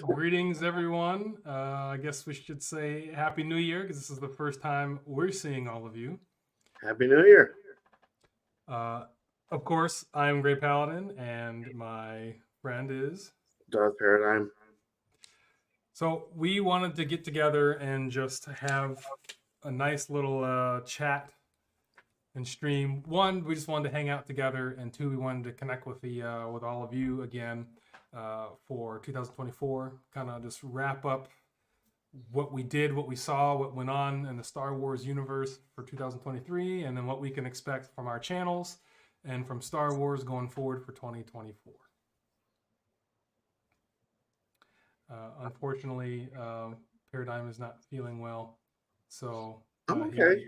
Greetings, everyone. I guess we should say Happy New Year because this is the first time we're seeing all of you. Happy New Year. Uh, of course, I'm Gray Paladin, and my friend is. Darth Paradigm. So, we wanted to get together and just have a nice little chat and stream. One, we just wanted to hang out together, and two, we wanted to connect with all of you again for 2024. Kind of just wrap up what we did, what we saw, what went on in the Star Wars universe for 2023, and then what we can expect from our channels and from Star Wars going forward for 2024. Unfortunately, Paradigm is not feeling well, so I'm okay.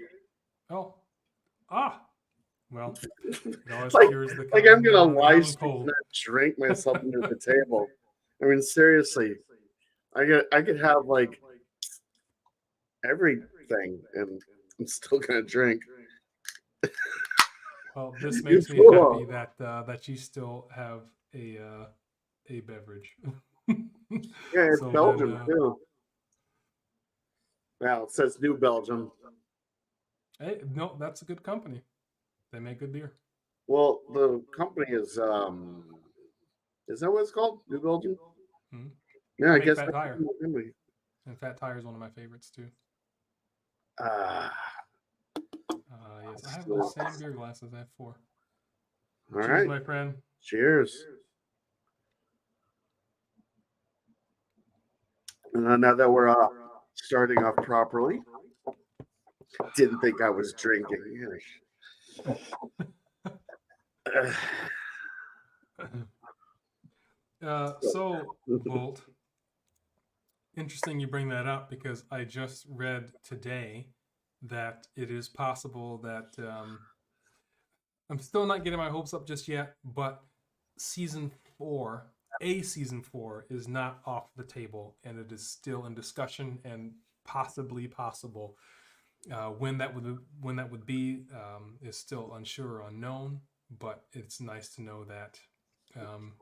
Well, it always like, cures the like I'm gonna the live common stream cold. and drink myself into the table. I mean, seriously, I could have like everything, and I'm still gonna drink. Well, this You makes me fool. happy that you still have a beverage. Yeah, it's So Belgium then, too. Well, it says New Belgium. hey, no, that's a good company. They make good beer. Well, the company is that what it's called? New Belgium? Mm-hmm. Yeah, They I make guess Fat that's Tire, the company. and Fat Tire is one of my favorites too. Uh, Yes, I have the same beer glasses. I have four. all Cheers, right. my friend. Cheers. Now that we're starting off properly, didn't think I was drinking. So, Volt, interesting you bring that up because I just read today that it is possible that I'm still not getting my hopes up just yet, but season four, season four, is not off the table and it is still in discussion and possibly possible. When that would be is still unsure or unknown, but it's nice to know that um,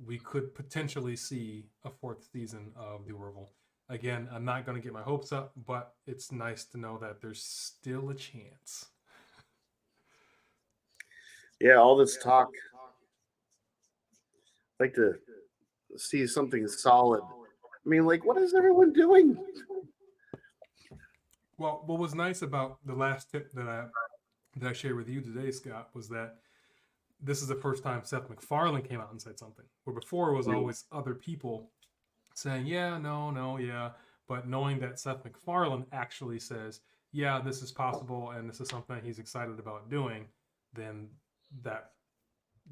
we could potentially see a fourth season of the Orville. Again, I'm not going to get my hopes up, but it's nice to know that there's still a chance. Yeah, all this talk. I'd like to see something solid. I mean, like, what is everyone doing? Well, what was nice about the last tip that I shared with you today, Scott, was that this is the first time Seth MacFarlane came out and said something. Where before it was always other people saying, yeah, no, no, yeah. But knowing that Seth MacFarlane actually says, yeah, this is possible and this is something he's excited about doing, then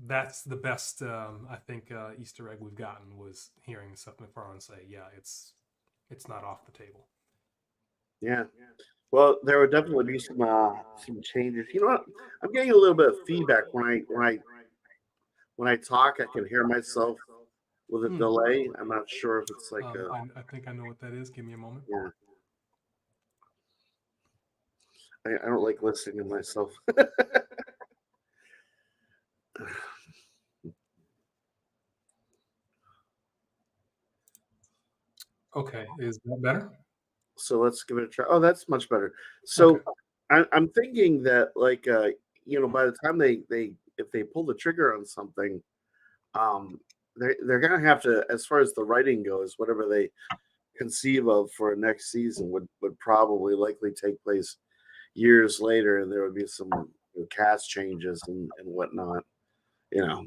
that's the best I think Easter egg we've gotten was hearing Seth MacFarlane say, yeah, it's not off the table. Yeah. Well, there would definitely be some changes. You know what? I'm getting a little bit of feedback when I talk. I can hear myself with a delay. I'm not sure if it's like I think I know what that is. Give me a moment. yeah. I don't like listening to myself. Okay, is that better? So let's give it a try. Oh, that's much better. So Okay. I'm thinking that like by the time they if they pull the trigger on something, um, they're gonna have to, as far as the writing goes, whatever they conceive of for a next season would probably likely take place years later, and there would be some cast changes and whatnot. You know,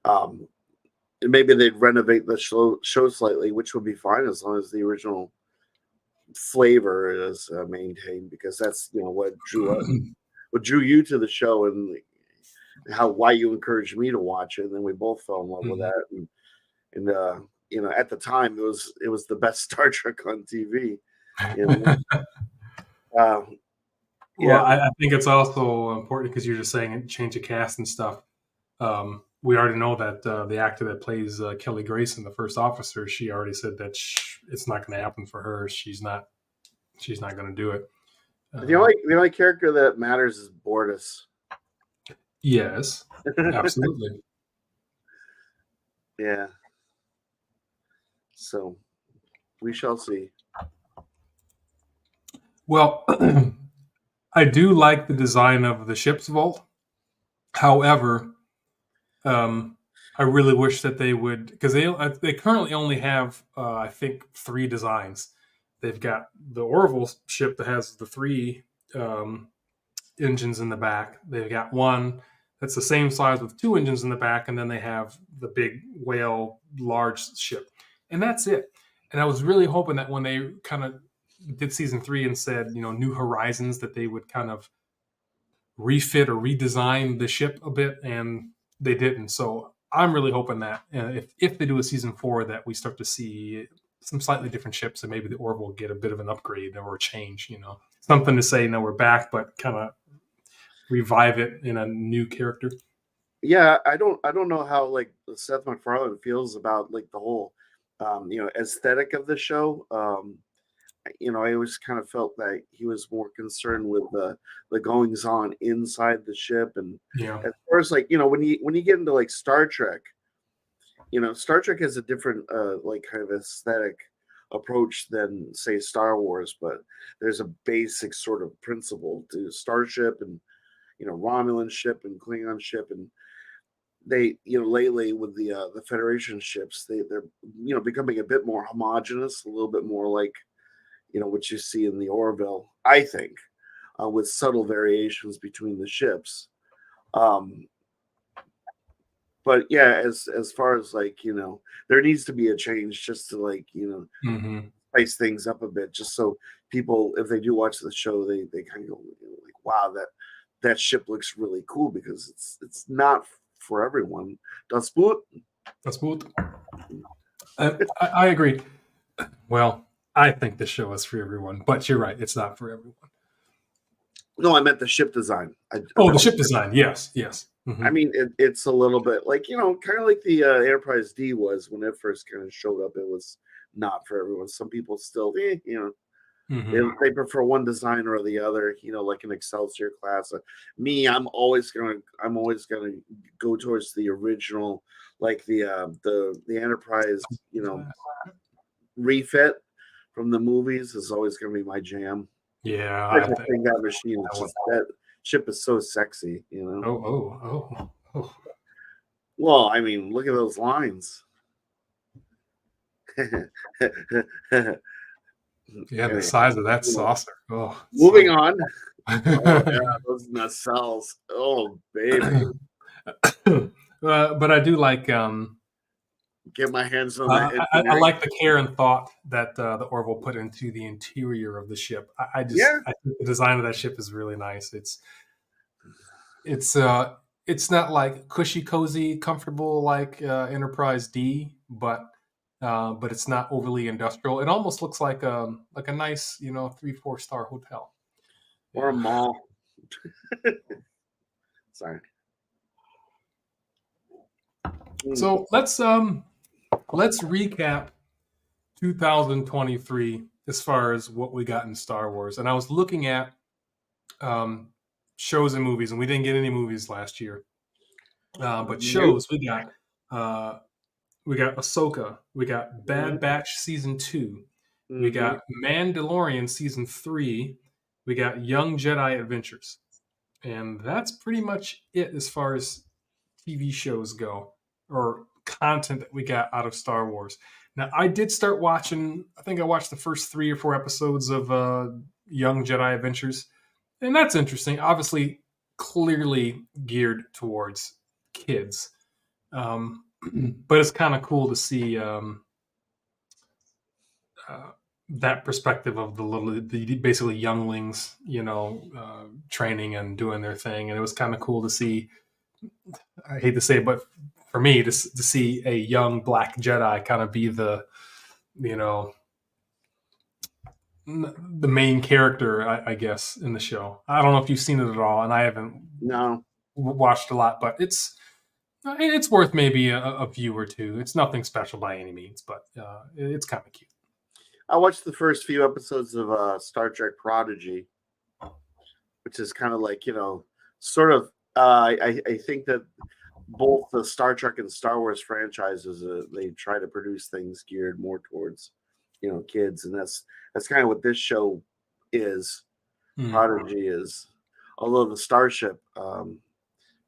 um, and maybe they'd renovate the show slightly, which would be fine as long as the original flavor is maintained, because that's what drew you to the show, and why you encouraged me to watch it, and then we both fell in love with that. And at the time it was the best Star Trek on TV. You know, uh, Well, yeah, I think it's also important because you're just saying change of cast and stuff. We already know that the actor that plays Kelly Grayson, the first officer, she already said that it's not going to happen for her. She's not going to do it. the only character that matters is Bortus. Yes, absolutely. Yeah. So we shall see. Well, I do like the design of the ship's vault. However, um, I really wish that they would, because they currently only have I think 3 designs. They've got the Orville ship that has the 3 engines in the back. They've got one that's the same size with 2 engines in the back, and then they have the big whale large ship, and that's it. And I was really hoping that when they kind of did season 3 and said, New Horizons, that they would kind of refit or redesign the ship a bit, and they didn't. So I'm really hoping that if they do a season 4, that we start to see some slightly different ships, and maybe the Orville will get a bit of an upgrade or a change. Something to say, we're back, but kind of revive it in a new character. Yeah, I don't know how like Seth MacFarlane feels about like the whole aesthetic of the show. I always kind of felt that he was more concerned with the goings on inside the ship, and Yeah. as far as like when you get into like Star Trek, Star Trek has a different like kind of aesthetic approach than say Star Wars, but there's a basic sort of principle to Starship and Romulan ship and Klingon ship, and they lately with the Federation ships they're becoming a bit more homogenous, a little bit more like what you see in the Orville, I think, with subtle variations between the ships. Um, but yeah, as far as like there needs to be a change just to like Mm-hmm. spice things up a bit, just so people, if they do watch the show, they kind of go like, wow, that ship looks really cool, because it's not for everyone. Das Boot. That's good. I agree. Well, I think the show is for everyone, but you're right, it's not for everyone. No, I meant the ship design. I Oh, meant the ship design. Yes, yes. I Mm-hmm. mean, it's a little bit like kind of like the Enterprise D was when it first kind of showed up. It was not for everyone. Some people still, they, Mm-hmm. they prefer one design or the other. Like an Excelsior class. Me, I'm always gonna go towards the original, like the Enterprise, refit from the movies is always gonna be my jam. Yeah, I I just think think that machine is that one. just that ship is so sexy. Oh, oh, oh, oh. Well, I mean, look at those lines. Yeah, the Anyway, size of that you know, saucer. Oh, moving so. on. Oh yeah, those nacelles. Oh baby, But I do like get my hands on that I engineering. like the care and thought that the Orville put into the interior of the ship. Yeah, I think the design of that ship is really nice. It's uh it's not like cushy, cozy, comfortable like Enterprise D, but it's not overly industrial. It almost looks like a nice 3-4 star hotel. or a Yeah. mall. Sorry. Mm. So let's recap 2023 as far as what we got in Star Wars. And I was looking at um, shows and movies, and we didn't get any movies last year. But Nope. shows uh, we got Ahsoka, we got Bad Batch season 2, we Mm-hmm. got Mandalorian season 3, we got Young Jedi Adventures, and that's pretty much it as far as TV shows go, or content that we got out of Star Wars. Now, I did start watching. I think I watched the first 3 or 4 episodes of Young Jedi Adventures, and that's interesting. Obviously, clearly geared towards kids, um, but it's kind of cool to see uh, that perspective of the basically younglings, training and doing their thing, and it was kind of cool to see. I hate to say it, but for me to see a young black Jedi kind of be you know the main character, I guess, in the show. I don't know if you've seen it at all, and I haven't No, watched a lot, but it's worth maybe a view or two. It's nothing special by any means, but it's kind of cute. I watched the first few episodes of Star Trek Prodigy, which is kind of like sort of. I think that both the Star Trek and Star Wars franchises, they try to produce things geared more towards, kids, and that's kind of what this show is. Mm. Prodigy is, although the starship,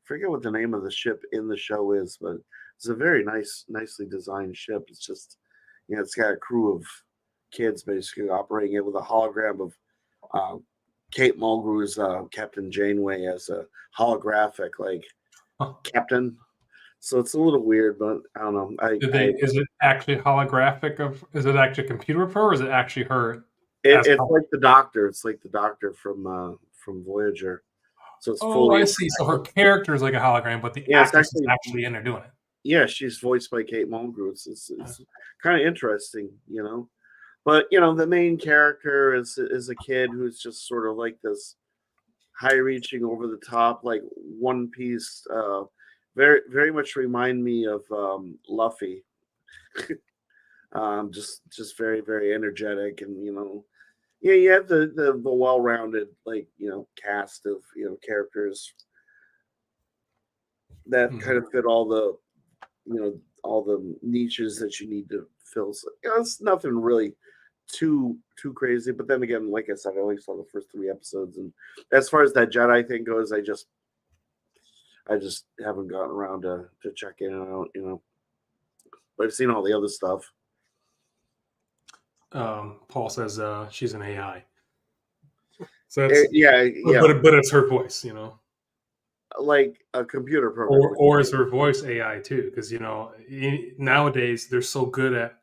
forget what the name of the ship in the show is, but it's a very nicely designed ship. It's just, it's got a crew of kids basically operating it with a hologram of uh, Kate Mulgrew's Captain Janeway as a holographic like Huh. captain. So it's a little weird, but I don't know. Is it actually holographic is it actually computer of her, or is it actually her as it's color? like the Doctor. It's like the Doctor from Voyager. So it's Oh, fully I see. So her character is like a hologram, but the yeah. It's actress is actually actually in there doing it. yeah. She's voiced by Kate Mulgrew. It's kind of interesting, But the main character is a kid who's just sort of like this high reaching over the top, like One Piece. Very very much remind me of Luffy. Just very very energetic, and yeah, you have the well rounded like cast of characters that Mhm. kind of fit all the niches that you need to fill. So, it's nothing really too crazy. But then again, like I said, I only saw the first 3 episodes, and as far as that Jedi thing goes, I just haven't gotten around to checking it out. But I've seen all the other stuff, Paul says she's an AI. So that's Yeah, yeah, but it's her voice, like a computer program. or is her voice AI too? Because nowadays they're so good at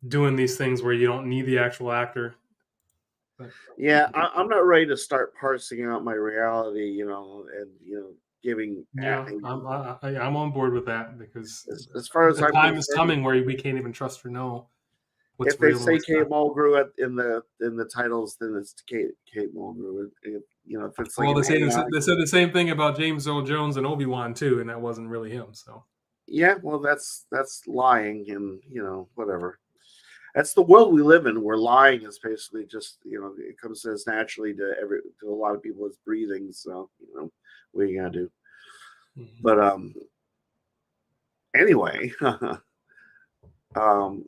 doing these things where you don't need the actual actor. But Yeah, I'm not ready to start parsing out my reality, and giving yeah, acting. I'm on board with that because As far as the I'm time is concerned, coming where we can't even trust or know if what's they real and say what's Kate not. Mulgrew in the titles, then it's Kate Mulgrew. If it's like Well, an AI, they said the same thing about James Earl Jones and Obi-Wan too, and that wasn't really him. So yeah, well, that's lying, and whatever. That's the world we live in. Where lying is basically just it comes as naturally to a lot of people as breathing. So what are you gonna do? mhm. But anyway, um,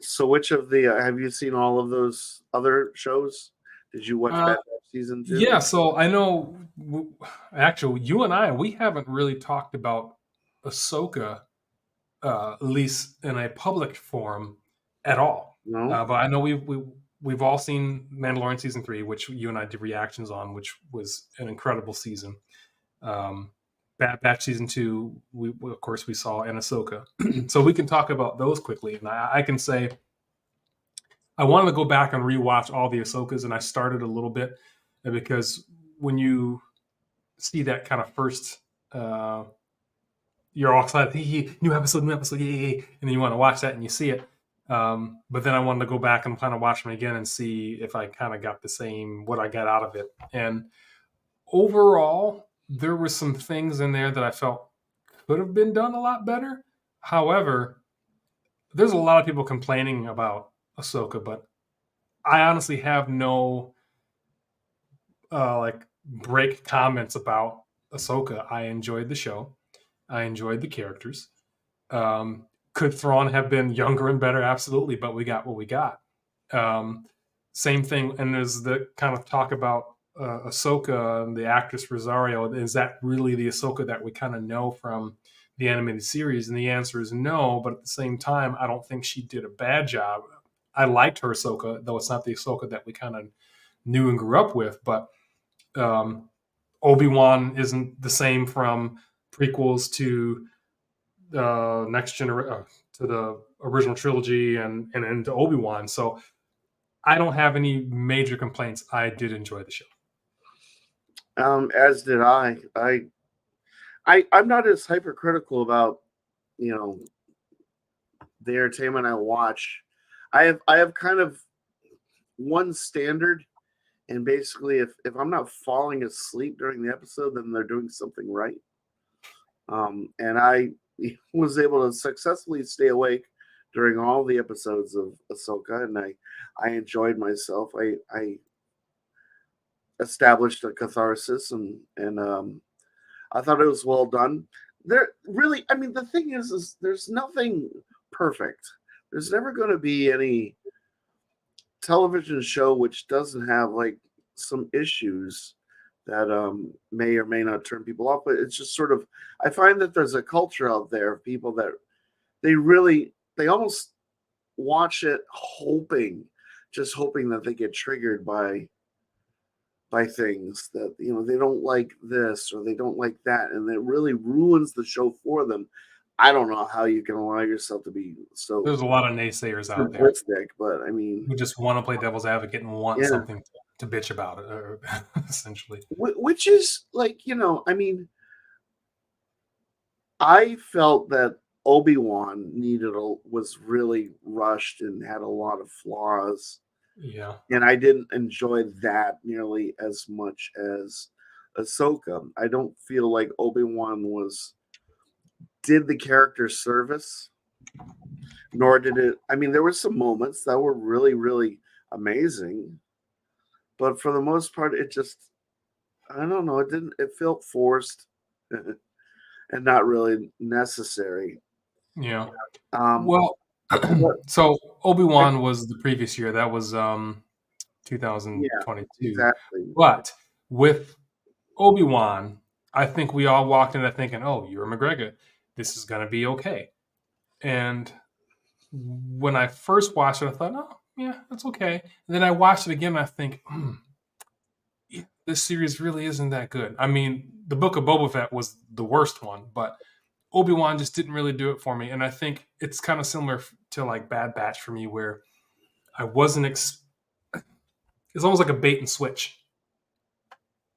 so which of the have you seen all of those other shows? Did you watch uh, Bad Batch season 2? yeah. So I know, actually, you and I we haven't really talked about Ahsoka, at least in a public forum, at all. No. But I know we've all seen Mandalorian season 3, which you and I did reactions on, which was an incredible season. Um, Bad Batch season 2, of course we saw, and Ahsoka. So we can talk about those quickly, and I can say I wanted to go back and rewatch all the Ahsokas, and I started a little bit because when you see that kind of first, uh, you're all excited, hey, new episode, yay, and then you want to watch that and you see it. But then I wanted to go back and kind of watch them again and see if I kind of got the same, what I got out of it. And overall, there were some things in there that I felt could have been done a lot better. However, there's a lot of people complaining about Ahsoka, but I honestly have no like break comments about Ahsoka. I enjoyed the show. I enjoyed the characters. Could Thrawn have been younger and better? Absolutely, but we got what we got. Um, Same thing, and there's the kind of talk about Ahsoka and the actress Rosario. Is that really the Ahsoka that we kind of know from the animated series? And the answer is no. But at the same time, I don't think she did a bad job. I liked her Ahsoka, though it's not the Ahsoka that we kind of knew and grew up with. But um, Obi-Wan isn't the same from prequels to next generation to the original trilogy and into Obi-Wan. So I don't have any major complaints. I did enjoy the show. As did I. I'm not as hypercritical about you know the entertainment I watch. I have kind of one standard, and basically, if I'm not falling asleep during the episode, then they're doing something right. And I was able to successfully stay awake during all the episodes of Ahsoka, and I enjoyed myself. I established a catharsis, and I thought it was well done. There really, I mean, the thing is there's nothing perfect. There's never going to be any television show which doesn't have like some issues that may or may not turn people off. But it's just sort of, I find that there's a culture out there of people that they almost watch it just hoping that they get triggered by things that they don't like this or they don't like that, and it really ruins the show for them. I don't know how you can allow yourself to be so There's a lot of naysayers out there simplistic, but I mean, who just want to play devil's advocate and want yeah, something to bitch about it, or essentially. which is like, I mean, I felt that Obi-Wan was really rushed and had a lot of flaws, Yeah. and I didn't enjoy that nearly as much as Ahsoka. I don't feel like Obi-Wan did the character service, nor did it. I mean, there were some moments that were really, really amazing, but for the most part, it just, I don't know, it felt forced and not really necessary. Yeah. Um, Well, but so I, Obi-Wan was the previous year. That was yeah, 2022. exactly. But with Obi-Wan, I think we all walked in there thinking, "Oh, you're McGregor. This is gonna be okay." And when I first watched it, I thought, "Oh, yeah, that's okay." And then I watched it again, and I think, yeah, this series really isn't that good. I mean, the Book of Boba Fett was the worst one, but Obi-Wan just didn't really do it for me. And I think it's kind of similar to like Bad Batch for me, where I wasn't. It's almost like a bait and switch.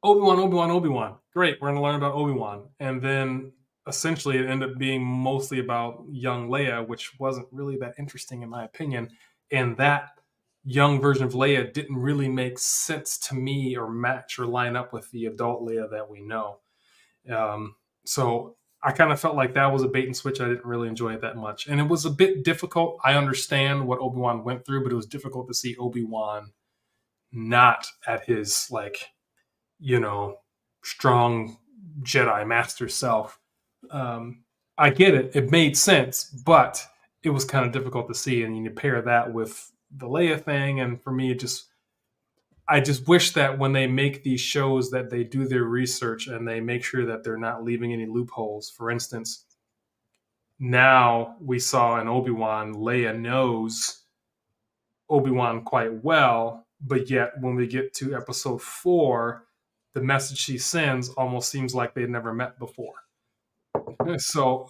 Obi-Wan, Obi-Wan, Obi-Wan. Great, we're going to learn about Obi-Wan. And then essentially it ended up being mostly about young Leia, which wasn't really that interesting in my opinion. And that young version of Leia didn't really make sense to me or match or line up with the adult Leia that we know. So I kind of felt like that was a bait and switch. I didn't really enjoy it that much. And it was a bit difficult. I understand what Obi-Wan went through, but it was difficult to see Obi-Wan not at his like, you know, strong Jedi master self. Um, I get it; it made sense, but it was kind of difficult to see. And you pair that with the Leia thing, and for me, I just wish that when they make these shows, that they do their research and they make sure that they're not leaving any loopholes. For instance, now we saw in Obi-Wan, Leia knows Obi-Wan quite well, but yet when we get to episode 4, the message she sends almost seems like they'd never met before. So,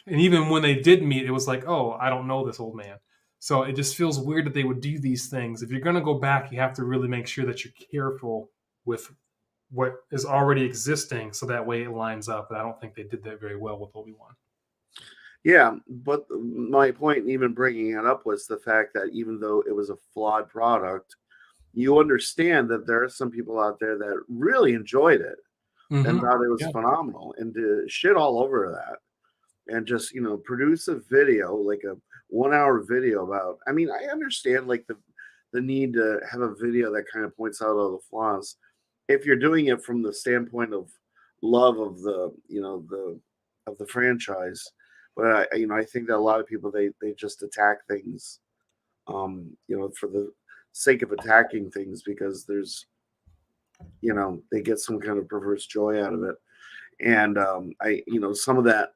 and even when they did meet, it was like, oh, I don't know this old man. So it just feels weird that they would do these things. If you're going to go back, you have to really make sure that you're careful with what is already existing, so that way it lines up. And I don't think they did that very well with Obi-Wan. Yeah, but my point in even bringing it up was the fact that even though it was a flawed product, you understand that there are some people out there that really enjoyed it and Mm-hmm. thought it was Yeah. phenomenal, and to shit all over that and just produce a video, like a 1 hour video about. I mean, I understand like the need to have a video that kind of points out all the flaws if you're doing it from the standpoint of love of the franchise. But I think that a lot of people they just attack things, for the sake of attacking things because they get some kind of perverse joy out of it. And some of that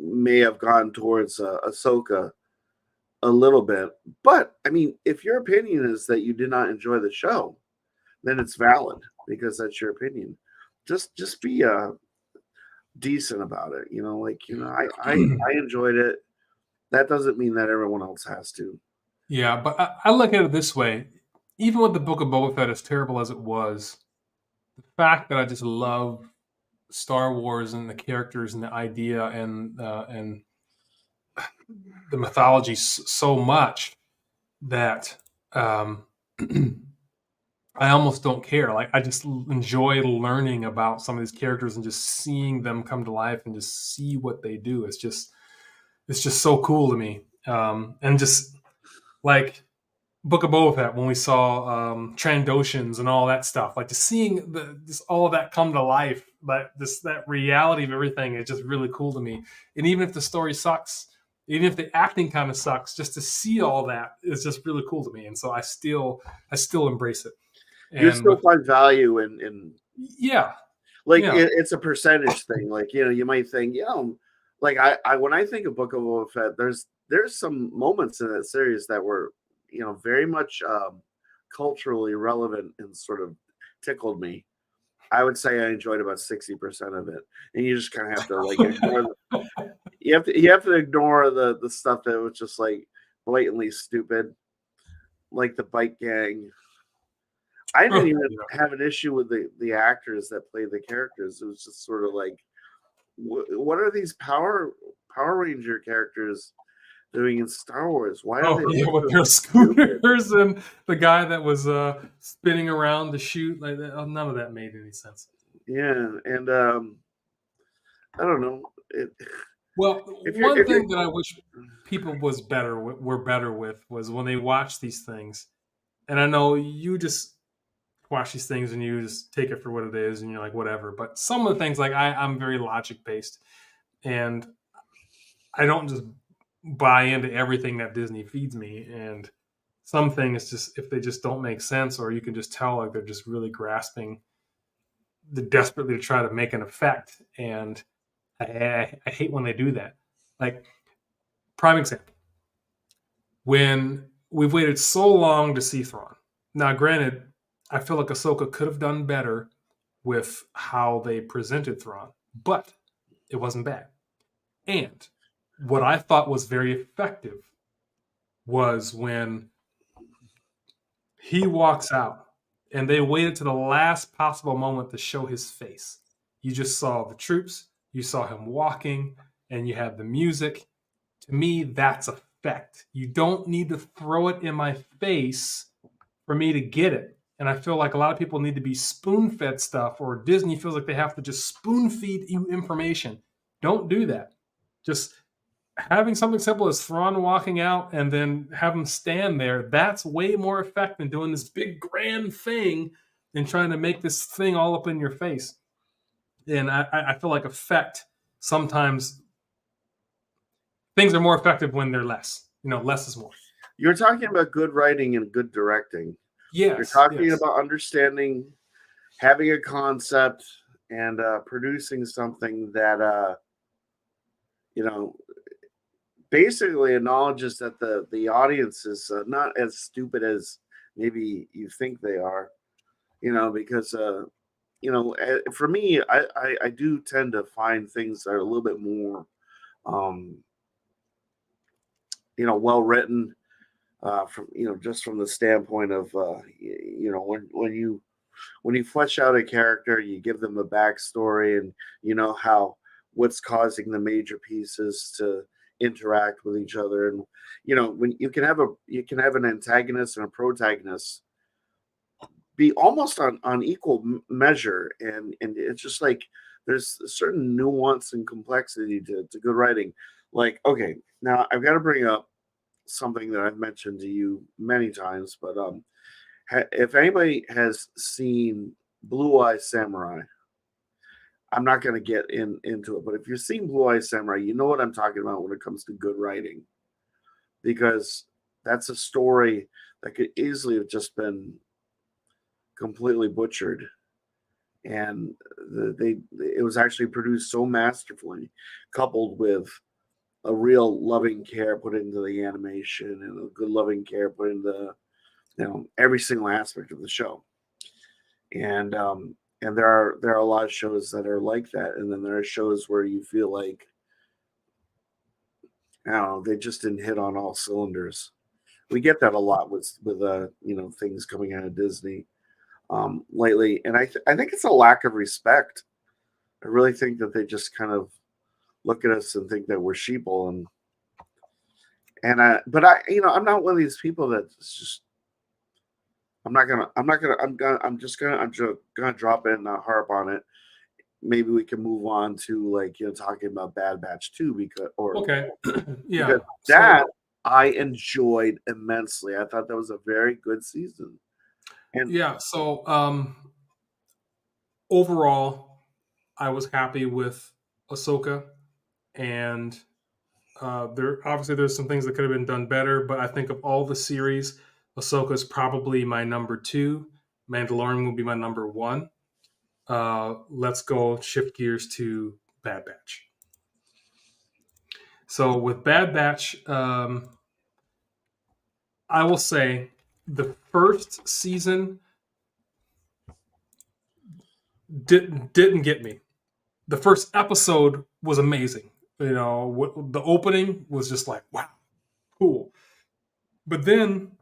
may have gone towards Ahsoka a little bit. But I mean, if your opinion is that you did not enjoy the show, then it's valid because that's your opinion. Just be decent about it. I enjoyed it. That doesn't mean that everyone else has to. Yeah, but I look at it this way. Even with the Book of Boba Fett, as terrible as it was, the fact that I just love Star Wars and the characters and the idea and the mythology so much that um, I almost don't care. Like I just enjoy learning about some of these characters and just seeing them come to life and just see what they do. It's just so cool to me. And just like Book of Boba Fett when we saw Trandoshans and all that stuff, like just seeing just all of that come to life but that reality of everything is just really cool to me. And even if the story sucks, even if the acting kind of sucks, just to see all that is just really cool to me. And so I still embrace it. You And still with find value in yeah, like yeah, it's a percentage thing. Like, you might think, like I when I think of Book of Boba Fett, there's some moments in that series that were, very much culturally relevant and sort of tickled me. I would say I enjoyed about 60% of it. And you just kind of have to like ignore you have to ignore the stuff that was just like blatantly stupid, like the bike gang. I didn't even yeah. have an issue with the actors that played the characters. It was just sort of like, what are these Power Ranger characters doing in Star Wars? Why do Oh they yeah, look with so their stupid? scooters and the guy that was spinning around to shoot like that. None of that made any sense. Yeah, and I don't know. Well, If you're one if you're thing that I wish people were better with was when they watch these things. And I know you just watch these things and you just take it for what it is, and you're like whatever. But some of the things, like I'm very logic based, and I don't just buy into everything that Disney feeds me. And some things, just if they just don't make sense, or you can just tell like they're just really grasping the desperately to try to make an effect. And I hate when they do that. Like prime example, when we've waited so long to see Thrawn. Now, granted, I feel like Ahsoka could have done better with how they presented Thrawn, but it wasn't bad. And what I thought was very effective was when he walks out and they waited to the last possible moment to show his face. You just saw the troops, you saw him walking, and you had the music. To me, that's effect. You don't need to throw it in my face for me to get it. And I feel like a lot of people need to be spoon fed stuff, or Disney feels like they have to just spoon feed you information. Don't do that. Just having something simple as Thrawn walking out and then have him stand there, that's way more effective than doing this big grand thing and trying to make this thing all up in your face. And I feel like effect sometimes things are more effective when they're less. Less is more. You're talking about good writing and good directing. You're Yes, talking yes. about understanding, having a concept, and producing something that you know basically acknowledges that the audience is not as stupid as maybe you think they are. Because for me, I do tend to find things that are a little bit more um, well written, from just from the standpoint of when you flesh out a character, you give them a backstory, and how what's causing the major pieces to interact with each other. And when you can have an antagonist and a protagonist be almost on equal measure, and it's just like there's a certain nuance and complexity to good writing. Like, okay, now I've got to bring up something that I've mentioned to you many times, but if anybody has seen Blue Eye Samurai, I'm not going to get into it, but if you've seen Blue Eye Samurai, you know what I'm talking about when it comes to good writing, because that's a story that could easily have just been completely butchered, and it was actually produced so masterfully, coupled with a real loving care put into the animation and a good loving care put into every single aspect of the show. And there are a lot of shows that are like that, and then there are shows where you feel like, I don't know, they just didn't hit on all cylinders. We get that a lot with things coming out of Disney lately, and I think it's a lack of respect. I really think that they just kind of look at us and think that we're sheeple, but I'm not one of these people that's just I'm just gonna drop in and not harp on it. Maybe we can move on to, like, talking about Bad Batch 2, Okay. Yeah. because So that I enjoyed immensely. I thought that was a very good season. And yeah. So overall, I was happy with Ahsoka, and there's some things that could have been done better. But I think of all the series, Ahsoka is probably my number 2. Mandalorian will be my number 1. Let's go shift gears to Bad Batch. So with Bad Batch, I will say the first season didn't get me. The first episode was amazing. You know, the opening was just like, wow, cool. But then,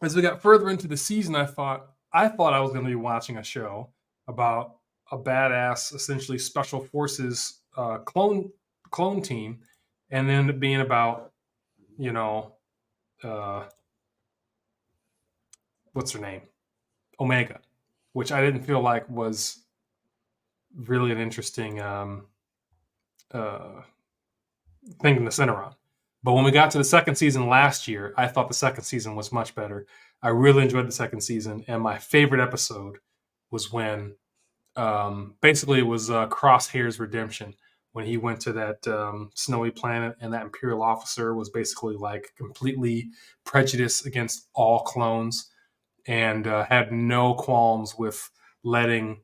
as we got further into the season, I thought I was going to be watching a show about a badass, essentially special forces clone team, and then ended up being about, you know, uh, what's her name, Omega, which I didn't feel like was really an interesting uh, thing to center on. But when we got to the second season last year, I thought the second season was much better. I really enjoyed the second season, and my favorite episode was when basically it was Crosshair's redemption, when he went to that snowy planet, and that Imperial officer was basically like completely prejudiced against all clones, and had no qualms with letting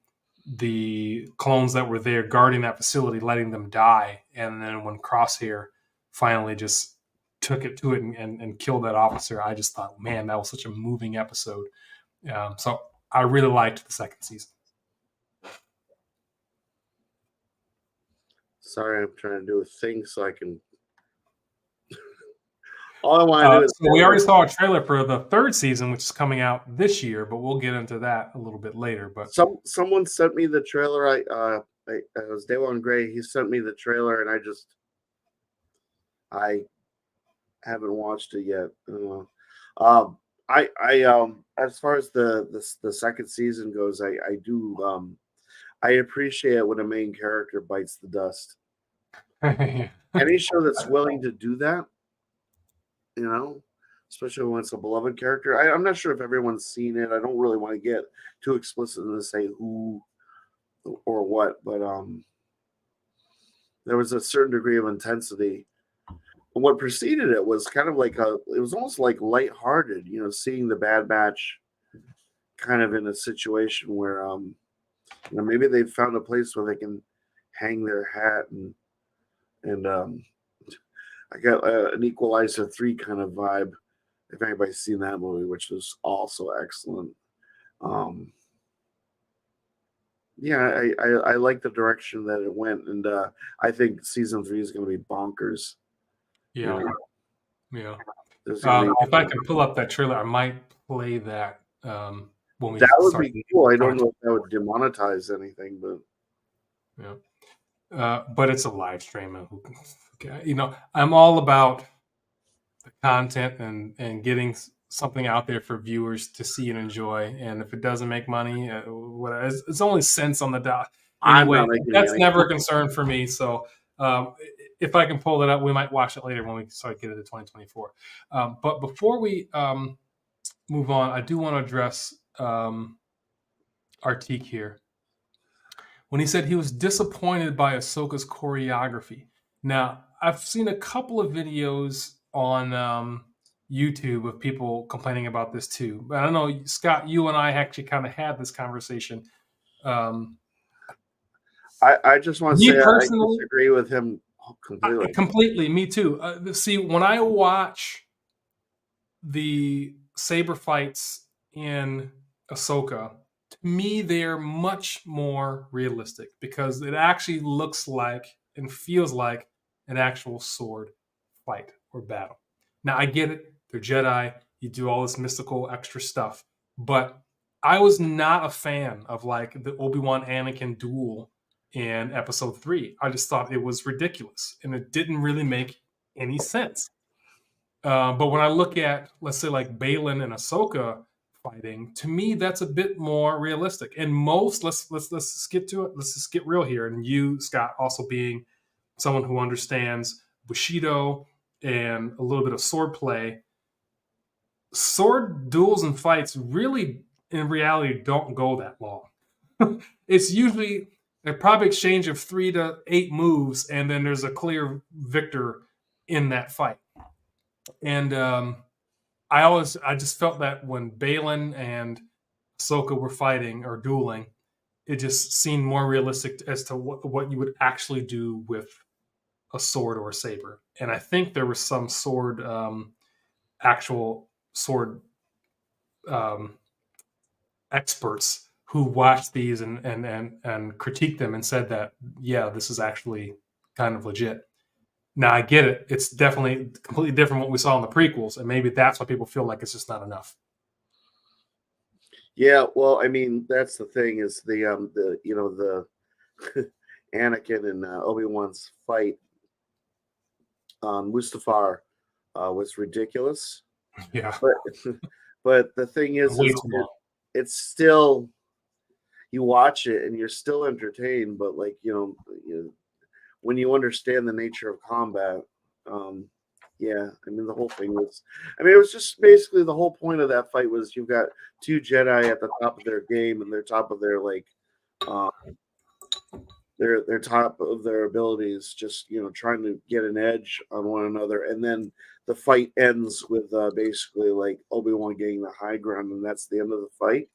the clones that were there guarding that facility, letting them die. And then when Crosshair finally just took it to it and killed that officer, I just thought, man, that was such a moving episode. So I really liked the second season. Sorry, I'm trying to do a thing so I can. All I want to do is. So we already saw a trailer for the third season, which is coming out this year, but we'll get into that a little bit later. But someone sent me the trailer. It was Daywon Gray. He sent me the trailer, and I haven't watched it yet. As far as the second season goes, I appreciate when a main character bites the dust. Any show that's willing to do that, especially when it's a beloved character. I'm not sure if everyone's seen it. I don't really want to get too explicit and say who or what, but there was a certain degree of intensity. And what preceded it was kind of like it was almost like lighthearted, seeing the Bad Batch kind of in a situation where maybe they've found a place where they can hang their hat and I got an Equalizer 3 kind of vibe, if anybody's seen that movie, which was also excellent. I like the direction that it went, and I think season 3 is going to be bonkers. Yeah. If I can pull up that trailer, I might play that when we. That would be cool. I don't know if that would demonetize anything, but but it's a live stream. I'm all about the content and getting something out there for viewers to see and enjoy. And if it doesn't make money, it's only cents on the dot. Anyway, that's never a concern for me. So if I can pull it up, we might watch it later when we start getting to 2024. But before we move on, I do want to address Artique here, when he said he was disappointed by Ahsoka's choreography. Now, I've seen a couple of videos on YouTube of people complaining about this too. But I don't know, Scott, you and I actually kind of had this conversation. I just want to say I disagree with him completely. Completely, me too. See, when I watch the saber fights in Ahsoka, to me, they're much more realistic because it actually looks like and feels like an actual sword fight or battle. Now, I get it. They're Jedi. You do all this mystical extra stuff. But I was not a fan of like the Obi-Wan Anakin duel in episode 3. I just thought it was ridiculous and it didn't really make any sense. But when I look at, let's say, like Baylan and Ahsoka fighting, to me that's a bit more realistic. And most, let's just get to it. Let's just get real here. And you, Scott, also being someone who understands Bushido and a little bit of sword play, sword duels and fights really, in reality, don't go that long. It's usually a probably exchange of 3 to 8 moves, and then there's a clear victor in that fight. And I just felt that when Balin and Ahsoka were fighting or dueling, it just seemed more realistic as to what you would actually do with a sword or a saber. And I think there was some actual sword um, experts who watched these and critiqued them and said that, yeah, this is actually kind of legit. Now I get it; it's definitely completely different what we saw in the prequels, and maybe that's why people feel like it's just not enough. Yeah, well, I mean, that's the thing is the you know the Anakin and Obi-Wan's fight on Mustafar was ridiculous, Yeah, but but the thing way is too long. it's still you watch it and you're still entertained, but like when you understand the nature of combat, um, yeah, I mean the whole thing was, I mean it was just basically the whole point of that fight was you've got two Jedi at the top of their game and they're top of their like um, they're top of their abilities, just trying to get an edge on one another, and then the fight ends with basically like Obi-Wan getting the high ground, and that's the end of the fight.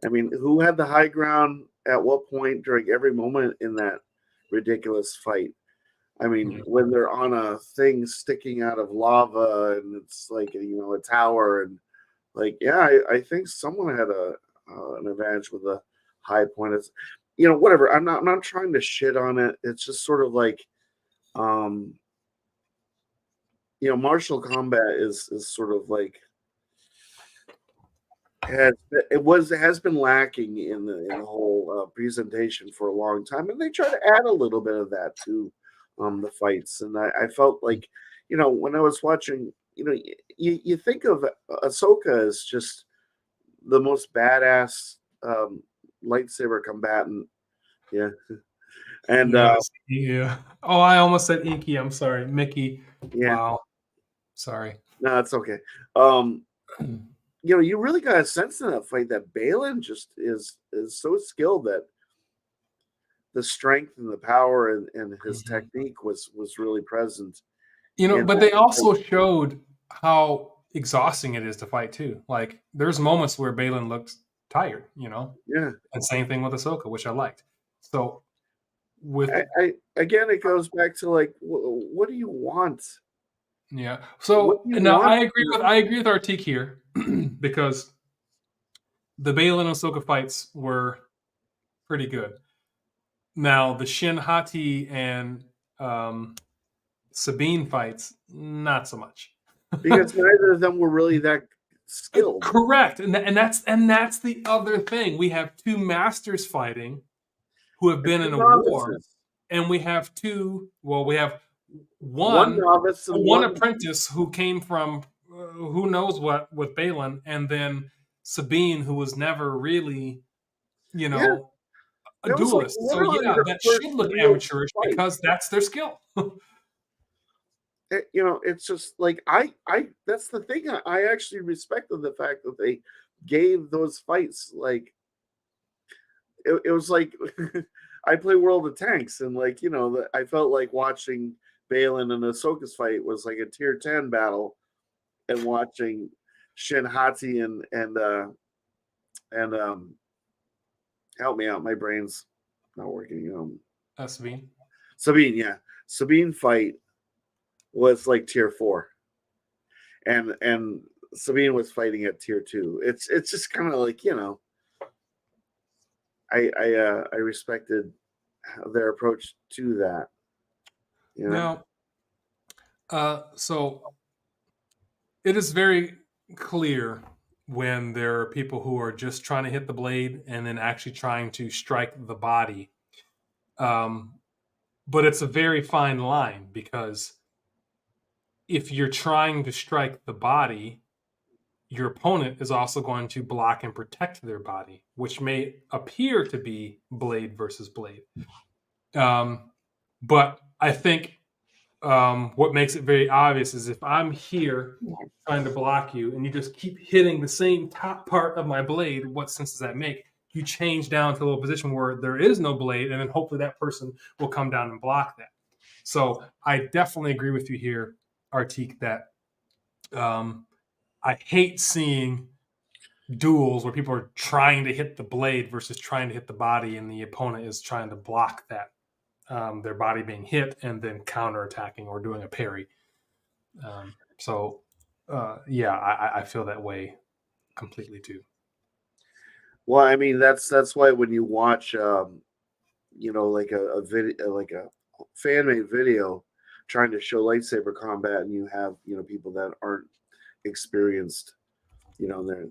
I mean, who had the high ground at what point during every moment in that ridiculous fight? I mean, Yeah. when they're on a thing sticking out of lava and it's like a tower and like yeah, I think someone had an advantage with a high point. It's whatever. I'm not trying to shit on it. It's just sort of like um martial combat is sort of like it has been lacking in the whole presentation for a long time, and they try to add a little bit of that to the fights. And I felt like when I was watching, you think of Ahsoka as just the most badass lightsaber combatant. Yeah, and Yes, yeah. Oh, I almost said Inky. I'm sorry, Mickey. yeah, Wow, sorry. no, it's okay. Um, you really got a sense in that fight that Balin just is so skilled that the strength and the power and his Mhm. technique was really present in But that they fight. also showed how exhausting it is to fight too. Like there's moments where Balin looks tired, Yeah, and same thing with Ahsoka, which I liked. So with I again, it goes back to like, what do you want? yeah, What so do you now want? I agree with Artik here because the Balin and Ahsoka fights were pretty good. Now the Shin Hati and um, Sabine fights, not so much. Because neither of them were really that skilled. Correct, and that's the other thing. We have two masters fighting who have And been two in a war, novices, and we have two. Well, we have one one novice and one one. apprentice who came from who knows what with Balin, and then Sabine, who was never really, you Yeah, know, a that was like duelist. So literally yeah, her that first should look real amateurish fight. because that's their skill. It's just like I that's the thing. I actually respected the fact that they gave those fights like it was like I play World of Tanks and like I felt like watching Balin and Ahsoka's fight was like a tier 10 battle, and watching Shin Hati and help me out, my brain's not working. Sabine. Sabine, yeah, Sabine fight was like tier 4, and Sabine was fighting at tier 2. It's just kind of like I respected their approach to that. You know, Now, so it is very clear when there are people who are just trying to hit the blade and then actually trying to strike the body. Um, but it's a very fine line because if you're trying to strike the body, your opponent is also going to block and protect their body, which may appear to be blade versus blade. Um, but I think what makes it very obvious is if I'm here trying to block you and you just keep hitting the same top part of my blade, what sense does that make? you change down to a little position where there is no blade, and then hopefully that person will come down and block that. So I definitely agree with you here, Artik, that I hate seeing duels where people are trying to hit the blade versus trying to hit the body, and the opponent is trying to block that their body being hit and then counterattacking or doing a parry. Yeah, I feel that way completely too. Well, I mean, that's why when you watch, like a video, like a fan made video trying to show lightsaber combat, and you have people that aren't experienced, they're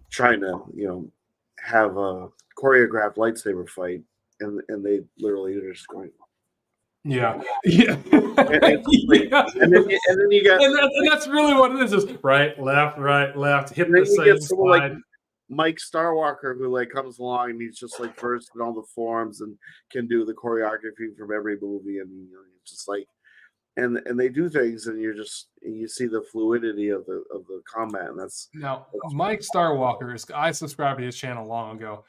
trying to have a choreographed lightsaber fight, and they literally are just going. Yeah, yeah, yeah. And then you got, and that's really what it is right, left, hit and then the you same get someone slide. like Mike Starwalker, who like comes along and he's just like versed in all the forms and can do the choreography from every movie, and it's just like, and they do things, and you see the fluidity of the combat, and that's Mike Starwalker I subscribed to his channel long ago.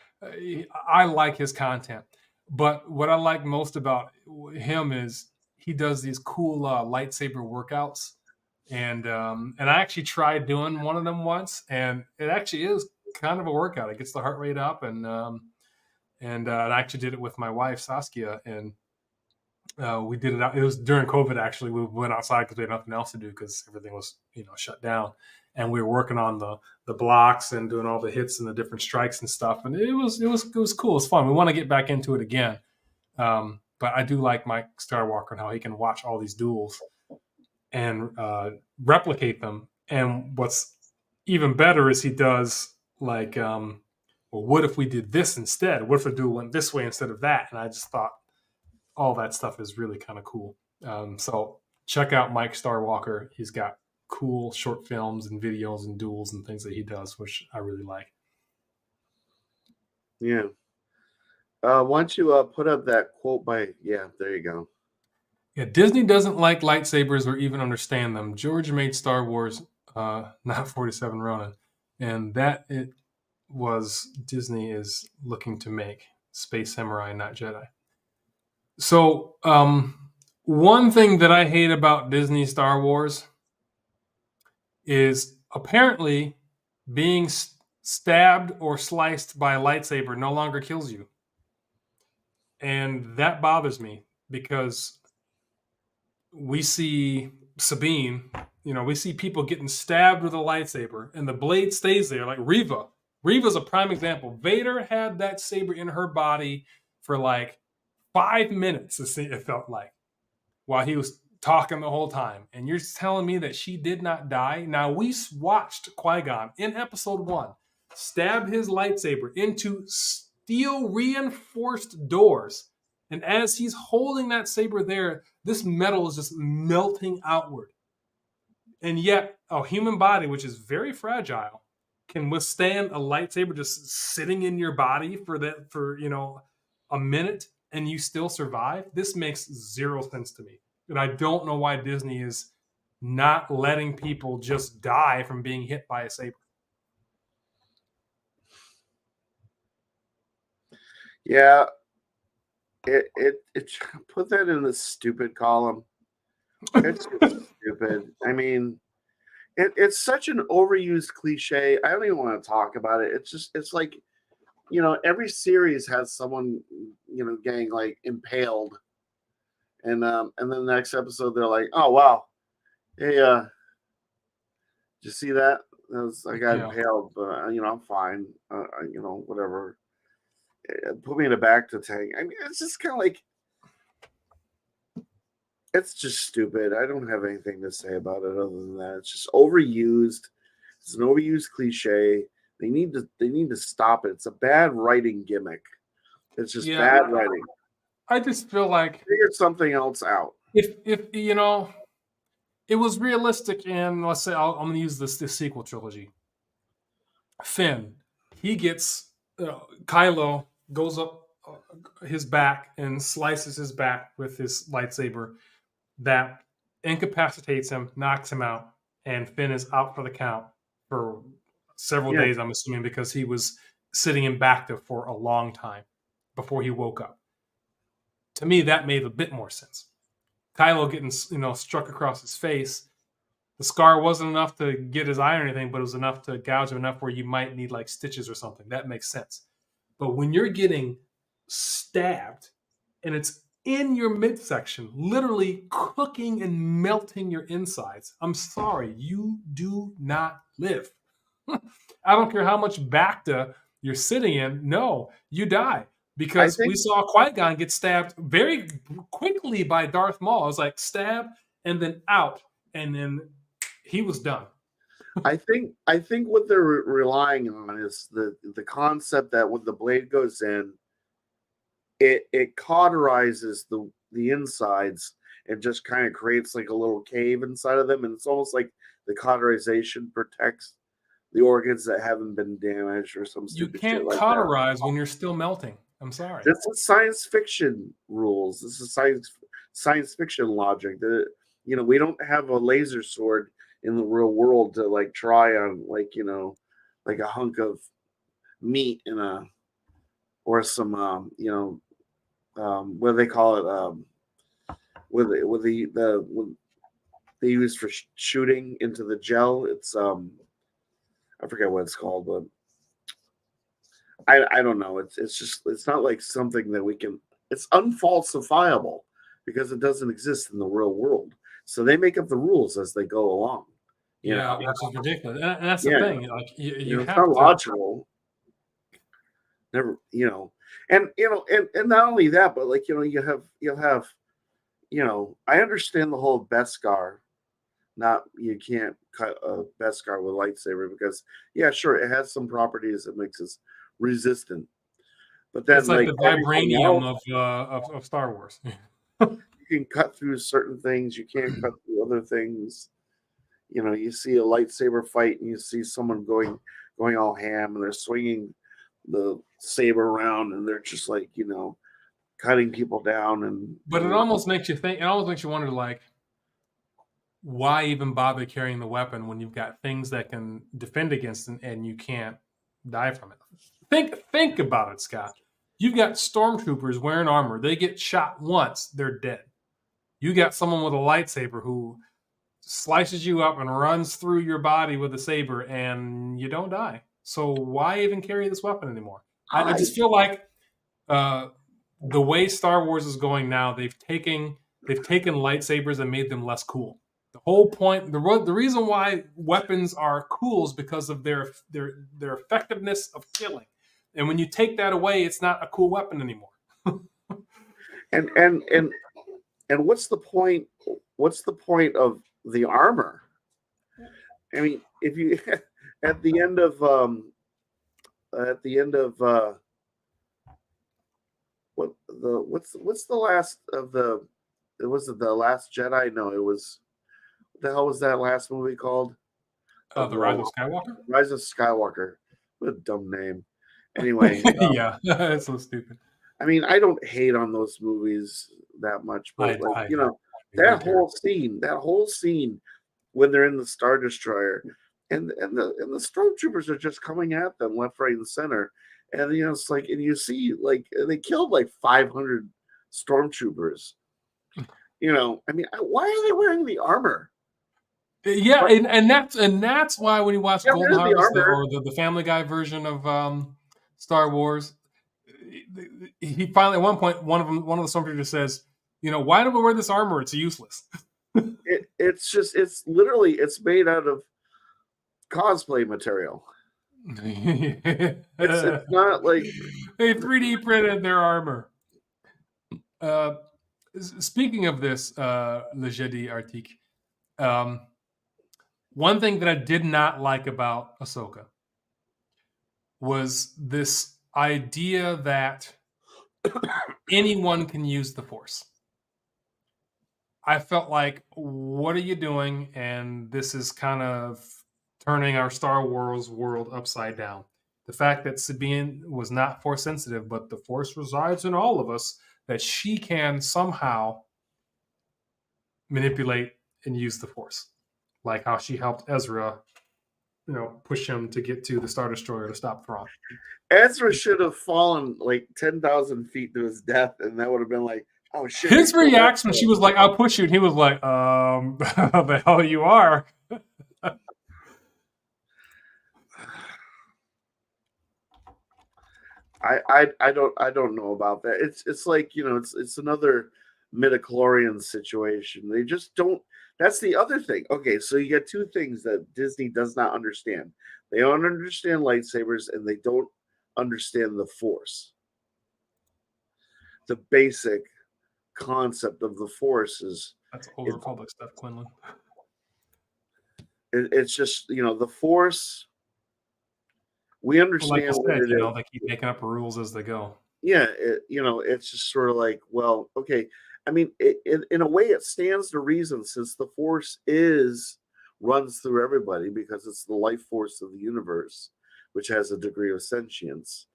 I like his content, but what I like most about him is he does these cool lightsaber workouts, and I actually tried doing one of them once, and it actually is kind of a workout. It gets the heart rate up, and I actually did it with my wife Saskia, and we did it. It was during COVID. Actually, we went outside because we had nothing else to do because everything was shut down, and we were working on the blocks and doing all the hits and the different strikes and stuff. And it was cool. It was fun. We want to get back into it again. But I do like Mike Starwalker and how he can watch all these duels and replicate them. And what's even better is he does like, well, what if we did this instead? What if the duel went this way instead of that? And I just thought all that stuff is really kind of cool. So check out Mike Starwalker. He's got cool short films and videos and duels and things that he does, which I really like. Yeah. Why don't you put up that quote by? Yeah, there you go. Yeah, Disney doesn't like lightsabers or even understand them. George made Star Wars, not 47 Ronin, and that it was Disney is looking to make Space Samurai, not Jedi. So, one thing that I hate about Disney Star Wars is apparently being stabbed or sliced by a lightsaber no longer kills you. And that bothers me because we see Sabine, we see people getting stabbed with a lightsaber and the blade stays there, like Reva. Reva's a prime example. Vader had that saber in her body for like 5 minutes, it felt like, while he was talking the whole time. And you're telling me that she did not die? Now, we watched Qui-Gon in episode 1 stab his lightsaber into steel reinforced doors. And as he's holding that saber there, this metal is just melting outward. And yet, a human body, which is very fragile, can withstand a lightsaber just sitting in your body for a minute, and you still survive. This makes zero sense to me. And I don't know why Disney is not letting people just die from being hit by a saber. Yeah, it put that in the stupid column. It's just stupid. I mean, it's such an overused cliche. I don't even want to talk about it. It's like, every series has someone, getting like impaled, and then the next episode they're like, oh wow, hey, did you see that? I got impaled, but I'm fine. Whatever. Put me in a back to tank. I mean, it's just kind of like, it's just stupid. I don't have anything to say about it other than that. It's just overused. It's an overused cliche. They need to stop it. It's a bad writing gimmick. It's just bad writing. I just feel like figure something else out. If it was realistic in, let's say, I'm going to use this sequel trilogy. Finn, he gets Kylo goes up his back and slices his back with his lightsaber. That incapacitates him, knocks him out, and Finn is out for the count for several days, I'm assuming, because he was sitting in Bacta for a long time before he woke up. To me, that made a bit more sense. Kylo getting struck across his face, the scar wasn't enough to get his eye or anything, but it was enough to gouge him enough where you might need like stitches or something. That makes sense. But when you're getting stabbed and it's in your midsection, literally cooking and melting your insides, I'm sorry, you do not live. I don't care how much Bacta you're sitting in. No, you die. I Because we think saw Qui-Gon get stabbed very quickly by Darth Maul. It was like stab and then out. And then he was done. I think what they're relying on is the concept that when the blade goes in, it cauterizes the insides and just kind of creates like a little cave inside of them, and it's almost like the cauterization protects the organs that haven't been damaged or some You stupid shit can't like that. cauterize when you're still melting. I'm sorry. This is science fiction rules. This is science fiction logic. That we don't have a laser sword in the real world to like try on like a hunk of meat in a or some what do they call it with the they use for shooting into the gel. It's I forget what it's called, but I don't know. It's not like something that we can. It's unfalsifiable because it doesn't exist in the real world. So they make up the rules as they go along. Yeah, which is ridiculous. And that's the Yeah, thing. Like you it's have not to. logical. Never, and not only that, but like you'll have, I understand the whole Beskar. Not you can't cut a Beskar with a lightsaber because yeah, sure, it has some properties that makes it resistant. But then It's like like the everything vibranium else, of Star Wars. you can cut through certain things, you can't cut through other things. You see a lightsaber fight and you see someone going all ham and they're swinging the saber around and they're just like cutting people down and But it almost makes you think. It almost makes you wonder, like, why even bother carrying the weapon when you've got things that can defend against it and you can't die from it? Think about it, Scott. You've got stormtroopers wearing armor. They get shot once, they're dead. You got someone with a lightsaber who slices you up and runs through your body with a saber, and you don't die. So why even carry this weapon anymore? I I just feel like the way Star Wars is going now, they've taken lightsabers and made them less cool. The whole point, the reason why weapons are cool is because of their effectiveness of killing. And when you take that away, it's not a cool weapon anymore. and and and and what's the point? What's the point of the armor? I mean, if you at the end of what's the last of the was it the Last Jedi? No, it was what the hell was that last movie called? Of The Rise of Skywalker. Rise of Skywalker. What a dumb name. Anyway, Yeah, it's so stupid. I mean, I don't hate on those movies that much, but like that whole scene when they're in the Star Destroyer, and the stormtroopers are just coming at them left, right, and center, and it's like, and you see like they killed like 500 stormtroopers. I mean, why are they wearing the armor? Yeah, and that's why when you watch Get rid Golden of the Harvest armor. or the Family Guy version of Star Wars, he finally at one point one of the stormtroopers says, why do we wear this armor? It's useless. It's literally it's made out of cosplay material. It's not like They 3D printed their armor. Speaking of this, Le Jedi Arctique, one thing that I did not like about Ahsoka was this idea that anyone can use the Force. I felt like, what are you doing? And this is kind of turning our Star Wars world upside down. The fact that Sabine was not Force sensitive, but the Force resides in all of us, that she can somehow manipulate and use the Force, like how she helped Ezra push him to get to the Star Destroyer to stop Thrawn. Ezra should have fallen like 10,000 feet to his death, and that would have been like, oh shit. His reaction when she was like, "I'll push you," and he was like, "The hell you are." I don't know about that. It's like, it's another midichlorian situation. They just don't. That's the other thing. Okay, so you get two things that Disney does not understand. They don't understand lightsabers, and they don't understand the Force. The basic concept of the Force is That's Old Republic stuff, Quinlan. it's just, the Force. We understand like what said, it is. they keep making up rules as they go. Yeah, it's just sort of like, well, okay. I mean, in a way, it stands to reason since the Force runs through everybody because it's the life force of the universe, which has a degree of sentience.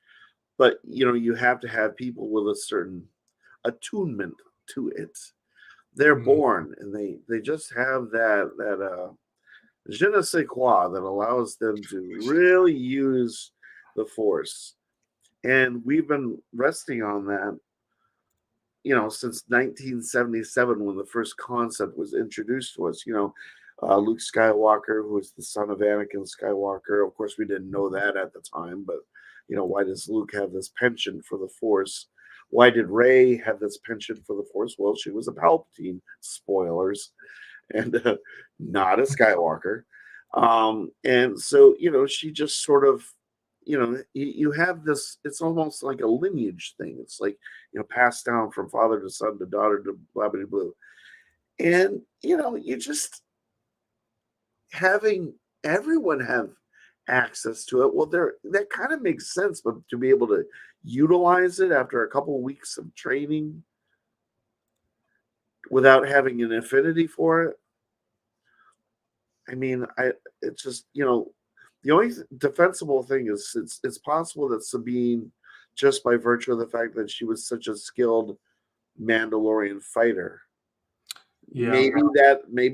But you have to have people with a certain attunement to it. They're born, and they just have that je ne sais quoi that allows them to really use the Force. And we've been resting on that, since 1977 when the first concept was introduced to us. Luke Skywalker, who was the son of Anakin Skywalker. Of course, we didn't know that at the time, but why does Luke have this penchant for the Force? Why did Rey have this penchant for the Force? Well, she was a Palpatine. Spoilers. And not a Skywalker. And so, she just sort of, you have this, it's almost like a lineage thing. It's like, passed down from father to son to daughter to blah, blah, blah. And, you just having everyone have access to it. Well, that kind of makes sense, but to be able to utilize it after a couple of weeks of training without having an affinity for it, I mean, it's just, the only defensible thing is it's possible that Sabine, just by virtue of the fact that she was such a skilled Mandalorian fighter, maybe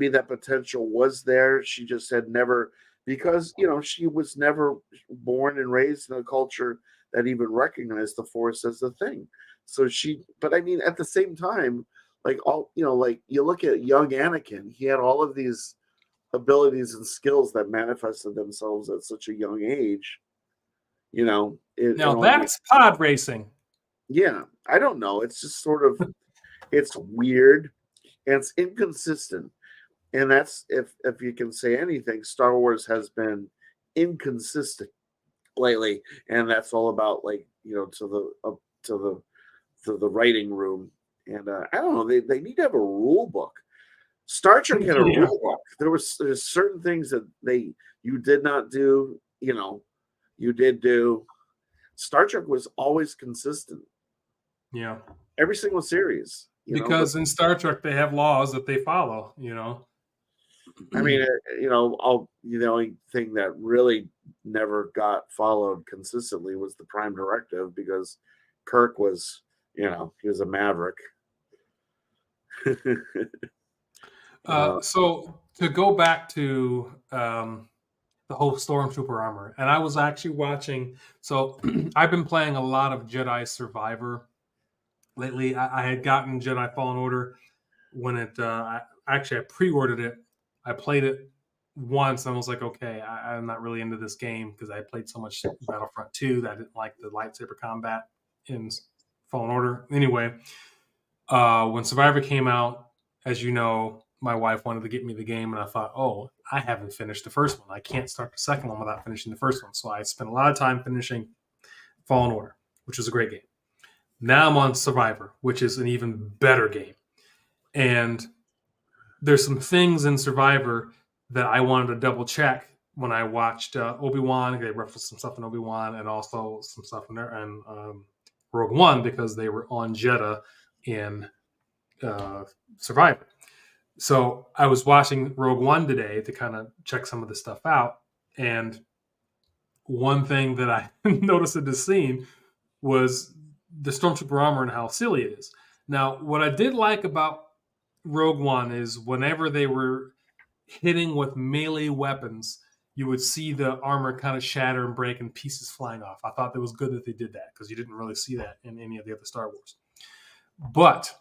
that potential was there. She just had never, because she was never born and raised in a culture that even recognized the Force as a thing. So but I mean, at the same time, like like you look at young Anakin, he had all of these abilities and skills that manifested themselves at such a young age. That's pod racing. Yeah, I don't know. It's just sort of, it's weird and it's inconsistent. And that's, if you can say anything, Star Wars has been inconsistent lately, and that's all about, like, to the writing room. And I don't know. They need to have a rule book. Star Trek had a rule book. There's certain things that you did not do. You did do. Star Trek was always consistent. Yeah. Every single series. Because in Star Trek they have laws that they follow. I mean, the only thing that really never got followed consistently was the Prime Directive, because Kirk was, he was a maverick. So to go back to the whole Stormtrooper armor, and I was actually watching. So I've been playing a lot of Jedi Survivor lately. I had gotten Jedi Fallen Order when it. I pre-ordered it. I played it once and I was like, okay, I'm not really into this game because I played so much Battlefront 2 that I didn't like the lightsaber combat in Fallen Order. Anyway, when Survivor came out, as you know, my wife wanted to get me the game, and I thought, oh, I haven't finished the first one. I can't start the second one without finishing the first one. So I spent a lot of time finishing Fallen Order, which was a great game. Now I'm on Survivor, which is an even better game. And there's some things in Survivor that I wanted to double check when I watched Obi-Wan. They referenced some stuff in Obi-Wan and also some stuff in there and Rogue One, because they were on Jeddah in Survivor. So I was watching Rogue One today to kind of check some of the stuff out. And one thing that I noticed in this scene was the Stormtrooper armor and how silly it is. Now, what I did like about Rogue One is whenever they were hitting with melee weapons, you would see the armor kind of shatter and break and pieces flying off. I thought that was good that they did that because you didn't really see that in any of the other Star Wars. But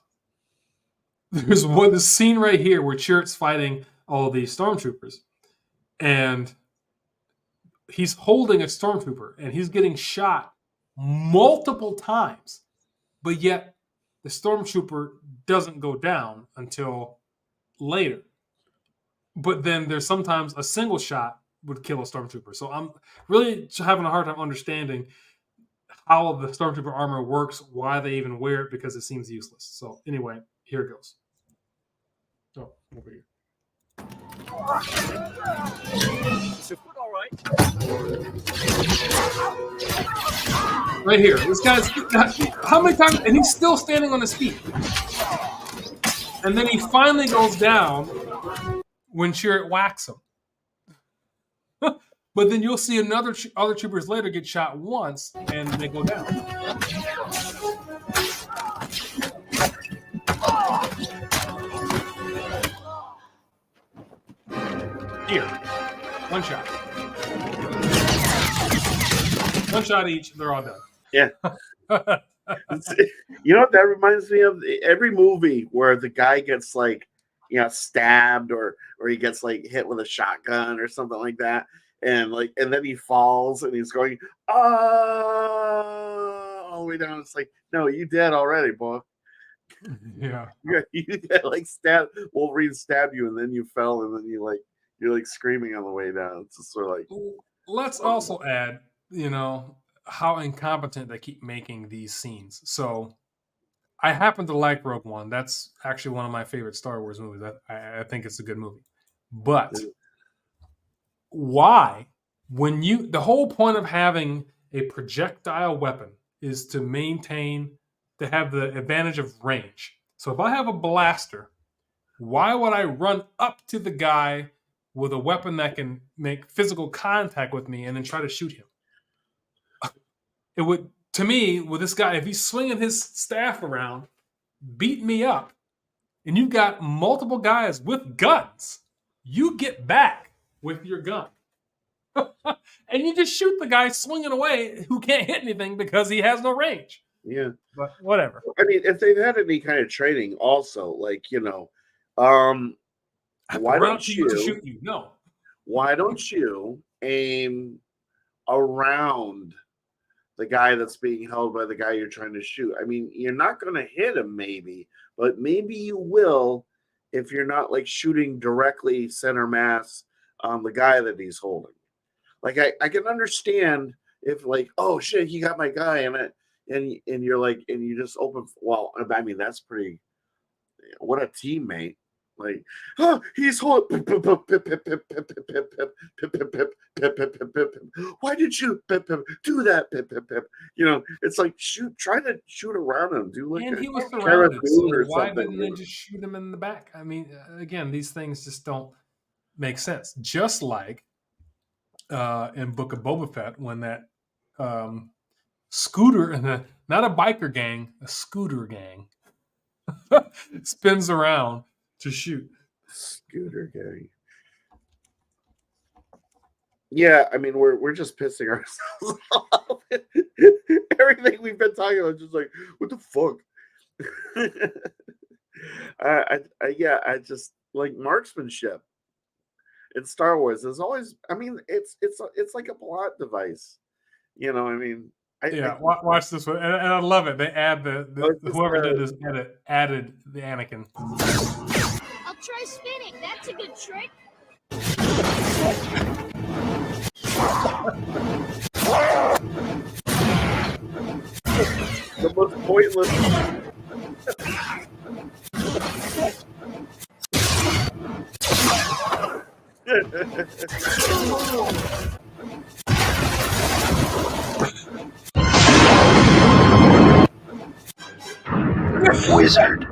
there's the scene right here where Chirrut's fighting all of these stormtroopers, and he's holding a stormtrooper, and he's getting shot multiple times, but yet the stormtrooper doesn't go down until later. But then there's sometimes a single shot would kill a stormtrooper. So I'm really having a hard time understanding how the stormtrooper armor works, why they even wear it, because it seems useless. So anyway, here it goes. Oh, over here. Right here. This guy's how many times, and he's still standing on his feet. And then he finally goes down when Chirrut whacks him. But then you'll see other troopers later get shot once, and they go down. Here, one shot. One shot each, they're all done. Yeah. You know what that reminds me of? Every movie where the guy gets like, stabbed or he gets like hit with a shotgun or something like that, and then he falls and he's going all the way down. It's like, no, you dead already, boy. Yeah. You got like stabbed. Wolverine stabbed you, and then you fell, and then you're like screaming on the way down. It's just sort of like. Let's also add, how incompetent they keep making these scenes. So I happen to like Rogue One. That's actually one of my favorite Star Wars movies. I think it's a good movie. But why, the whole point of having a projectile weapon is to have the advantage of range. So if I have a blaster, why would I run up to the guy with a weapon that can make physical contact with me and then try to shoot him? It would, to me, with this guy, if he's swinging his staff around, beat me up, and you've got multiple guys with guns, you get back with your gun. And you just shoot the guy swinging away who can't hit anything because he has no range. Yeah. But whatever. I mean, if they've had any kind of training also, why don't you shoot you? No. Why don't you aim around the guy that's being held by the guy you're trying to shoot? I mean, you're not going to hit him, maybe, but maybe you will if you're not like shooting directly center mass on the guy that he's holding. Like I can understand if like, oh shit, he got my guy, and you're like, and you just open. Well, I mean, that's pretty. What a teammate! Like, oh, he's holding. Why did you do that? It's like try to shoot around him. Do like, and he was surrounded. So why didn't they just shoot him in the back? I mean, again, these things just don't make sense. Just like in Book of Boba Fett, when that scooter and not a biker gang, a scooter gang spins around to shoot. Scooter gang. Yeah, I mean we're just pissing ourselves off. Everything we've been talking about is just like, what the fuck? I just like marksmanship in Star Wars is always. I mean, it's like a plot device. I mean. Watch this one, and I love it. They add whoever did this added the Anakin. I'll try spinning. That's a good trick. The most pointless. Wizard.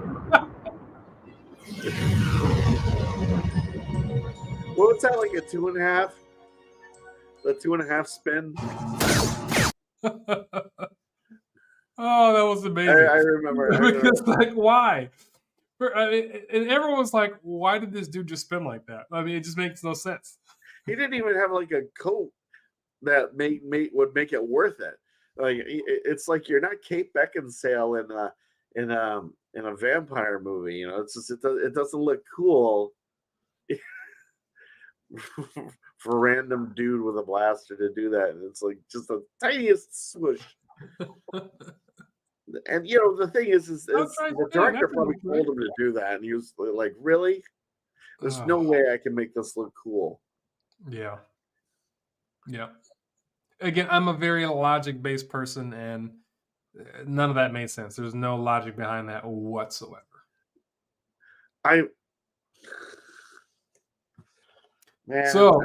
What was that, like a 2.5? The 2.5 spin? Oh, that was amazing. I remember. Because, like, why? And everyone was like, why did this dude just spin like that? I mean, it just makes no sense. He didn't even have like a coat that would make it worth it. Like it's like you're not Kate Beckinsale in a vampire movie. You know, it's just it doesn't look cool for a random dude with a blaster to do that. And it's like just the tiniest swoosh. And you know, the thing is I'll try the spinning. director That's probably pretty great. told him to do that, and he was like, "Really? There's no Oh, way I can make this look cool." yeah. Yeah. Again, I'm a very logic-based person, and none of that made sense. There's no logic behind that whatsoever. I man, So,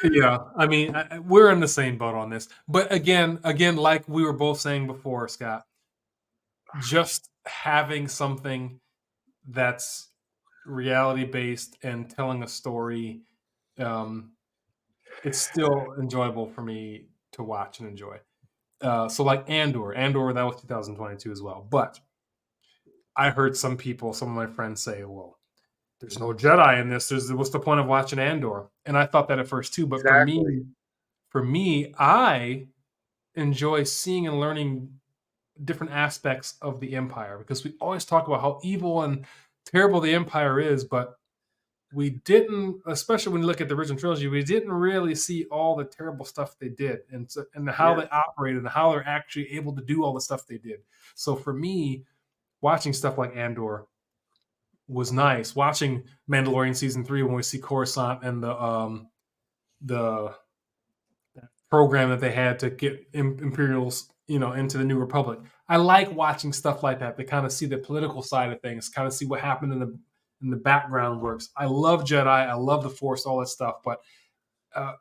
yeah, I mean, we're in the same boat on this. But again, like we were both saying before, Scott, just having something that's reality-based and telling a story, it's still enjoyable for me to watch and enjoy. So like Andor, that was 2022 as well. But I heard some of my friends say, well, there's no Jedi in this. What's the point of watching Andor? And I thought that at first too. But exactly. for me, I enjoy seeing and learning different aspects of the Empire because we always talk about how evil and terrible the Empire is, but we didn't, especially when you look at the original trilogy, we didn't really see all the terrible stuff they did and how Yeah. they operated and how they're actually able to do all the stuff they did. So for me, watching stuff like Andor was nice. Watching Mandalorian season 3 when we see Coruscant and the program that they had to get Imperials, into the New Republic. I like watching stuff like that to kind of see the political side of things, kind of see what happened in the background works. I love Jedi, I love the Force, all that stuff, but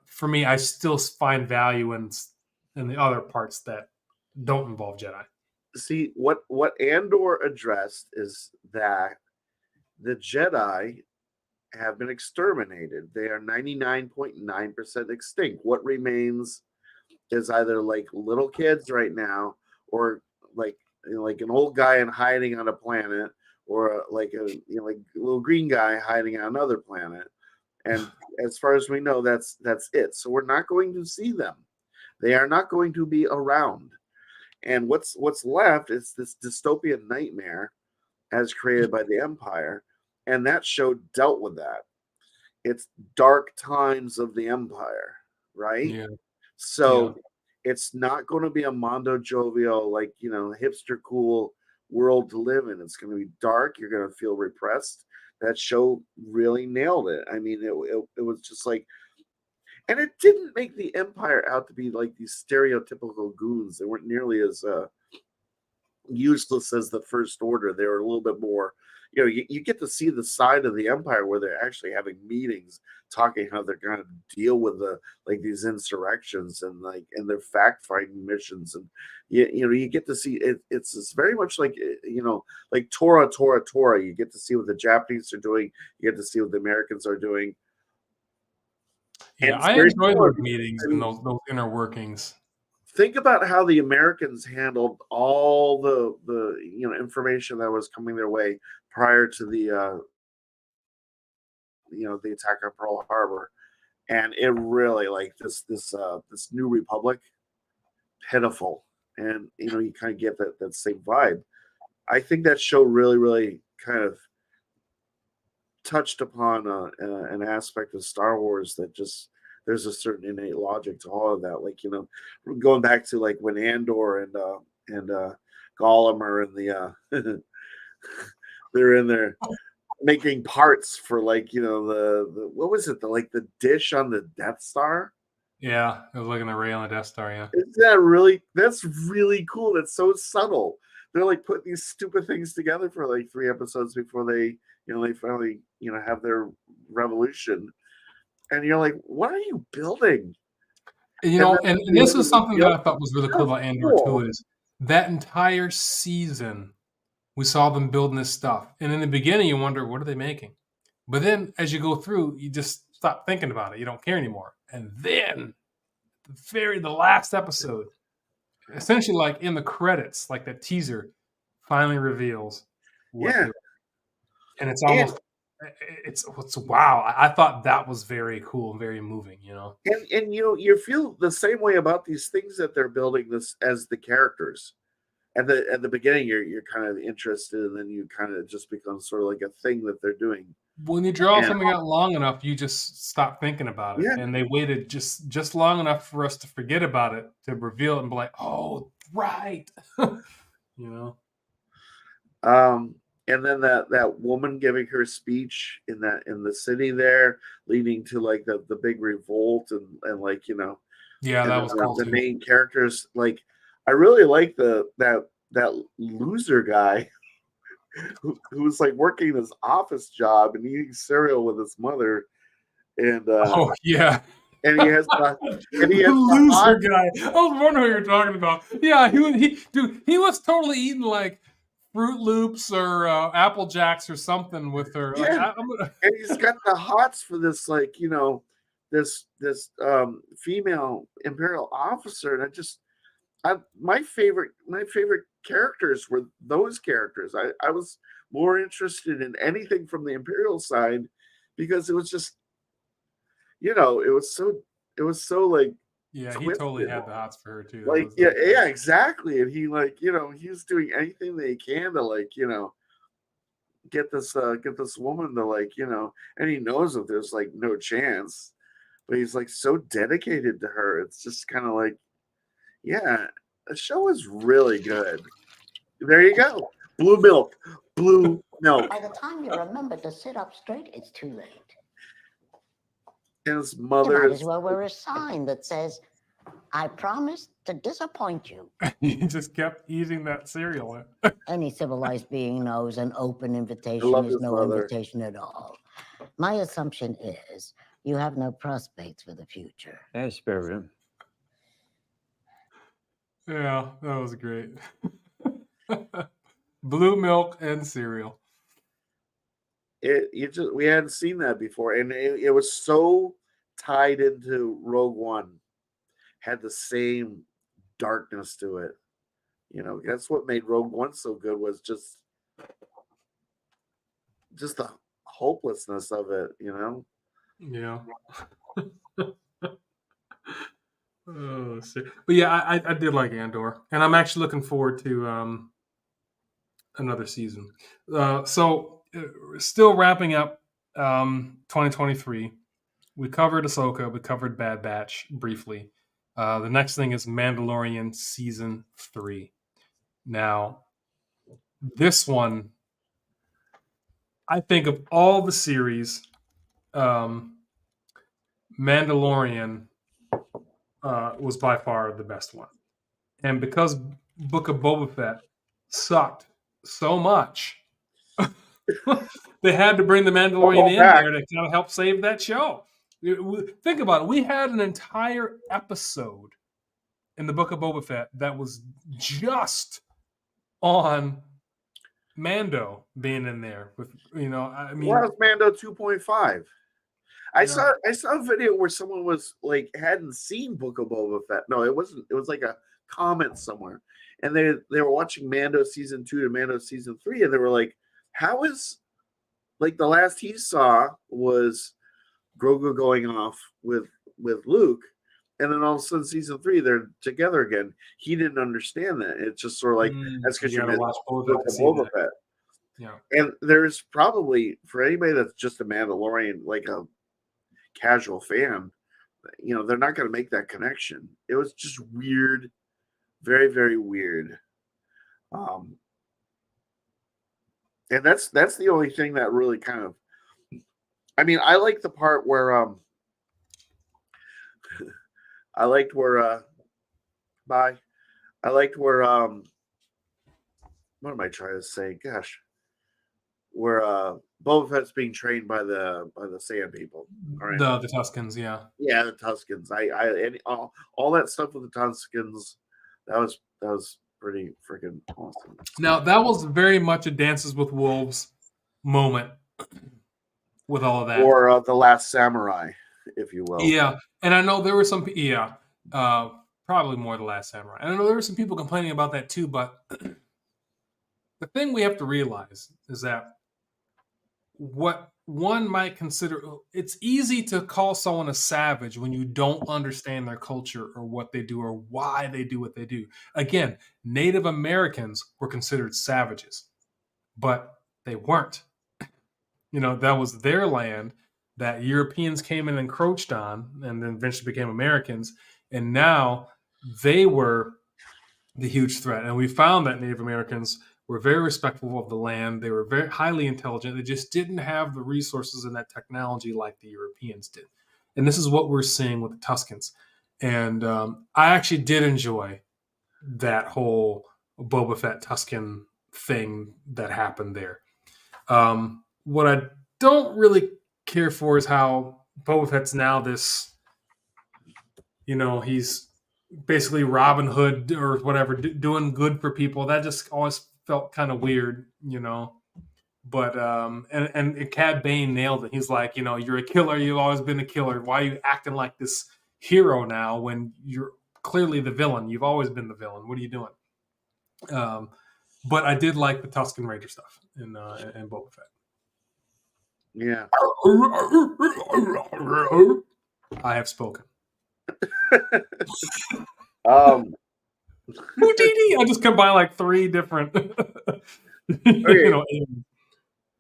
for me, I still find value in the other parts that don't involve Jedi. See what Andor addressed is that the Jedi have been exterminated. They are 99.9% extinct. What remains is either like little kids right now, or like like an old guy and hiding on a planet, or like a like little green guy hiding on another planet. And as far as we know, that's it. So we're not going to see them. They are not going to be around. And what's left is this dystopian nightmare as created by the Empire, and that show dealt with that. It's dark times of the Empire, right? Yeah, yeah, So it's not going to be a mondo jovial, like hipster cool world to live in. It's going to be dark. You're going to feel repressed. That show really nailed it. I mean, it was just like, and it didn't make the Empire out to be like these stereotypical goons. They weren't nearly as useless as the First Order. They were a little bit more, you get to see the side of the Empire where they're actually having meetings, talking how they're going to deal with these insurrections and their fact finding missions, and you get to see it. It's very much like like Torah. You get to see what the Japanese are doing. You get to see what the Americans are doing. And yeah. it's I very enjoy similar. those meetings I and mean, those inner workings. think about how the Americans handled all the information that was coming their way prior to the attack on Pearl Harbor, and it really like this new republic, pitiful, and you kind of get that same vibe. I think that show really kind of touched upon an aspect of Star Wars that just there's a certain innate logic to all of that. Like going back to like when Andor and Gollum are in the they're in there making parts for like the what was it, the dish on the Death Star. Yeah, it was looking at Ray on the Death Star. Yeah, That's really cool. That's so subtle. They're like putting these stupid things together for like 3 episodes before they finally have their revolution, and you're like, what are you building? And then and you this look is at the something that I field, thought was really cool that's about Andor too. cool. Is that entire season we saw them building this stuff, and in the beginning you wonder what are they making, but then as you go through, you just stop thinking about it. You don't care anymore, and then the last episode, essentially like in the credits, like that teaser, finally reveals what Yeah, they were. And it's and almost It's wow. I thought that was very cool and very moving. And you feel the same way about these things that they're building this as the characters. At the beginning, you're kind of interested, and then you kind of just become sort of like a thing that they're doing. When you draw And something out long enough, you just stop thinking about it, yeah, and they waited just long enough for us to forget about it to reveal it and be like, "Oh, right," you know. and then that woman giving her speech in the city there, leading to like the big revolt and like Yeah, and that then was cool the too. main characters like I really like that loser guy who was like working this office job and eating cereal with his mother and Oh yeah. and he has the The hot loser guy. I was wondering what you're talking about. Yeah, he was totally eating like Fruit Loops or Apple Jacks or something with her. Like yeah I'm gonna. and he's got the hots for this like this female imperial officer and my favorite characters were those characters. I was more interested in anything from the imperial side because it was just it was so like Yeah, he totally twisted. had the hots for her too. That Like was yeah, like, yeah, exactly. And he like he was doing anything that he can to like get this woman to like and he knows that there's like no chance, but he's like so dedicated to her. It's just kind of like yeah, the show is really good. There you go. Blue milk. Blue milk. By the time you remember to sit up straight, it's too late. And his You mother might is as well wear a sign that says, I promise to disappoint you. he just kept eating that cereal. Any civilized being knows an open I invitation love is his no mother. invitation at all. My assumption is you have no prospects for the future. That's fair. Yeah, that was great. Blue milk and cereal. We hadn't seen that before, and it was so tied into Rogue One. Had the same darkness to it. That's what made Rogue One so good was just the hopelessness of it. Yeah. Oh, shit. But yeah, I did like Andor, and I'm actually looking forward to another season. So still wrapping up 2023. We covered Ahsoka. We covered Bad Batch briefly. The next thing is Mandalorian season 3. Now, this one, I think of all the series, Mandalorian was by far the best one. And because Book of Boba Fett sucked so much, they had to bring the Mandalorian in there to kind of help save that show. Think about it. We had an entire episode in the Book of Boba Fett that was just on Mando being in there with I mean, Well, it's Mando 2.5. I Yeah. saw a video where someone was like hadn't seen Book of Boba Fett. No, it wasn't. It was like a comment somewhere, and they were watching Mando season 2 to Mando season 3, and they were like, "How is like the last he saw was Grogu going off with Luke, and then all of a sudden season 3 they're together again." He didn't understand that. It's just sort of like that's because you you gotta missed watch both Book to of see Boba that. Fett. Yeah. And there's probably for anybody that's just a Mandalorian, like a casual fan, they're not going to make that connection. It was just weird, very, very weird. And that's the only thing that really kind of. I mean, I like the part where I liked where bye. I liked where what am I trying to say? Gosh, where Boba Fett's being trained by the Sand People. All right. The Tuscans, yeah. Yeah, the Tuscans. And all that stuff with the Tuscans, that was pretty freaking awesome. Now that was very much a Dances with Wolves moment with all of that. Or the Last Samurai, if you will. Yeah, and I know there were some. Yeah, probably more the Last Samurai. And I know there were some people complaining about that too. But the thing we have to realize is that what one might consider, it's easy to call someone a savage when you don't understand their culture or what they do or why they do what they do. Again, Native Americans were considered savages, but they weren't. That was their land that Europeans came and encroached on and then eventually became Americans. And now they were the huge threat. And we found that Native Americans were very respectful of the land. They were very highly intelligent. They just didn't have the resources and that technology like the Europeans did. And this is what we're seeing with the Tuscans. And I actually did enjoy that whole Boba Fett Tuscan thing that happened there. What I don't really care for is how Boba Fett's now this, he's basically Robin Hood or whatever, doing good for people. That just always felt kind of weird, But and Cad Bane nailed it. He's like, you're a killer. You've always been a killer. Why are you acting like this hero now when you're clearly the villain? You've always been the villain. What are you doing? But I did like the Tusken Raider stuff in Boba Fett. Yeah. I have spoken. Houdini! I just combined like 3 different. Okay. All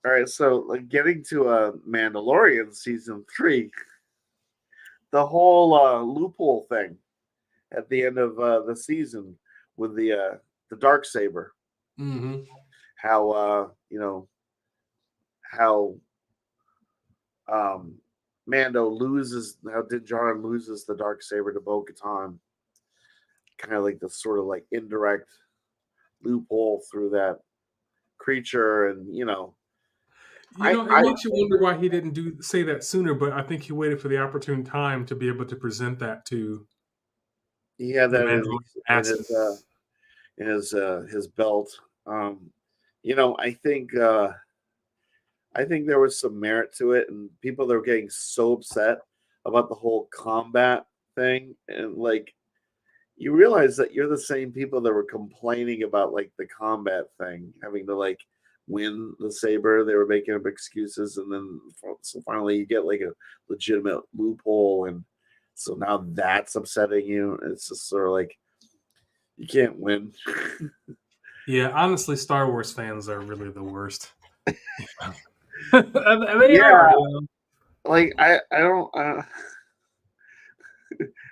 right, so getting to Mandalorian season 3, the whole loophole thing at the end of the season with the Darksaber. Mm-hmm. How Mando loses, how Din Djarin loses the Darksaber to Bo-Katan, kind of like the sort of like indirect loophole through that creature, and it makes you wonder why he didn't say that sooner. But I think he waited for the opportune time to be able to present that to. He had that in his belt. I think there was some merit to it, and people that were getting so upset about the whole combat thing, and like, you realize that you're the same people that were complaining about like the combat thing, having to like win the saber. They were making up excuses, and then so finally you get like a legitimate loophole, and so now that's upsetting you. It's just sort of like, you can't win. Yeah, honestly, Star Wars fans are really the worst. They are. Like I don't.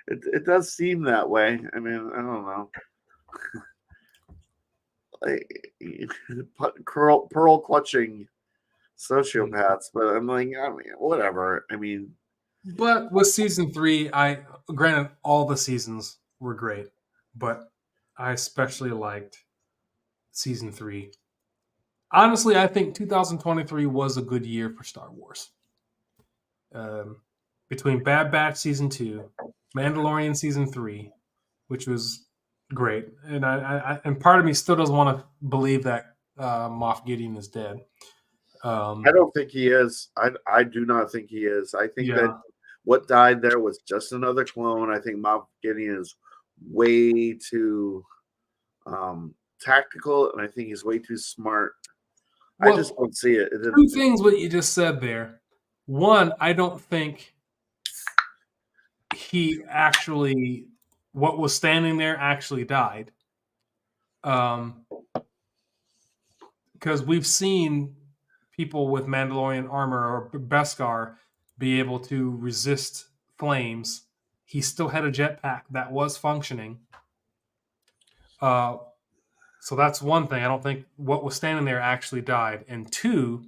It does seem that way. I mean, I don't know. Like pearl clutching sociopaths, but I'm like, I mean, whatever. I mean, but with season 3, granted all the seasons were great, but I especially liked season 3. Honestly, I think 2023 was a good year for Star Wars. Between Bad Batch season 2, Mandalorian season 3, which was great, and and part of me still doesn't want to believe that Moff Gideon is dead. I don't think he is. I do not think he is. I think that what died there was just another clone. I think Moff Gideon is way too tactical, and I think he's way too smart. Well, I just don't see it. 2 things what you just said there. One, I don't think he actually, what was standing there actually died. Because we've seen people with Mandalorian armor or Beskar be able to resist flames. He still had a jetpack that was functioning. So that's one thing. I don't think what was standing there actually died. And 2,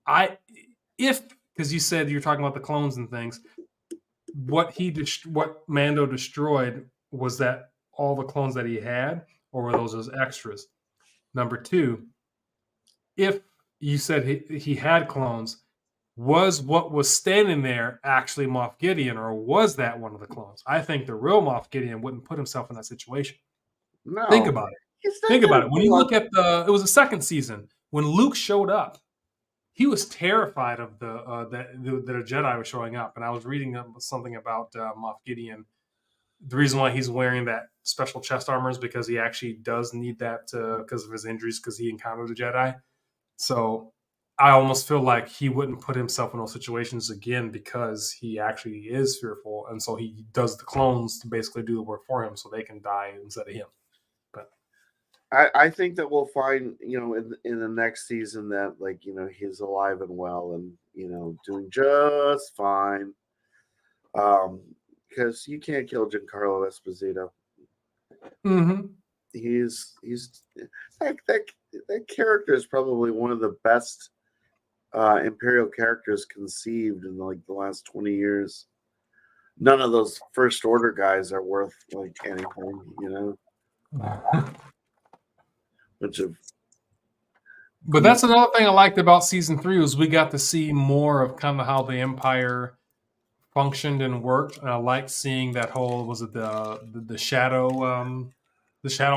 because you said you're talking about the clones and things, what Mando destroyed, was that all the clones that he had, or were those extras? Number 2, if you said he had clones, was what was standing there actually Moff Gideon, or was that one of the clones? I think the real Moff Gideon wouldn't put himself in that situation. No. Think about it. Think about it. When you look at it was the second season when Luke showed up. He was terrified of that the Jedi was showing up, and I was reading something about Moff Gideon. The reason why he's wearing that special chest armor is because he actually does need that because of his injuries, because he encountered the Jedi. So I almost feel like he wouldn't put himself in those situations again because he actually is fearful, and so he does the clones to basically do the work for him, so they can die instead of him. But I think that we'll find, in the next season that, like, he's alive and well and, doing just fine. Because you can't kill Giancarlo Esposito. He's that character is probably one of the best Imperial characters conceived in like the last 20 years. None of those First Order guys are worth like anything, Bunch of. But that's another thing I liked about season 3 was we got to see more of kind of how the Empire functioned and worked. And I liked seeing that whole the Shadow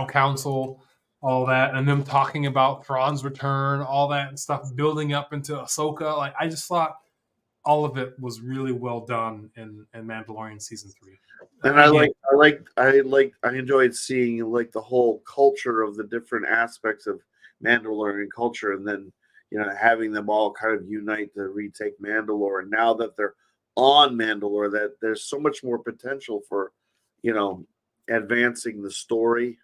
Council, all that, and them talking about Thrawn's return, all that and stuff, building up into Ahsoka. Like I just thought all of it was really well done in Mandalorian season 3. And I enjoyed seeing like the whole culture of the different aspects of Mandalorian culture, and then having them all kind of unite to retake Mandalore. And now that they're on Mandalore, that there's so much more potential for advancing the story.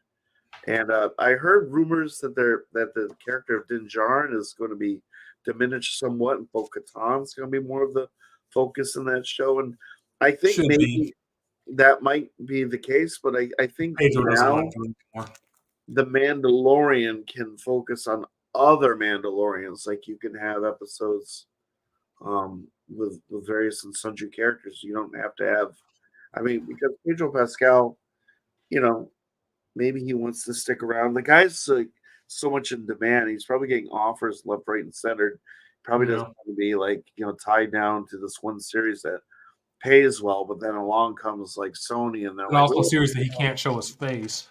And I heard rumors that the character of Din Djarin is going to be diminished somewhat, and Bo-Katan is going to be more of the focus in that show. And I think maybe that might be the case, but I think now the Mandalorian can focus on other Mandalorians. Like you can have episodes with various and sundry characters. You don't have to have, because Pedro Pascal, maybe he wants to stick around. The guy's so much in demand. He's probably getting offers left, right, and center. Probably doesn't want to be like tied down to this one series that pays well. But then along comes like Sony, and they're and also a series that he can't show his face.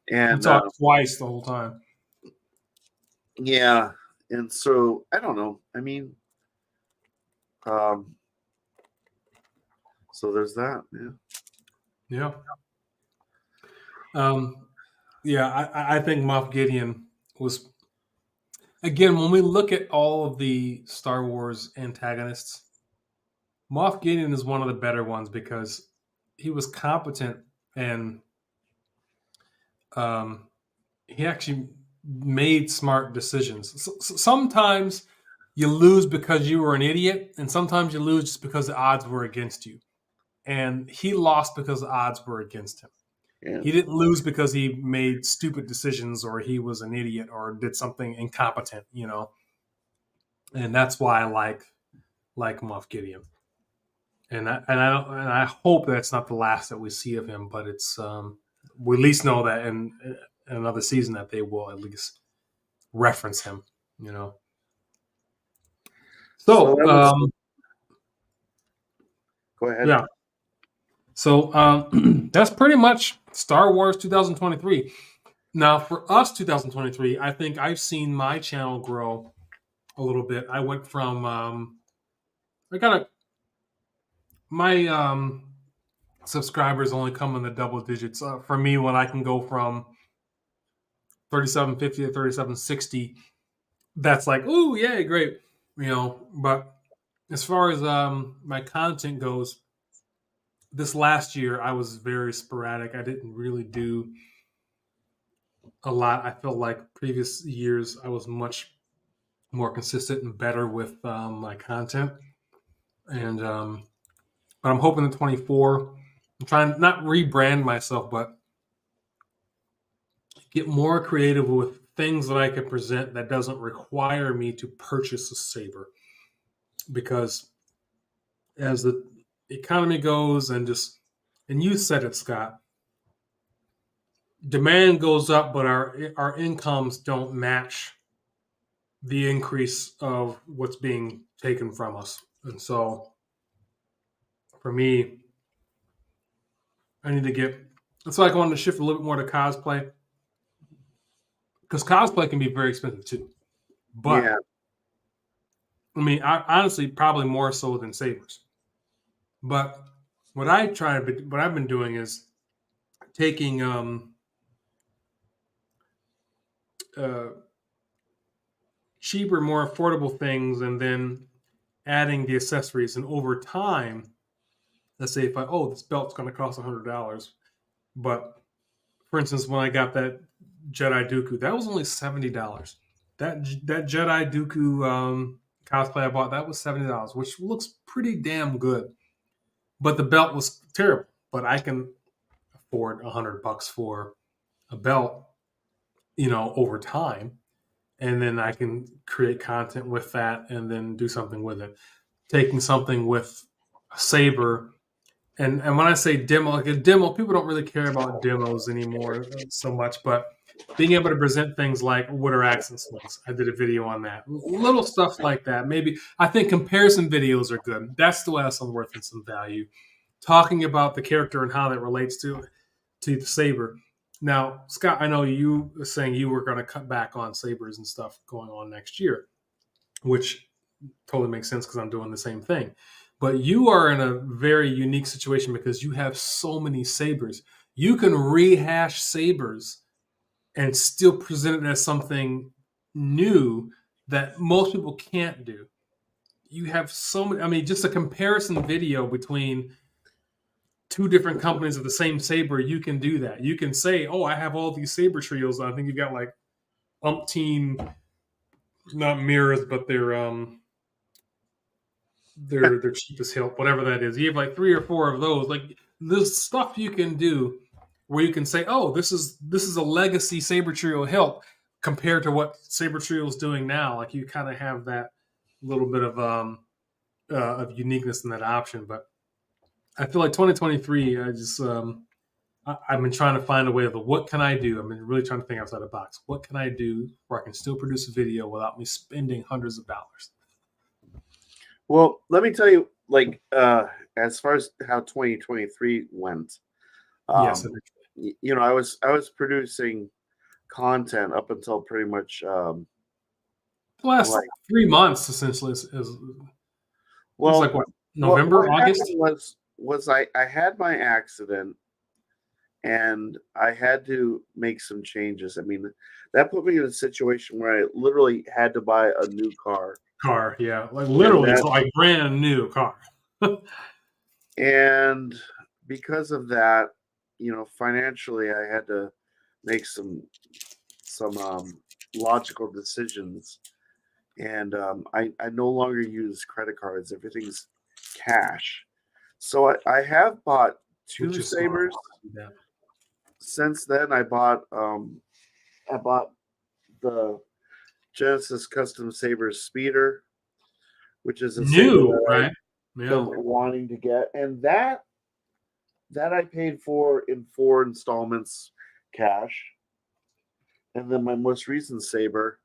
And talked twice the whole time. Yeah, and so I don't know. So there's that. Yeah. I think Moff Gideon was, again, when we look at all of the Star Wars antagonists, Moff Gideon is one of the better ones because he was competent and he actually made smart decisions. Sometimes you lose because you were an idiot, and sometimes you lose just because the odds were against you. And he lost because the odds were against him. Yeah. He didn't lose because he made stupid decisions or he was an idiot or did something incompetent, And that's why I like Moff Gideon. And I hope that's not the last that we see of him, but it's we at least know that in another season that they will at least reference him, So go ahead. Yeah. So that's pretty much Star Wars 2023. Now, for us, 2023, I think I've seen my channel grow a little bit. I went from my subscribers only come in the double digits. For me, when I can go from 3750 to 3760, that's like, ooh, yay, great, But as far as my content goes, this last year I was very sporadic. I didn't really do a lot. I feel like previous years I was much more consistent and better with my content. And but I'm hoping in 24, I'm trying to not rebrand myself, but get more creative with things that I can present that doesn't require me to purchase a saber. Because as the economy goes and you said it, Scott, demand goes up, but our incomes don't match the increase of what's being taken from us. And so for me, that's why I wanted to shift a little bit more to cosplay. Because cosplay can be very expensive too. But yeah. I honestly probably more so than sabers. But what I've been doing is taking cheaper, more affordable things, and then adding the accessories. And over time, let's say if this belt's going to cost $100, but for instance, when I got that Jedi Dooku, that was only $70. That Jedi Dooku cosplay I bought, that was $70, which looks pretty damn good. But the belt was terrible. But I can afford $100 for a belt, over time, and then I can create content with that, and then do something with it. Taking something with a saber, and when I say demo, like a demo, people don't really care about demos anymore so much, but being able to present things like what are accent slings. I did a video on that. Little stuff like that. Maybe I think comparison videos are good. That still has some worth and some value. Talking about the character and how that relates to the saber. Now, Scott, I know you were saying you were going to cut back on sabers and stuff going on next year, which totally makes sense because I'm doing the same thing. But you are in a very unique situation because you have so many sabers. You can rehash sabers and still present it as something new that most people can't do. You have so many, I mean, just a comparison video between two different companies of the same saber, you can do that. You can say, "Oh, I have all these saber trios. I think you've got like umpteen, not mirrors, but their cheapest hilt, whatever that is. You have like 3 or 4 of those. Like there's stuff you can do where you can say, "Oh, this is a legacy saber trio hilt compared to what saber trio is doing now." Like you kind of have that little bit of uniqueness in that option, but I feel like 2023. I've been trying to find a way of what can I do. I've been really trying to think outside the box. What can I do where I can still produce a video without me spending hundreds of dollars? Well, let me tell you, like, as far as how 2023 went, Yes, I was producing content up until pretty much the last like 3 months essentially is well, like what, November, what August. happened was I had my accident and I had to make some changes. I mean, that put me in a situation where I literally had to buy a new car. Car, yeah, like literally, it's like brand new car. And because of that, financially, I had to make some logical decisions. And I no longer use credit cards. Everything's cash. So I have bought 2 Which is smart. sabers. Yeah. Since then, I bought the Genesis Custom Sabers Speeder, which is a saber New, that right? I've Yeah. been wanting to get, and that I paid for in 4 installments, cash. And then my most recent saber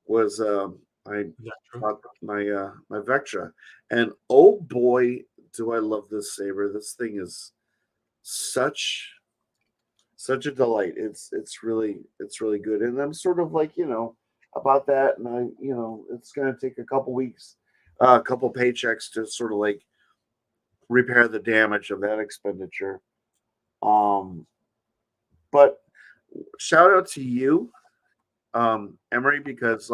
was I bought my Vectra, and oh boy, do I love this saber! This thing is such a delight. It's really good, and I'm sort of like about that, and I it's gonna take a couple weeks, a couple paychecks to sort of like repair the damage of that expenditure. But shout out to you, Emery, because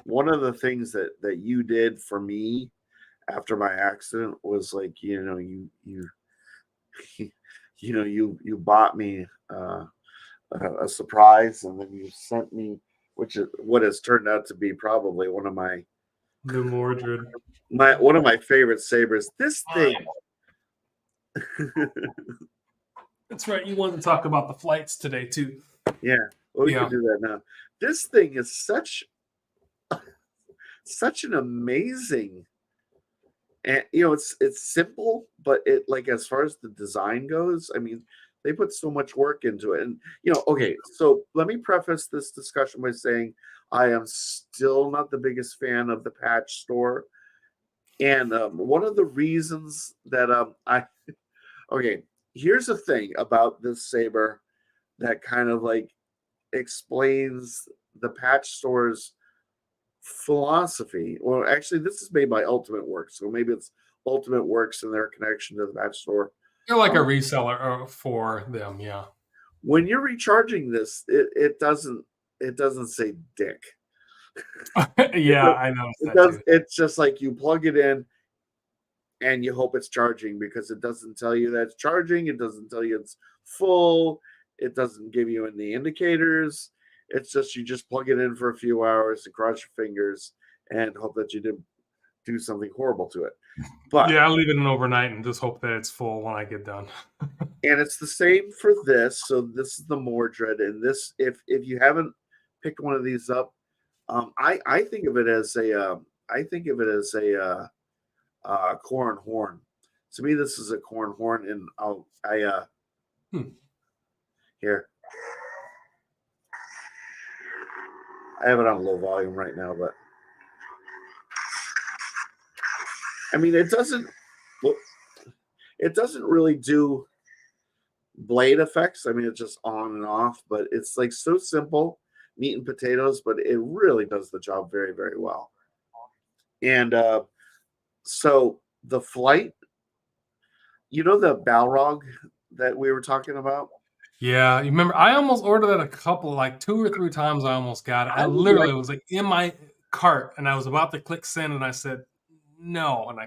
one of the things that you did for me after my accident was like you you bought me a surprise, and then you sent me, which is what has turned out to be probably one of my favorite sabers. This thing. That's right. You wanted to talk about the flights today too. Yeah, well, we can do that now. This thing is such an amazing, and it's simple, but it, like, as far as the design goes, I mean, they put so much work into it. And okay, so let me preface this discussion by saying I am still not the biggest fan of the patch store, and one of the reasons that okay, here's the thing about this saber that kind of like explains the patch store's philosophy. Well, actually, this is made by Ultimate Works, so maybe it's Ultimate Works and their connection to the patch store. You're like a reseller for them, yeah. When you're recharging this, it doesn't it doesn't say dick. Yeah, I noticed It that does. too. It's just like you plug it in and you hope it's charging, because it doesn't tell you that it's charging. It doesn't tell you it's full. It doesn't give you any indicators. It's just you just plug it in for a few hours and cross your fingers and hope that you didn't do something horrible to it. But Yeah, I'll leave it in overnight and just hope that it's full when I get done. and it's the same for this. So this is the Mordred, and this, if you haven't picked one of these up, I think of it as a corn horn. To me, this is a corn horn, and here, I have it on low volume right now, but I mean, it doesn't really do blade effects. I mean, it's just on and off, but it's like so simple, meat and potatoes, but it really does the job very, very well. And so the flight, the Balrog that we were talking about. Yeah, you remember I almost ordered that a couple, like 2 or 3 times. I almost got it. I literally was like in my cart, and I was about to click send, and I said no, and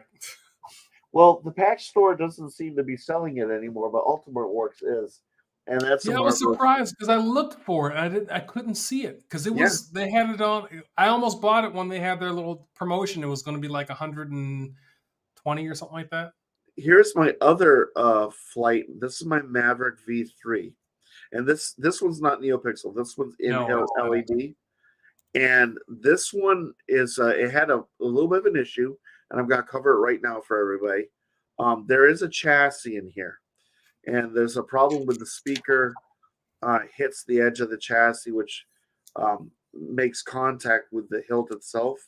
Well, the patch store doesn't seem to be selling it anymore, but Ultimate Works is, and that's yeah, I was surprised because I looked for it and I couldn't see it because they had it on. I almost bought it when they had their little promotion. It was going to be like 120 or something like that. Here's my other flight. This is my Maverick V3, and this one's not NeoPixel. This one's in-house LED, and this one is it had a little bit of an issue, and I'm going to cover it right now for everybody. There is a chassis in here, and there's a problem with the speaker. Hits the edge of the chassis, which makes contact with the hilt itself,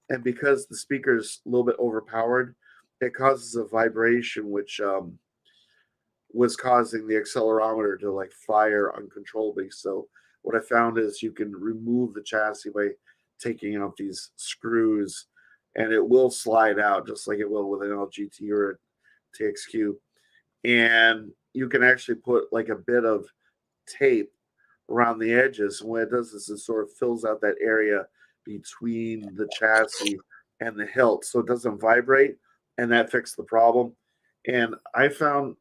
and because the speaker's a little bit overpowered, it causes a vibration, which was causing the accelerometer to like fire uncontrollably. So what I found is you can remove the chassis by taking out these screws, and it will slide out just like it will with an LGT or a TXQ. And you can actually put like a bit of tape around the edges. And what it does is it sort of fills out that area between the chassis and the hilt so it doesn't vibrate, and that fixed the problem. And I found,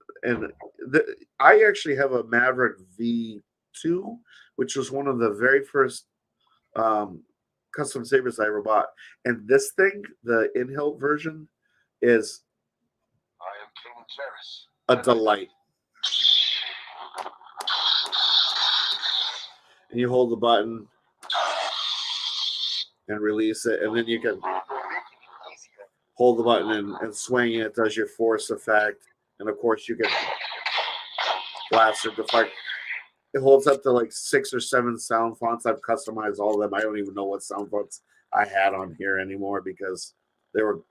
I actually have a Maverick V2, which was one of the very first custom sabers I ever bought. And this thing, the in-hilt version, is a delight. And you hold the button and release it, and then you can hold the button and swing it. It does your force effect, and of course you can blast or deflect. It holds up to like 6 or 7 sound fonts. I've customized all of them. I don't even know what sound fonts I had on here anymore because they were.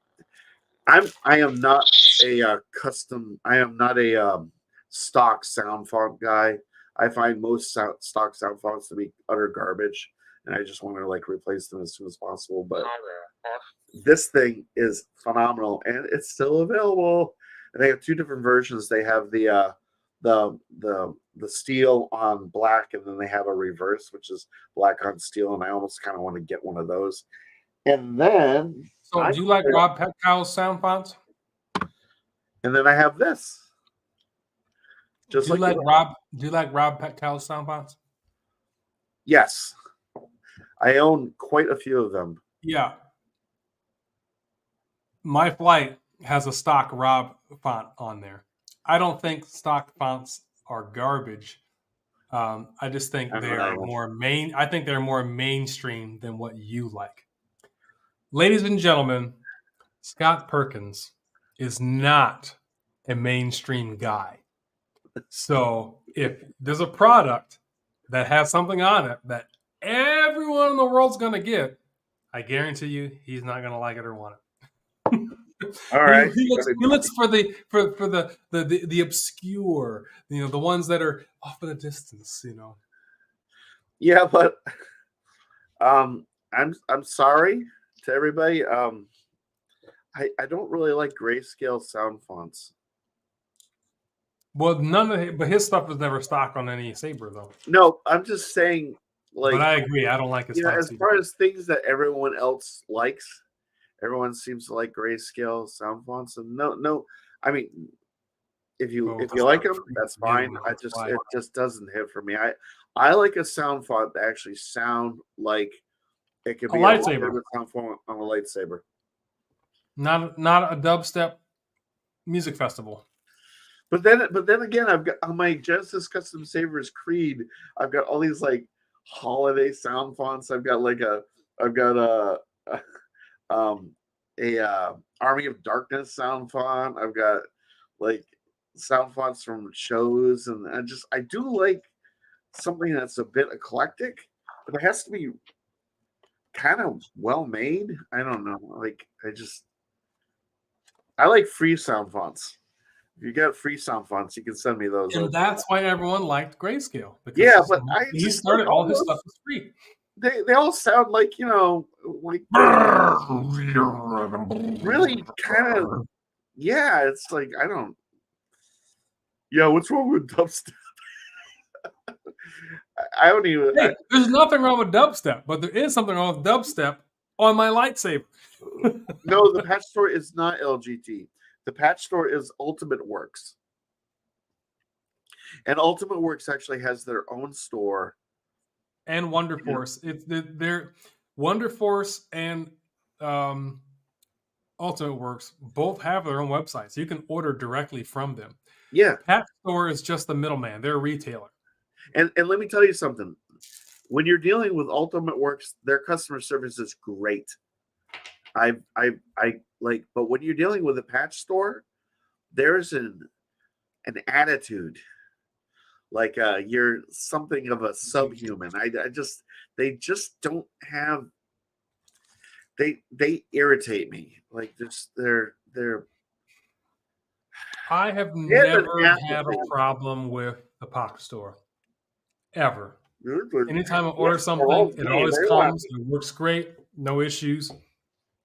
I am not a custom. I am not a stock sound font guy. I find most stock sound fonts to be utter garbage, and I just want to like replace them as soon as possible. But this thing is phenomenal, and it's still available. And they have 2 different versions. They have the steel on black, and then they have a reverse, which is black on steel. And I almost kind of want to get one of those. And then, so do you like Rob Petcow's sound fonts? And then I have this. Do you like Rob Petcow's sound fonts? Yes, I own quite a few of them. Yeah, my flight has a stock Rob font on there. I don't think stock fonts are garbage. I just think they're more I think they're more mainstream than what you like. Ladies and gentlemen, Scott Perkins is not a mainstream guy. So if there's a product that has something on it that everyone in the world's going to get, I guarantee you he's not going to like it or want it. All right. He looks for the obscure, the ones that are off in the distance, Yeah, but I'm sorry to everybody. I don't really like grayscale sound fonts. Well, but his stuff was never stock on any saber though. No, I'm just saying But Like, I agree. I don't like his you know, five as seater. far as things that everyone else likes, everyone seems to like grayscale sound fonts, and no, I mean, Well, if that's you like not them, free that's to begin fine. with, I that's just why. it just doesn't hit for me. I like a sound font that actually sound like it could A be a lightsaber, legitimate sound font on a lightsaber. not a dubstep music festival. But then again, I've got on my Genesis Custom Savers Creed, I've got all these like holiday sound fonts. I've got um Army of Darkness sound font. I've got like sound fonts from shows, and I do like something that's a bit eclectic, but it has to be kind of well made. I don't know. Like I like free sound fonts. If you got free sound fonts, you can send me those And over. that's why everyone liked Grayscale, because Yeah, but I when he just like started, all all his those. stuff was free. They all sound like like really kind of yeah. It's like I don't. Yeah, what's wrong with dubstep? I don't even. Hey, there's nothing wrong with dubstep, but there is something wrong with dubstep on my lightsaber. No, the patch store is not LGT. The patch store is Ultimate Works, and Ultimate Works actually has their own store. And Wonder Force. They're Wonder Force and um, Ultimate Works both have their own websites. You can order directly from them. Yeah, Pat Store is just the middleman. They're a retailer. and let me tell you something. When you're dealing with Ultimate Works, their customer service is great. I like, but when you're dealing with a patch store, there's an attitude like you're something of a subhuman. I just they just don't have they irritate me. Like just they're I have they have an never had a apathy. problem with the Pocket Store ever. They're- Anytime I order yes, they're all something, it gay. always They're laughing. comes. It works great. No issues.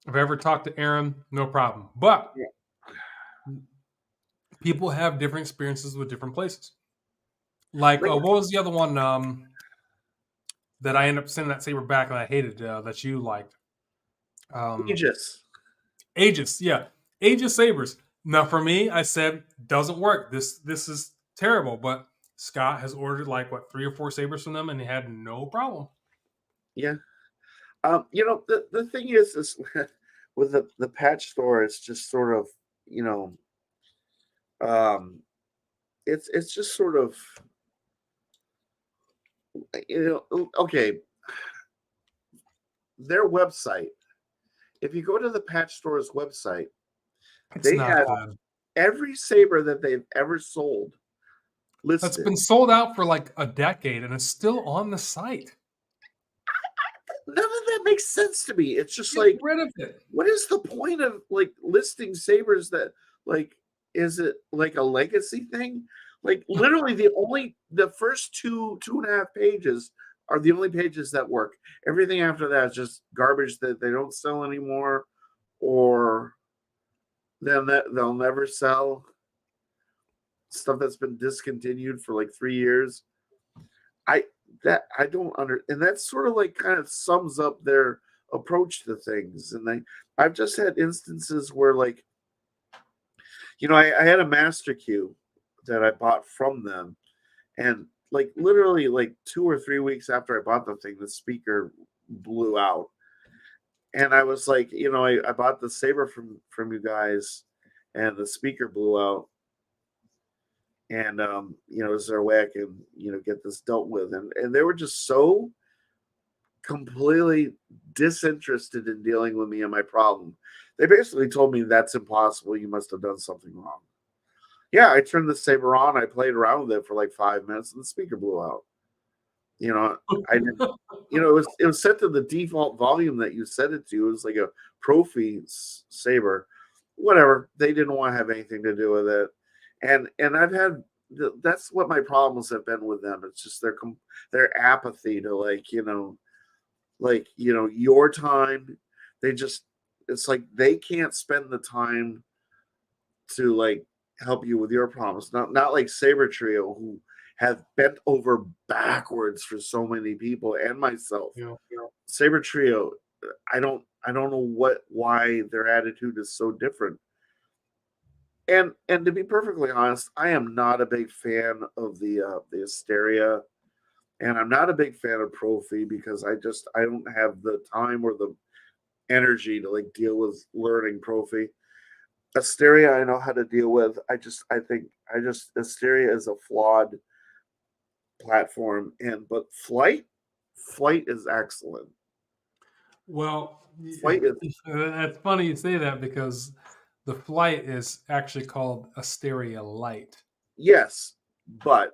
If I ever talked to Aaron, no problem. But Yeah. people have different experiences with different places. Like, Like, what was the other one that I ended up sending that saber back and I hated that you liked? Aegis. Aegis, yeah. Aegis sabers. Now, for me, I said, doesn't work. This is terrible. But Scott has ordered like, what, 3 or 4 sabers from them and he had no problem. Yeah. The thing is with the patch store, it's just sort of, you know, it's just sort of, okay, their website. If you go to the patch store's website, It's they not have good. every saber that they've ever sold That's listed. been sold out for like a decade and it's still on the site. None of that makes sense to me. It's just Get like, rid of it. what is the point of like listing sabers that like is it like a legacy thing? Like literally the first two and a half pages are the only pages that work. Everything after that is just garbage that they don't sell anymore, or then that they'll never sell stuff that's been discontinued for like 3 years. I don't under and that's sort of like kind of sums up their approach to things. And I've just had instances where like I had a master queue that I bought from them, and like literally like 2 or 3 weeks after I bought the thing, the speaker blew out. And I was like, I bought the saber from you guys, and the speaker blew out. And is there a way I can get this dealt with? And they were just so completely disinterested in dealing with me and my problem. They basically told me that's impossible. You must have done something wrong. Yeah, I turned the saber on. I played around with it for like 5 minutes, and the speaker blew out. I didn't. It was set to the default volume that you set it to. It was like a Profi saber. Whatever. They didn't want to have anything to do with it. And I've had that's what my problems have been with them. It's just their apathy to your time. It's like they can't spend the time to like help you with your problems. Not like Saber Trio, who have bent over backwards for so many people and myself. Yeah. Saber Trio, I don't know why their attitude is so different. And to be perfectly honest, I am not a big fan of the Asteria, and I'm not a big fan of Profi because I don't have the time or the energy to like deal with learning Profi. Asteria I know how to deal with. I think Asteria is a flawed platform, but Flight is excellent. Well, Flight is it's funny you say that because the Flight is actually called Asteria Light, yes, but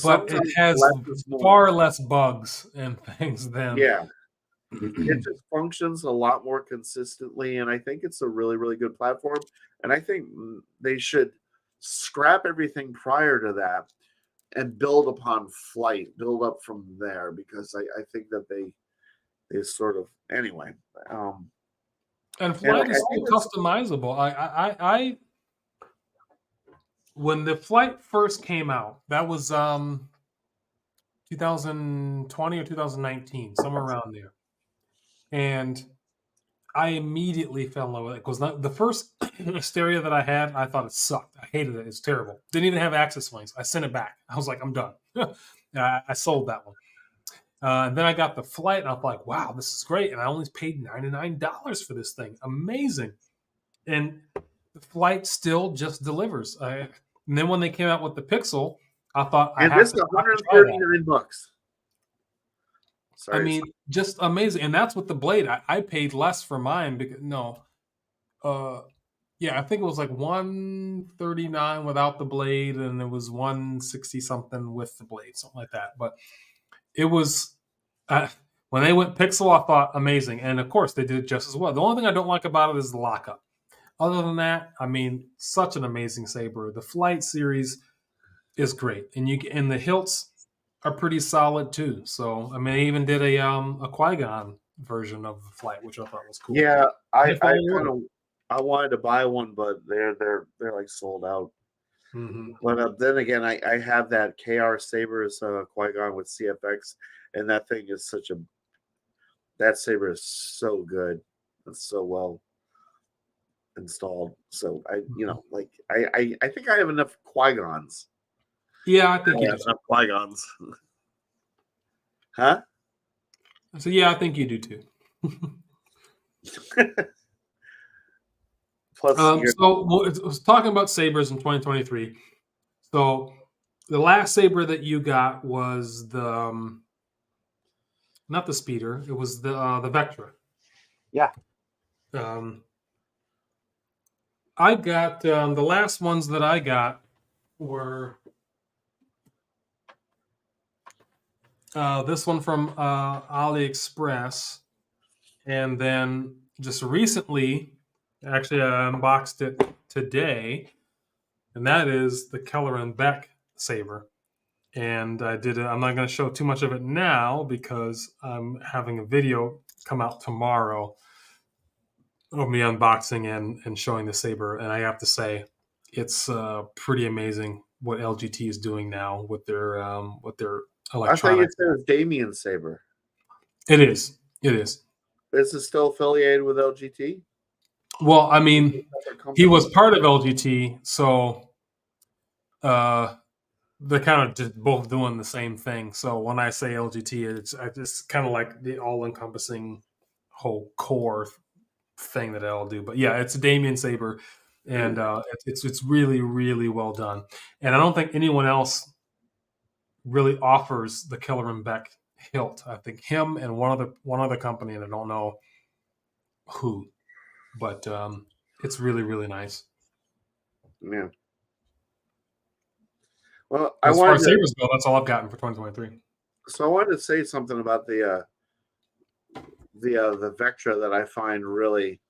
but it sometimes has less is more. far less bugs and things than. Yeah, it just functions a lot more consistently, and I think it's a really, really good platform. And I think they should scrap everything prior to that and build upon Flight, build up from there because I think that they sort of anyway. And And Flight I is still think it's customizable. I when the Flight first came out, that was 2020 or 2019, somewhere around there, and I immediately fell in love with it because the first Asteria that I had, I thought it sucked. I hated it. It's terrible. Didn't even have access links. I sent it back. I was like, I'm done. I sold that one. And then I got the Flight, and I was like, wow, this is great. And I only paid $99 for this thing. Amazing. And the Flight still just delivers. And then when they came out with the Pixel, I thought I and have this to, is I have to try that. $139. I Sorry, mean, just amazing. And that's with the Blade. I paid less for mine because yeah, I think it was like 139 without the blade, and it was 160 something with the blade, something like that. But it was when they went Pixel, I thought amazing, and of course they did it just as well. The only thing I don't like about it is the lockup. Other than that, I mean, such an amazing saber. The Flight series is great, and the hilts are pretty solid too. So I mean, they even did a Qui-Gon version of the Flight, which I thought was cool. yeah, And it finally kind worked. of I wanted to buy one, but they're like sold out. Mhm. But then again, I have that KR Sabers Qui-Gon with CFX, and that thing is that saber is so good. It's so well installed. So like I think I have enough Qui-Gons. Yeah, I think I you have do. enough Qui-Gons. Huh? So yeah, I think you do too. Plus, I was talking about sabers in 2023. So the last saber that you got was the not the speeder. It was the Vectra. yeah. Um, I got the last ones that I got were this one from AliExpress, and then just recently, actually, I unboxed it today, and that is the Keller and Beck saber. And I'm not going to show too much of it now because I'm having a video come out tomorrow of me unboxing and showing the saber. And I have to say, it's pretty amazing what LGT is doing now with their I thought you electronics. said it was Damien Saber. It is. It is. Is it still affiliated with LGT? Well, I mean, he was part of LGT, so they're kind of just both doing the same thing. So when I say LGT, it's kind of like the all-encompassing whole core thing that I'll do. But yeah, it's a Damien saber, and it's really really well done. And I don't think anyone else really offers the Keller and Beck hilt. I think him and one other company, and I don't know who, but it's really really nice. Yeah. Well, As far as sabers go, that's all I've gotten for 2023. So I wanted to say something about the Vectra that I find really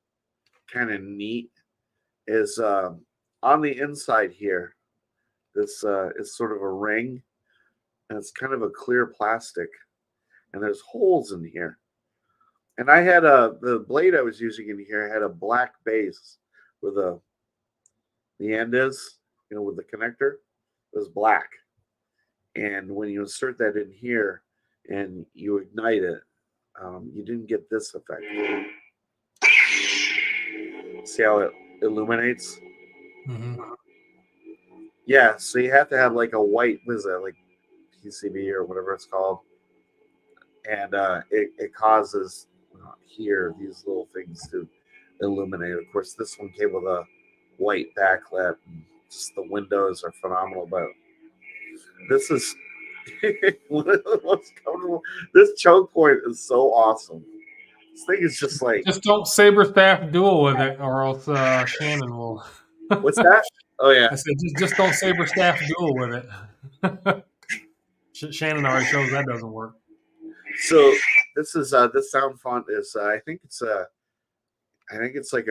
kind of neat is on the inside here. This is sort of a ring, and it's kind of a clear plastic, and there's holes in here. And I had the blade I was using in here had a black base where the end is, with the connector. It was black. and when you insert that in here and you ignite it, you didn't get this effect. See how it illuminates? Hmm. Yeah, so you have to have like a white, what is that, like PCB or whatever it's called, and it causes here these little things to illuminate. Of course, this one came with a white backlit. And just the windows are phenomenal, but this is one of the most comfortable. This choke point is so awesome. This thing is just like, Just don't saber staff duel with it, or else Shannon will. what's that? Oh yeah. I said, just don't saber staff duel with it. Shannon already shows that doesn't work. So this is this sound font is I think it's like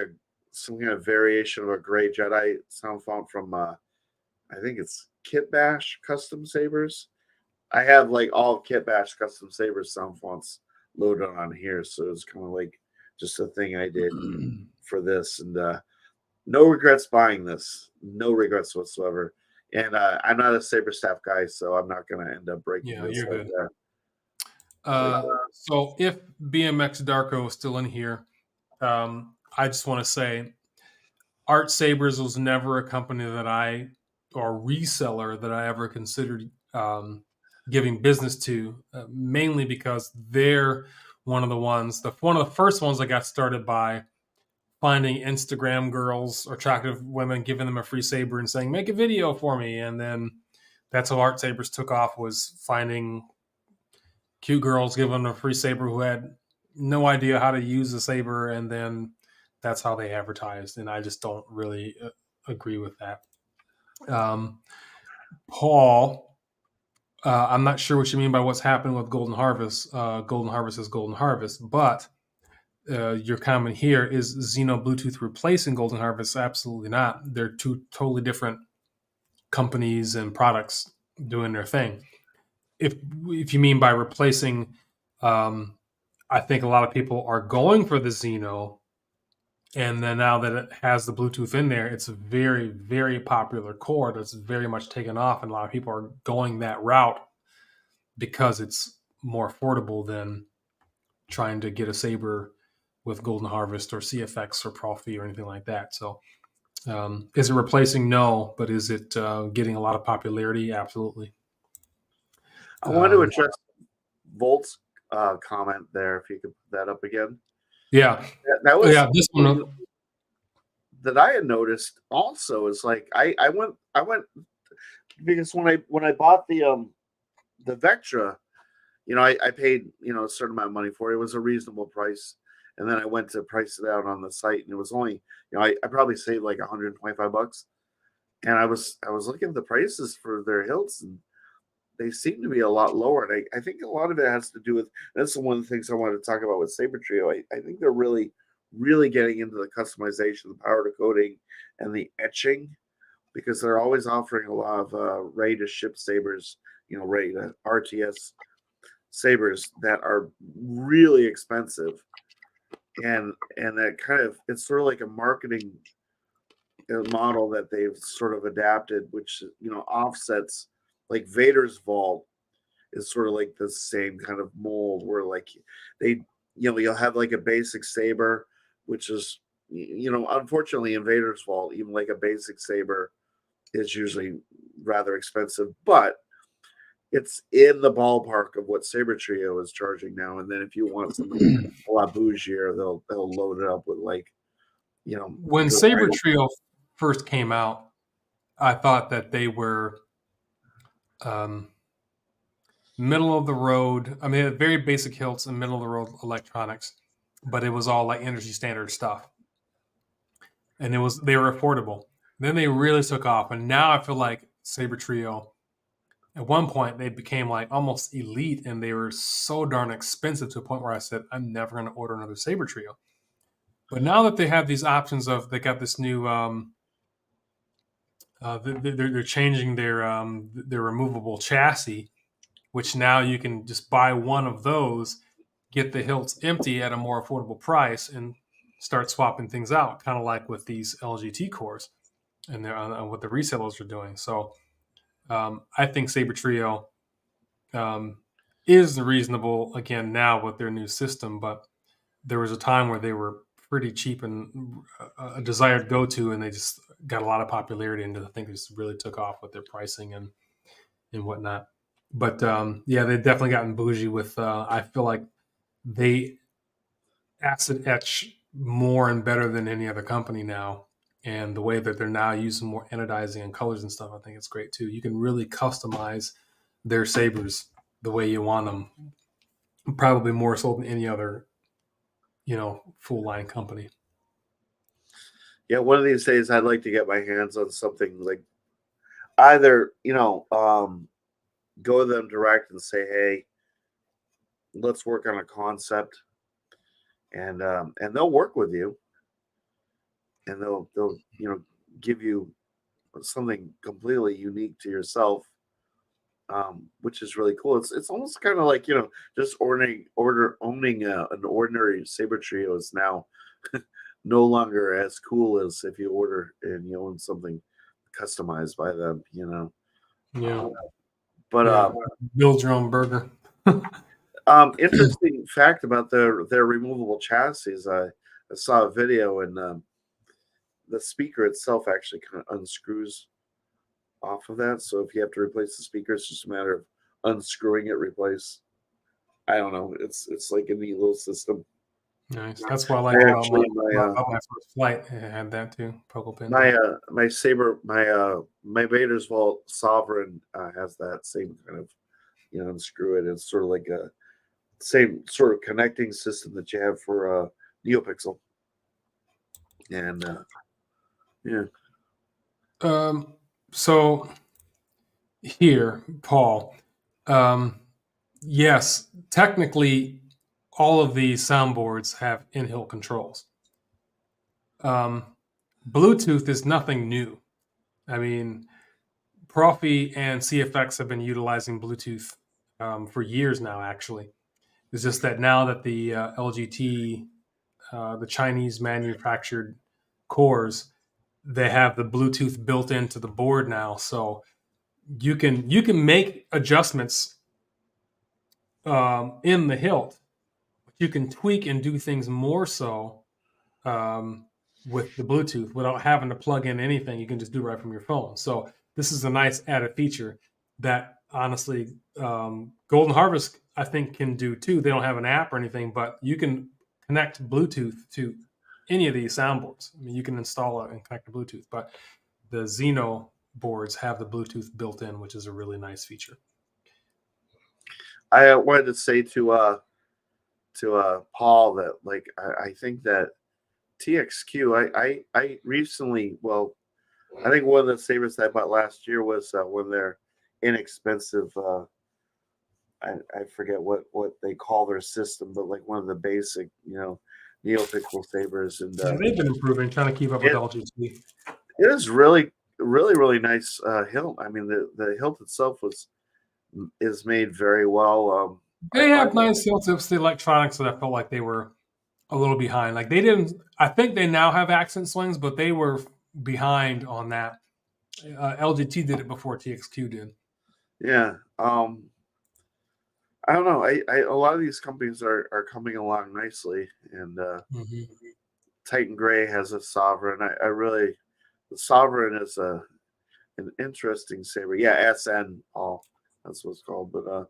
some kind of variation of a Gray Jedi sound font from I think it's Kit Bash Custom Sabers. I have like all of Kit Bash Custom Sabers sound fonts loaded on here, so it's kind of like just a thing I did for this, and no regrets buying this, no regrets whatsoever. And I'm not a saber staff guy, so I'm not going to end up breaking Yeah, this you're like good. that. So if BMX Darko is still in here, I just want to say Art Sabers was never a company that or reseller that I ever considered giving business to, mainly because they're one of the first ones that got started by finding Instagram girls or attractive women, giving them a free saber and saying, make a video for me. And then that's how Art Sabers took off, was finding cute girls, giving them a free saber who had no idea how to use the saber. And then that's how they advertised. And I just don't really agree with that. Paul, I'm not sure what you mean by what's happening with Golden Harvest. Golden Harvest is Golden Harvest, but your comment here is Xeno Bluetooth replacing Golden Harvest? Absolutely not. They're two totally different companies and products doing their thing. If you mean by replacing, I think a lot of people are going for the Xeno, and then now that it has the Bluetooth in there, it's a very, very popular core that's very much taken off, and a lot of people are going that route because it's more affordable than trying to get a saber with Golden Harvest or CFX or Profi or anything like that. So, is it replacing? No, but is it getting a lot of popularity? Absolutely. I want to address Volt's comment there. If you could put that up again. Yeah, that was this one that I had noticed. Also, is like I went because when I bought the Vectra, I paid a certain amount of money for it. It was a reasonable price. And then I went to price it out on the site, and it was only, I probably saved like $125. And I was looking at the prices for their hilts, and they seem to be a lot lower. And I think a lot of it has to do with, that's one of the things I wanted to talk about with Saber Trio. I think they're really, really getting into the customization, the power decoding, and the etching, because they're always offering a lot of ready to ship sabers, ready to RTS sabers that are really expensive. And that kind of, it's sort of like a marketing model that they've sort of adapted, which offsets, like Vader's Vault is sort of like the same kind of mold, where like they you'll have like a basic saber, which is unfortunately in Vader's Vault, even like a basic saber is usually rather expensive, but it's in the ballpark of what Saber Trio is charging now. And then if you want something a lot bougier, they'll load it up with like, when Saber Trio first came out, I thought that they were middle of the road. I mean, very basic hilts and middle of the road electronics, but it was all like industry standard stuff, and they were affordable. Then they really took off, and now I feel like Saber Trio, at one point, they became like almost elite, and they were so darn expensive to a point where I said, I'm never going to order another Saber Trio. But now that they have these options they got this new, they're changing their removable chassis, which now you can just buy one of those, get the hilts empty at a more affordable price, and start swapping things out, kind of like with these LGT cores and what the resellers are doing. So I think Saber Trio is reasonable again now with their new system, but there was a time where they were pretty cheap and a desired go-to, and they just got a lot of popularity, and I think just really took off with their pricing and whatnot. But yeah, they've definitely gotten bougie with. I feel like they acid etch more and better than any other company now, and the way that they're now using more anodizing and colors and stuff, I think it's great too. You can really customize their sabers the way you want them, probably more so than any other, full line company. Yeah, one of these days I'd like to get my hands on something like either, go to them direct and say, hey, let's work on a concept, and they'll work with you, and they'll give you something completely unique to yourself, which is really cool. It's almost kind of like just owning an ordinary saber trio is now no longer as cool as if you order and you own something customized by them. Yeah, But yeah. Build your own burger. interesting fact about their removable chassis. I saw a video, and the speaker itself actually kind of unscrews off of that. So if you have to replace the speaker, it's just a matter of unscrewing it, replace. I don't know. It's like a neat little system. Nice. That's what I like I about actually my first flight. It had that too. Pogo pin. my saber my Vader's Vault Sovereign has that same kind of unscrew it. It's sort of like a same sort of connecting system that you have for NeoPixel. And yeah. So here, Paul. Yes, technically, all of these soundboards have in-hill controls. Bluetooth is nothing new. I mean, Profi and CFX have been utilizing Bluetooth for years now, actually. It's just that now that the LGT, the Chinese manufactured cores, they have the Bluetooth built into the board now. So you can make adjustments in the hilt. You can tweak and do things more so with the Bluetooth without having to plug in anything. You can just do right from your phone. So this is a nice added feature that honestly Golden Harvest I think can do too. They don't have an app or anything, but you can connect Bluetooth to any of these soundboards. I mean, you can install it and connect to Bluetooth, but the Xeno boards have the Bluetooth built in, which is a really nice feature. I wanted to say to Paul that I think that TXQ I recently, well, I think one of the sabers that I bought last year was one of their inexpensive I forget what they call their system, but like one of the basic NeoPixel sabers, and Yeah, they've been improving, trying to keep up with LGT. it is really nice hilt. I mean the hilt itself is made very well. They have nice hilts. It's the electronics that I felt like they were a little behind. Like they didn't. I think they now have accent swings, but they were behind on that. LGT did it before TXQ did. Yeah. I don't know. A lot of these companies are coming along nicely, and Titan Gray has a Sovereign. I really, the Sovereign is an interesting saber. Yeah, SN. Oh, that's what it's called. But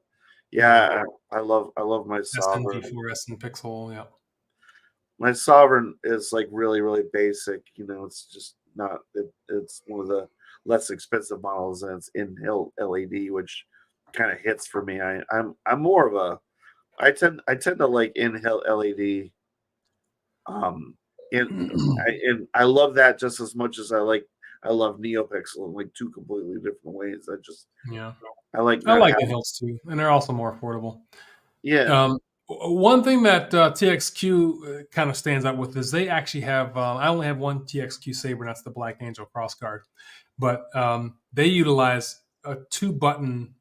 yeah, I love my Sovereign. SN SN Pixel. Yeah. My Sovereign is like really basic. It's just not. It's one of the less expensive models, and it's in LED, which kind of hits for me. I'm more of a. I tend to like in-hill LED. And I love that just as much as I love NeoPixel in like two completely different ways. I like the hilts too, and they're also more affordable. Yeah. One thing that TXQ kind of stands out with is they actually have. I only have one TXQ saber, and that's the Black Angel Crossguard, but they utilize a 2-button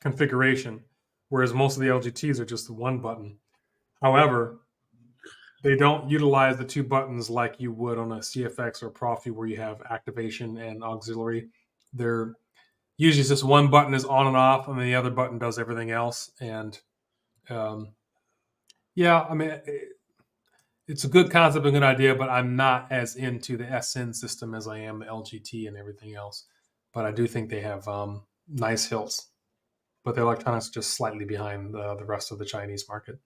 configuration, whereas most of the LGTs are just 1 button. However, they don't utilize the 2 buttons like you would on a CFX or Profi, where you have activation and auxiliary. usually it's just one button is on and off, and then the other button does everything else. And yeah, I mean, it's a good concept, a good idea, but I'm not as into the SN system as I am the LGT and everything else. But I do think they have nice hilts, but their electronics are just slightly behind the rest of the Chinese market.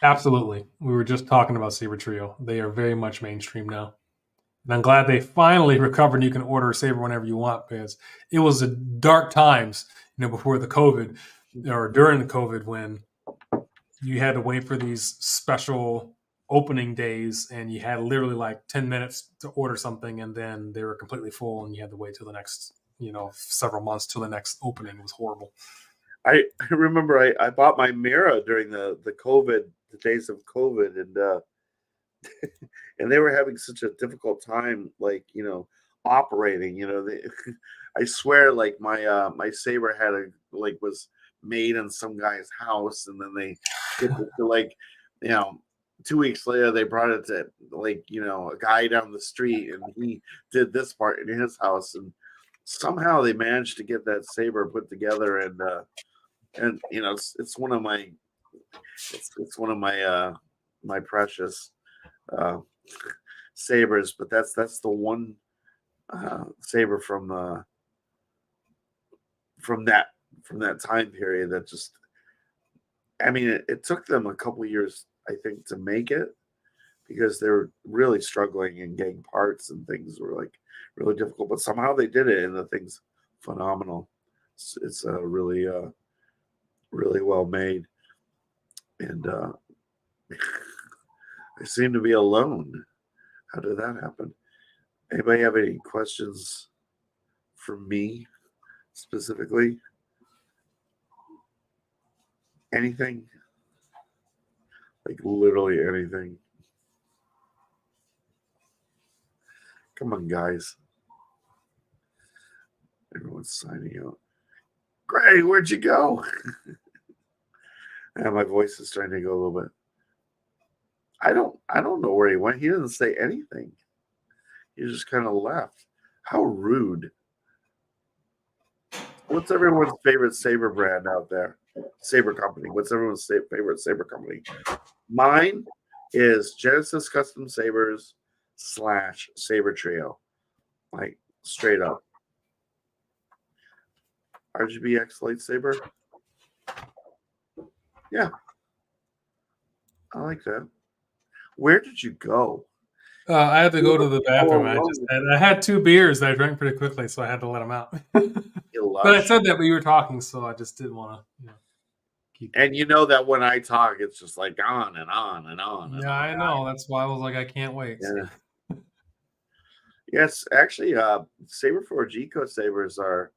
Absolutely. We were just talking about Saber Trio. They are very much mainstream now. And I'm glad they finally recovered and you can order a Saber whenever you want, because it was a dark times, before the COVID or during the COVID, when you had to wait for these special opening days and you had literally like 10 minutes to order something, and then they were completely full and you had to wait till the next, several months till the next opening. It was horrible. I remember I bought my Mira during the days of COVID, and and they were having such a difficult time, like, operating. I swear, like my Saber was made in some guy's house, and then they shipped it to, like, 2 weeks later they brought it to, like, a guy down the street, and he did this part in his house, and somehow they managed to get that Saber put together, and it's one of my my precious Sabers, but that's the one Saber from that time period that just, I mean, it took them a couple of years, I think, to make it, because they were really struggling, and getting parts and things were like really difficult, but somehow they did it, and the thing's phenomenal. It's really really well made, and I seem to be alone. How did that happen? Anybody have any questions for me specifically? Anything? Like literally anything? Come on, guys. Everyone's signing out. Greg, where'd you go? Yeah, my voice is starting to go a little bit. I don't know where he went. He didn't say anything. He just kind of left. How rude. What's everyone's favorite Saber brand out there? Saber company. What's everyone's favorite Saber company? Mine is Genesis Custom Sabers / Saber Trio. Like, straight up. RGBX lightsaber. Yeah. I like that. Where did you go? I had to go to the bathroom. I had 2 beers that I drank pretty quickly, so I had to let them out. But I said that when you were talking, so I just didn't want to keep. And you know that when I talk, it's just like on and on and on. Yeah, I know. That's why I was like, I can't wait. Yeah. Yes, actually, Saberforge Eco Sabers are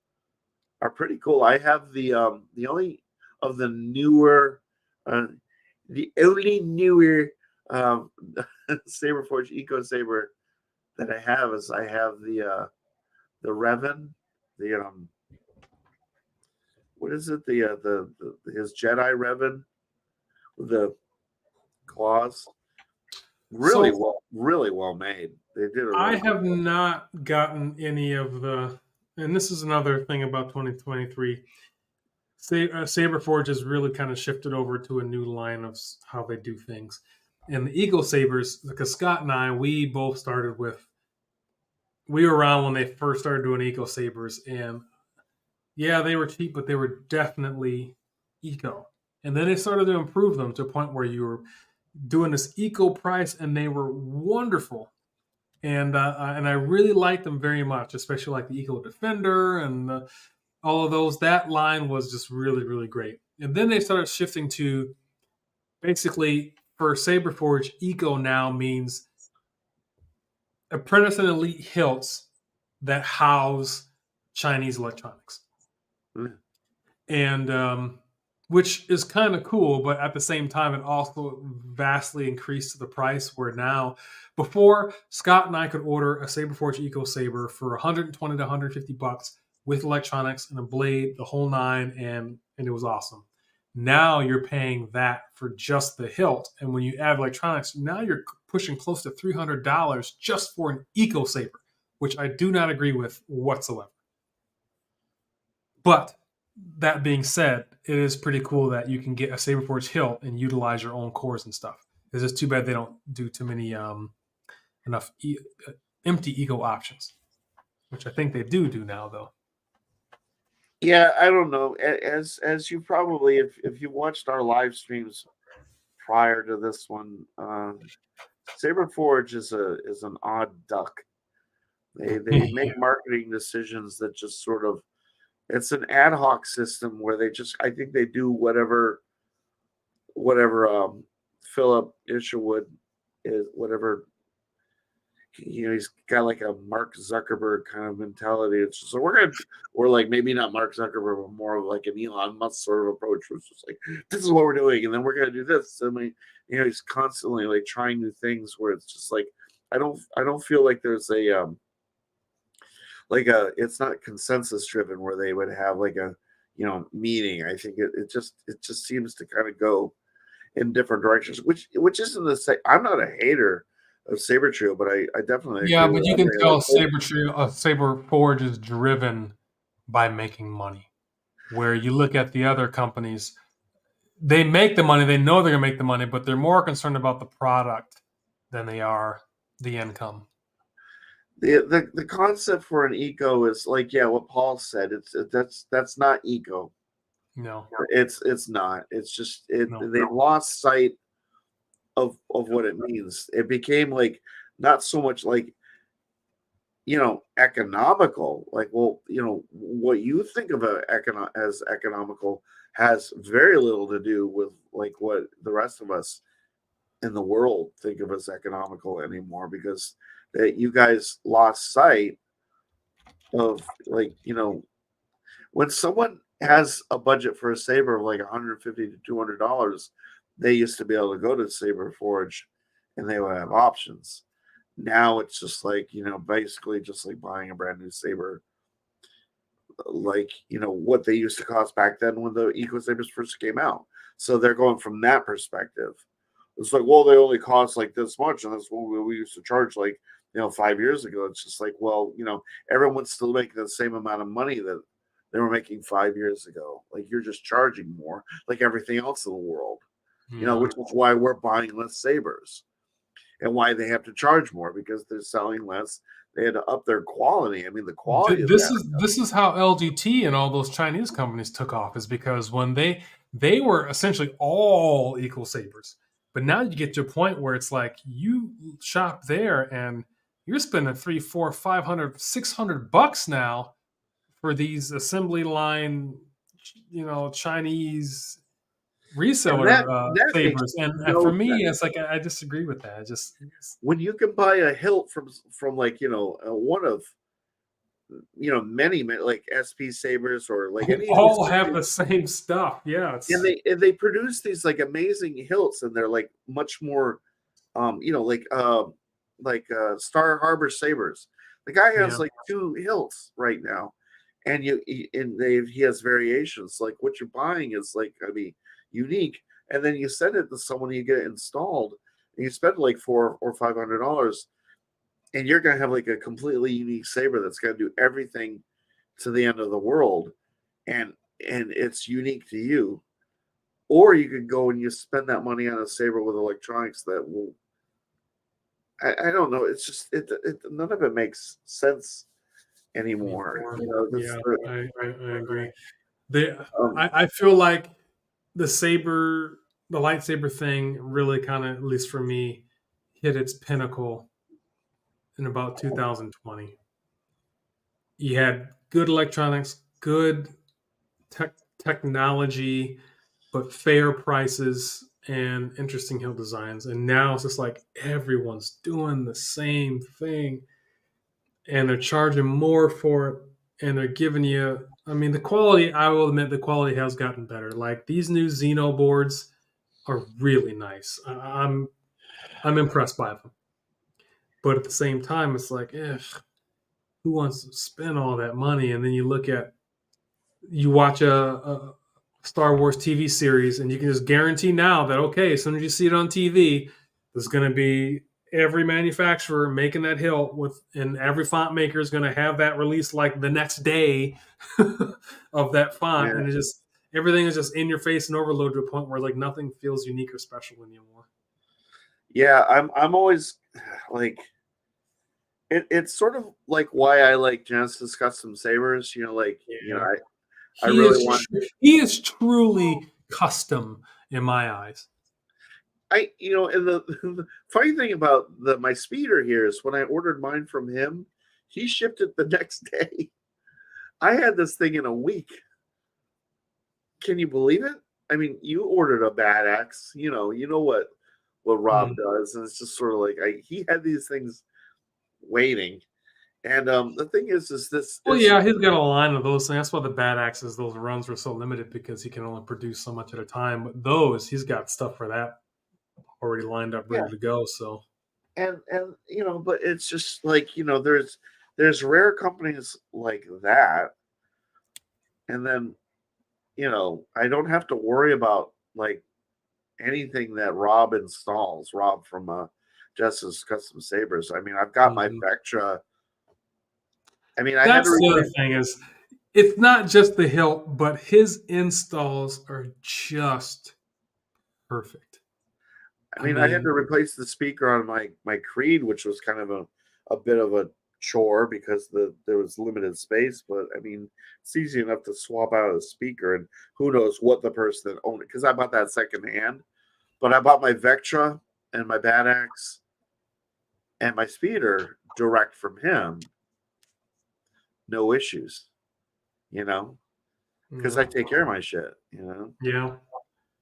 pretty cool. I have the only of the newer, Saberforge Eco Saber that I have is I have the Revan, the what is it, the his Jedi Revan with the claws. Really well made. They did. I have not gotten any of the, and this is another thing about 2023. Saberforge has really kind of shifted over to a new line of how they do things. And the Eagle Sabers, because Scott and I, we both started with, we were around when they first started doing Eco Sabers, and yeah, they were cheap, but they were definitely eco. And then they started to improve them to a point where you were doing this eco price, and they were wonderful. And I really liked them very much, especially like the Eco Defender and all of those. That line was just really, really great. And then they started shifting to, basically, for Saberforge, eco now means apprentice and elite hilts that house Chinese electronics. Mm. And which is kind of cool, but at the same time, it also vastly increased the price, where now, before, Scott and I could order a Saberforge Eco Saber for $120 to $150 with electronics and a blade, the whole nine, and it was awesome. Now you're paying that for just the hilt, and when you add electronics, now you're pushing close to $300 just for an Eco Saber, which I do not agree with whatsoever. But that being said, it is pretty cool that you can get a Saberforge hilt and utilize your own cores and stuff. It's just too bad they don't do too many enough empty eco options, which I think they do now, though. Yeah, I don't know. As you probably, if you watched our live streams prior to this one, Saberforge is an odd duck. They make marketing decisions that just sort of, it's an ad hoc system where they just, I think they do whatever Philip Isherwood is, whatever, he's got like a Mark Zuckerberg kind of mentality. It's just, so we're like, maybe not Mark Zuckerberg, but more of like an Elon Musk sort of approach, which is like, this is what we're doing, and then we're gonna do this. I mean, he's constantly like trying new things where it's just like, I don't feel like there's a it's not consensus driven where they would have like a meeting. I think it just seems to kind of go in different directions, which isn't the same. I'm not a hater of Saber Trio, but I definitely agree but with you can tell Andre. Saberforge is driven by making money. Where you look at the other companies, they make the money, they know they're gonna make the money, but they're more concerned about the product than they are the income. The concept for an eco is like, yeah, what Paul said. That's not eco. No, It's not. It's just No. they lost sight of what it means. It became like not so much like economical. Like, well, what you think of as economical has very little to do with like what the rest of us in the world think of as economical anymore, because that you guys lost sight of, like, when someone has a budget for a saber of like $150 to $200, they used to be able to go to Saber Forge and they would have options. Now it's just like, basically just like buying a brand new saber, like, what they used to cost back then when the Eco Sabers first came out. So they're going from that perspective. It's like, well, they only cost like this much, and that's what we used to charge like 5 years ago. It's just like, well, everyone's still making the same amount of money that they were making 5 years ago. Like, you're just charging more, like everything else in the world. Which is why we're buying less sabers, and why they have to charge more, because they're selling less. They had to up their quality. I mean, the quality of that. This is how LGT and all those Chinese companies took off, is because when they were essentially all equal sabers. But now you get to a point where it's like you shop there and you're spending $300, $400, $500, $600 now for these assembly line, Chinese reseller sabers. And for me, it's like I disagree with that. When you can buy a hilt from like one of many like SP sabers, or like any all have the same stuff. Yeah, and they produce these like amazing hilts, and they're like much more like Star Harbor sabers. The guy has like 2 hilts right now, and he has variations. Like, what you're buying is like gonna be unique, and then you send it to someone, you get it installed, and you spend like $400 or $500, and you're gonna have like a completely unique saber that's gonna do everything to the end of the world, and it's unique to you. Or you could go and you spend that money on a saber with electronics that will, I don't know, it's just none of it makes sense anymore. I agree. I feel like the lightsaber thing really kind of, at least for me, hit its pinnacle in about 2020. You had good electronics, good technology, but fair prices and interesting hilt designs. And now it's just like everyone's doing the same thing, and they're charging more for it, and they're giving you, I mean, the quality, I will admit, the quality has gotten better. Like, these new Xeno boards are really nice. I'm impressed by them. But at the same time, it's like, who wants to spend all that money? And then you watch a Star Wars TV series, and you can just guarantee now that, okay, as soon as you see it on TV, there's going to be every manufacturer making that hilt and every font maker is going to have that release like the next day of that font, Yeah. and everything is just in your face and overload to a point where like nothing feels unique or special anymore. Yeah, I'm always like it's sort of like why I like Genesis custom sabers. I He really is want he is truly custom in my eyes. and the funny thing about my speeder here is when I ordered mine from him, he shipped it the next day. I had this thing in a week. Can you believe it? I mean, you ordered a bad axe, you know what Rob does, and it's just sort of like he had these things waiting. And the thing is this Well, is yeah, he's got a line of those things. That's why the bad axes, those runs were so limited because he can only produce so much at a time. But those, he's got stuff for that already lined up, ready yeah, to go. So and but it's just like there's rare companies like that, and then I don't have to worry about like anything that Rob installs. Rob from Justice Custom Sabers. I mean, I've got my Vectra. I mean, I had to that's the other replace. thing is, it's not just the hilt, but his installs are just perfect. I mean, I had to replace the speaker on my Creed, which was kind of a bit of a chore because there was limited space. But I mean, it's easy enough to swap out a speaker, and who knows what the person that owned it, because I bought that second hand. But I bought my Vectra and my Bad Axe and my speeder direct from him. No issues, because I take care of my shit. Yeah.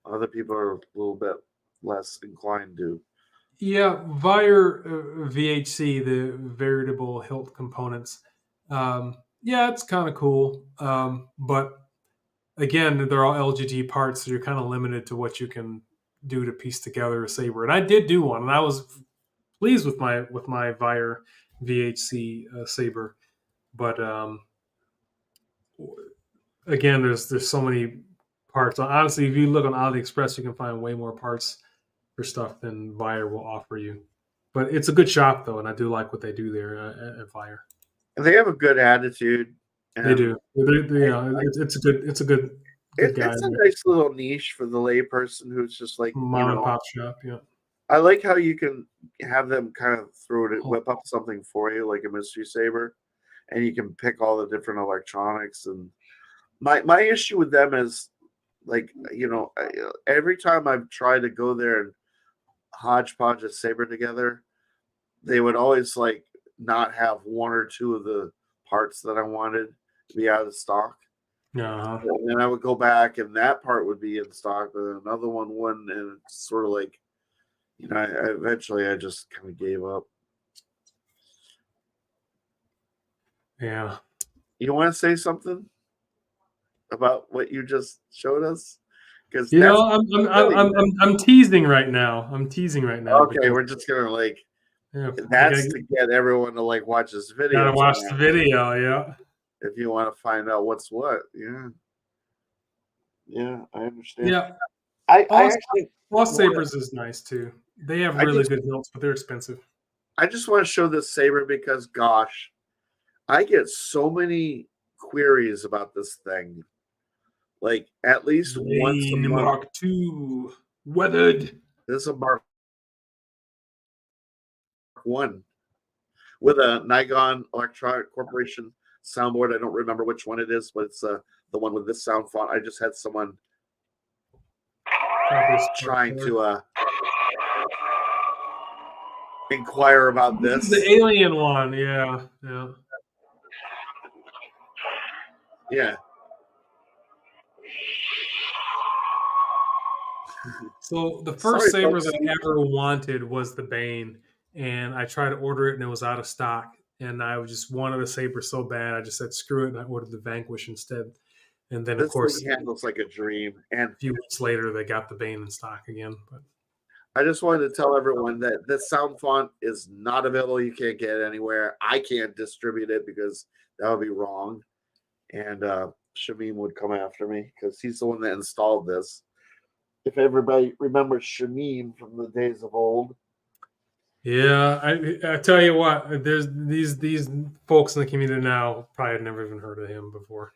Other people are a little bit less inclined to. Yeah, Vire VHC, the variable hilt components. Yeah, it's kind of cool. But again, they're all LGD parts, so you're kind of limited to what you can do to piece together a saber. And I did do one, and I was pleased with my Vire VHC saber. But again, there's so many parts. Honestly, if you look on AliExpress, you can find way more parts for stuff than Vire will offer you. But it's a good shop though, and I do like what they do there at Vire. And they have a good attitude. They And do. It's a good guy it's a there. nice little niche for the layperson who's just like, Mom and pop shop. Yeah. I like how you can have them kind of whip up something for you, like a mystery saber, and you can pick all the different electronics. And my issue with them is, like, every time I've tried to go there and hodgepodge a saber together, they would always like not have one or two of the parts that I wanted to be out of stock. Uh-huh. And then I would go back and that part would be in stock, but then another one wouldn't. And it's sort of like, eventually I just kind of gave up. Yeah. You want to say something about what you just showed us? Because I'm teasing right now. Okay, we're just gonna like yeah, that's to get everyone to like watch this video. gotta watch the video. Yeah. If you want to find out what's what, yeah, I understand. Yeah. I actually Lost Sabers is nice too. They have really good hilts, but they're expensive. I just want to show this saber because, gosh, I get so many queries about this thing. Like at least once a month. Mark II weathered. This is a Mark I with a Nigon Electronic Corporation soundboard. I don't remember which one it is, but it's the one with this sound font. I just had someone trying to inquire about this. The alien one, yeah. Yeah. So the first saber that I ever wanted was the Bane, and I tried to order it and it was out of stock. And I just wanted a saber so bad, I just said screw it, and I ordered the Vanquish instead. And then, of course, thing handles like a dream. And a few weeks later, they got the Bane in stock again. But I just wanted to tell everyone that this sound font is not available. You can't get it anywhere. I can't distribute it because that would be wrong. And Shamim would come after me because he's the one that installed this. If everybody remembers Shamim from the days of old. Yeah, I tell you what, there's these folks in the community now probably had never even heard of him before.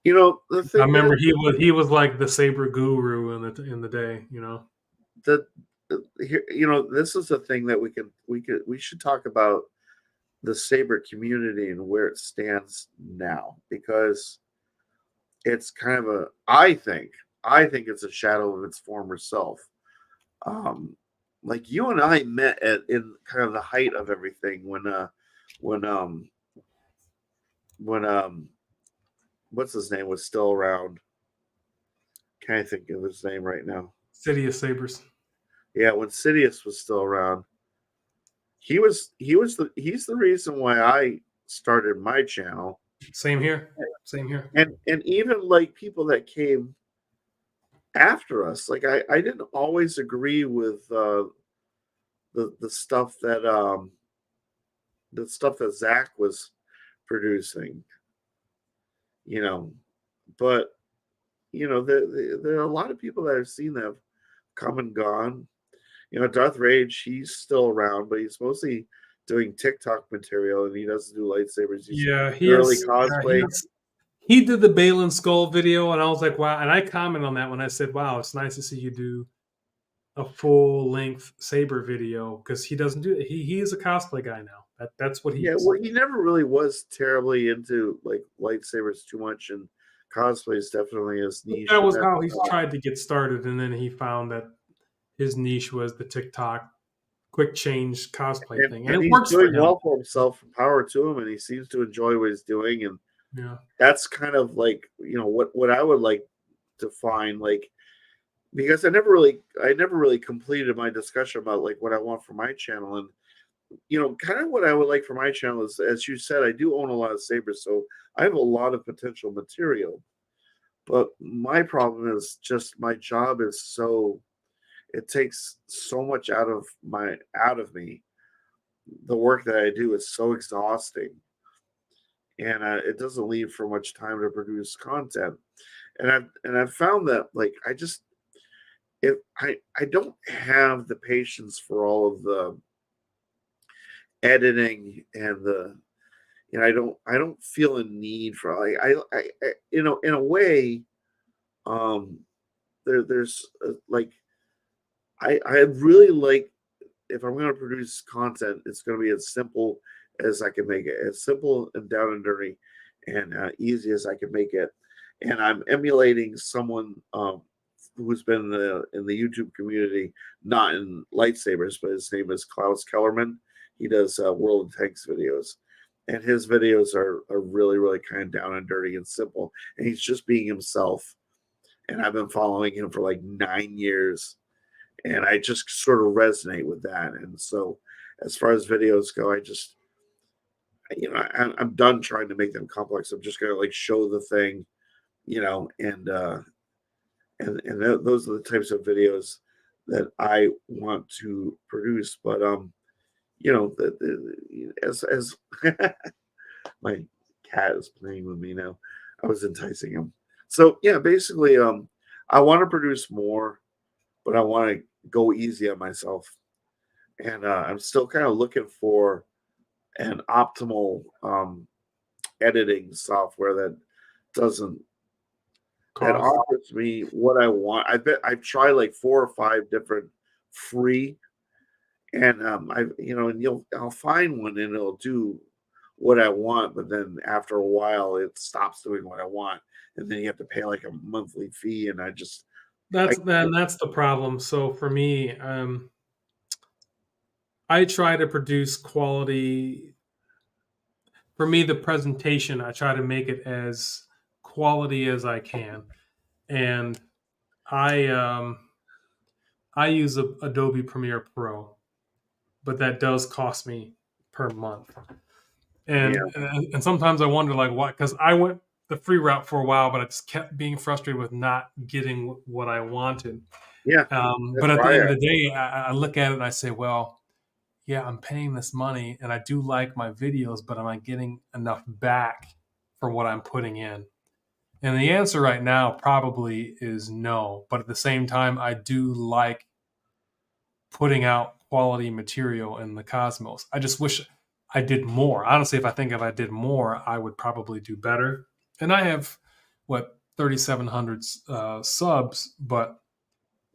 The I thing remember is he was like the saber guru in the day, that here, this is a thing that we should talk about the saber community and where it stands now, because it's kind of I think it's a shadow of its former self. Um, like you and I met in kind of the height of everything when when what's his name was still around. Can't think of his name right now. City of Sabers. Yeah, when Sidious was still around, he's the reason why I started my channel. Same here. Same here. And even like people that came after us, like I didn't always agree with the stuff that Zach was producing, you know. But there are a lot of people that I've seen that have come and gone. Darth Rage, he's still around, but he's mostly doing TikTok material, and he doesn't do lightsabers. He's Yeah, early cosplay. he did the Balin Skull video, and I was like, wow. And I commented on that when I said, wow, it's nice to see you do a full length saber video, because he doesn't do it. He is a cosplay guy now. That's what he Yeah, is. well, he never really was terribly into like lightsabers too much, and cosplay is definitely his niche. That was how he tried to get started, and then he found that his niche was the TikTok quick change cosplay thing, and it he's works for doing him. well for himself. Power to him, and he seems to enjoy what he's doing, and Yeah, that's kind of like what I would like to find, like, because I never really completed my discussion about like what I want for my channel. And kind of what I would like for my channel is, as you said, I do own a lot of sabers, so I have a lot of potential material. But my problem is just my job is so, it takes so much out of me. The work that I do is so exhausting, and it doesn't leave for much time to produce content. And I've found that, like, if I don't have the patience for all of the editing and I don't feel a need for, like, in a way, um there's like, I really like, if I'm going to produce content, it's going to be as simple as I can make it, as simple and down and dirty and easy as I can make it. And I'm emulating someone who's been in the YouTube community, not in lightsabers, but his name is Klaus Kellerman. He does World of Tanks videos, and his videos are really, really kind of down and dirty and simple. And he's just being himself. And I've been following him for like 9 years, and I just sort of resonate with that. And so, as far as videos go, I'm done trying to make them complex. I'm just gonna like show the thing, those are the types of videos that I want to produce. But as my cat is playing with me now, I was enticing him. So yeah, basically, I want to produce more, but I want to go easy on myself, and I'm still kind of looking for an optimal editing software doesn't that cost. offers me what I want. I bet I've tried like 4 or 5 different free, and I'll find one and it'll do what I want, but then after a while it stops doing what I want, and then you have to pay like a monthly fee, and That's the problem. So for me, I try to produce quality. For me, the presentation, I try to make it as quality as I can, and I I use Adobe Premiere Pro, but that does cost me per month. And yeah, and sometimes I wonder, like, why? Because I went the free route for a while, but I just kept being frustrated with not getting what I wanted. yeah, But that's at the why end of the day, I look at it and I say, well, yeah, I'm paying this money, and I do like my videos, but am I getting enough back for what I'm putting in? And the answer right now probably is no. But at the same time, I do like putting out quality material in the cosmos. I just wish I did more. Honestly, if I did more, I would probably do better. And I have what 3,700 subs, but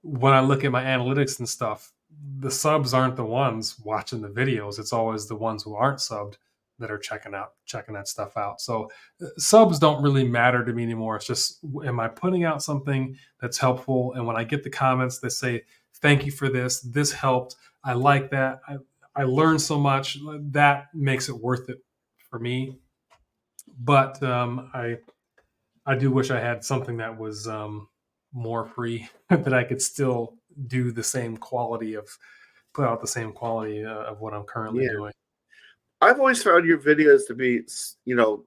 when I look at my analytics and stuff, the subs aren't the ones watching the videos. It's always the ones who aren't subbed that are checking that stuff out. So subs don't really matter to me anymore. It's just, am I putting out something that's helpful? And when I get the comments that say, thank you for this helped, I like that, I learned so much, that makes it worth it for me. But I do wish I had something that was more free that I could still do the same quality of put out the same quality of what I'm currently Yeah. doing. I've always found your videos to be,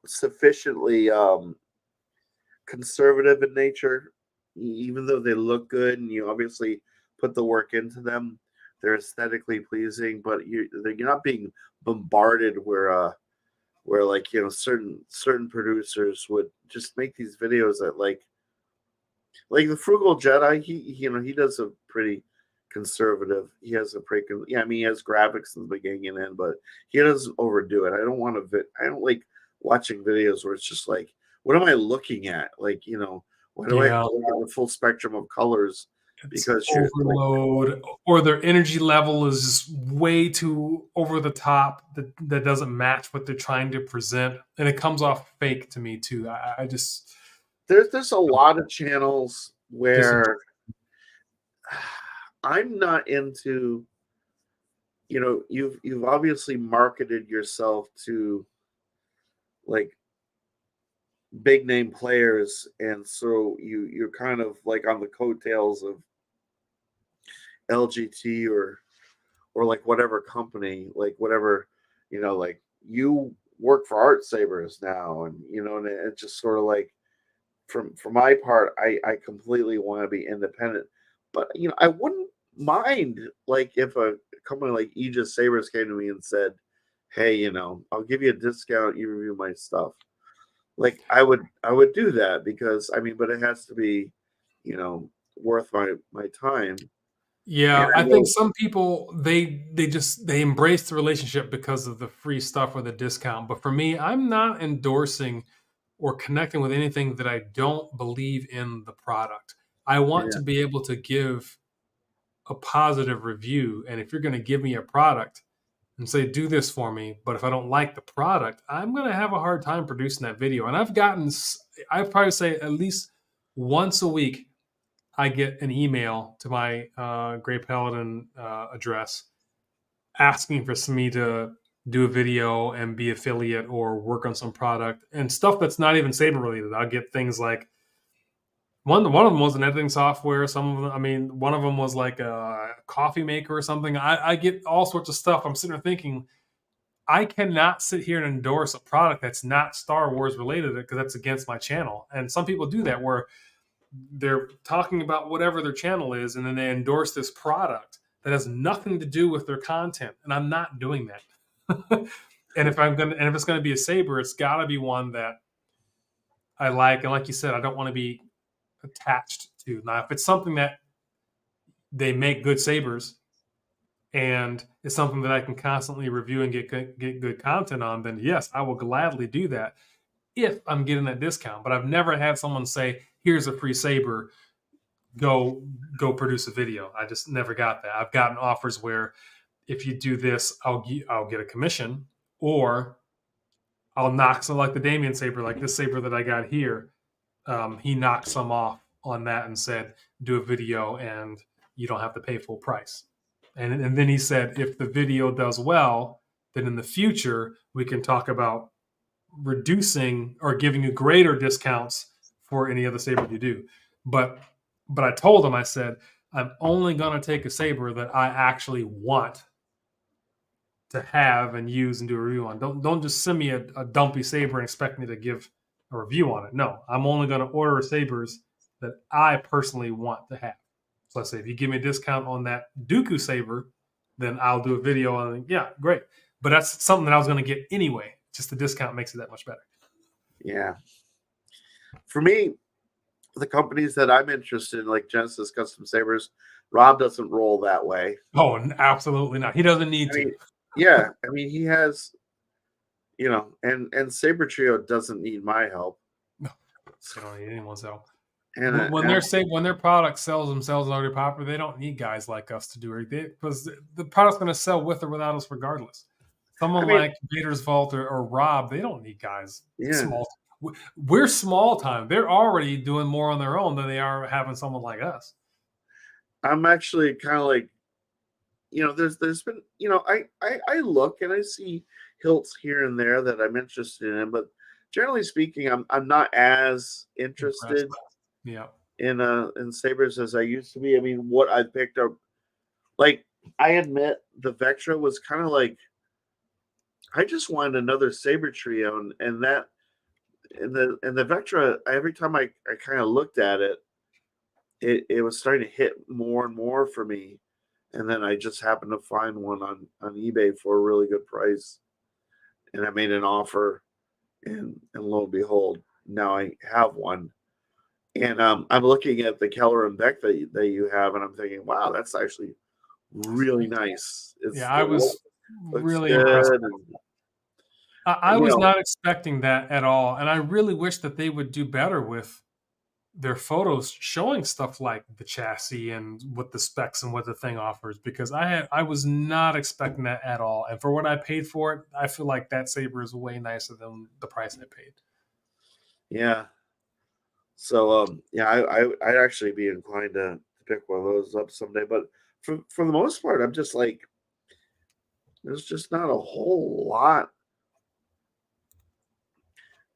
sufficiently conservative in nature, even though they look good and you obviously put the work into them. They're aesthetically pleasing, but you're not being bombarded where like certain producers would just make these videos that like the Frugal Jedi. He does a pretty conservative. He has a pretty he has graphics in the beginning and end, but he doesn't overdo it. I don't like watching videos where it's just like, what am I looking at? Like, why do I have Yeah, to look at the full spectrum of colors? it's Because you're like, overload, or their energy level is just way too over the top that doesn't match what they're trying to present, and it comes off fake to me too. I just there's a lot of channels disagree. where I'm not into, you've obviously marketed yourself to like big name players, and so you're kind of like on the coattails of LGT or like whatever company, like whatever, like you work for Art Sabers now, and it's just sort of like, for my part, I completely want to be independent, but I wouldn't mind like if a company like Aegis Sabers came to me and said, hey, I'll give you a discount, you review my stuff. Like I would do that, because but it has to be, worth my time. And Yeah, I I think know, some people they embrace the relationship because of the free stuff or the discount. But for me, I'm not endorsing or connecting with anything that I don't believe in the product. I want yeah, to be able to give a positive review. And if you're going to give me a product and say, do this for me, but if I don't like the product, I'm going to have a hard time producing that video. And I probably say at least once a week, I get an email to my Gray Paladin address asking for me to do a video and be affiliate or work on some product and stuff that's not even Saber related. I'll get things like one of them was an editing software. Some of them, one of them was like a coffee maker or something. I get all sorts of stuff. I'm sitting there thinking, I cannot sit here and endorse a product that's not Star Wars related because that's against my channel. And some people do that where they're talking about whatever their channel is, and then they endorse this product that has nothing to do with their content. And I'm not doing that. And if it's gonna be a saber, it's gotta be one that I like. And like you said, I don't want to be attached to. Now, if it's something that they make good sabers and it's something that I can constantly review and get good content on, then yes, I will gladly do that if I'm getting that discount. But I've never had someone say, "Here's a free saber, go produce a video." I just never got that. I've gotten offers where if you do this, I'll get a commission, or I'll knock some, like the Damien saber, like this saber that I got here. He knocked some off on that and said, "Do a video and you don't have to pay full price." And then he said, if the video does well, then in the future we can talk about reducing or giving you greater discounts for any other saber you do. But I told him, I said, I'm only going to take a saber that I actually want to have and use and do a review on. Don't just send me a dumpy saber and expect me to give a review on it. No, I'm only going to order sabers that I personally want to have. So let's say if you give me a discount on that Dooku saber, then I'll do a video on it. Yeah, great. But that's something that I was going to get anyway. Just the discount makes it that much better. yeah. For me, the companies that I'm interested in, like Genesis Custom Sabers, Rob doesn't roll that way. Oh, absolutely not. He doesn't need I to. mean, yeah, I mean he has, and Saber Trio doesn't need my help. No, they don't need anyone's help. And When their product sells themselves already popular, they don't need guys like us to do it because the product's going to sell with or without us regardless. Someone like Vader's Vault or Rob, they don't need guys small. We're small time. They're already doing more on their own than they are having someone like us. I'm actually kind of like, there's been, I look and I see hilts here and there that I'm interested in, but generally speaking, I'm not as interested in sabers as I used to be. I mean, what I picked up, like, I admit the Vectra was kind of like, I just wanted another saber trio, and that and the Vectra, every time I kind of looked at it, it was starting to hit more and more for me. And then I just happened to find one on eBay for a really good price. And I made an offer, and lo and behold, now I have one. And I'm looking at the Keller and Beck that you have, and I'm thinking, wow, that's actually really nice. I was really impressed. I was not expecting that at all, and I really wish that they would do better with their photos showing stuff like the chassis and what the specs and what the thing offers, because I was not expecting that at all. And for what I paid for it, I feel like that saber is way nicer than the price I paid. Yeah. So I'd actually be inclined to pick one of those up someday. But for the most part, I'm just like, there's just not a whole lot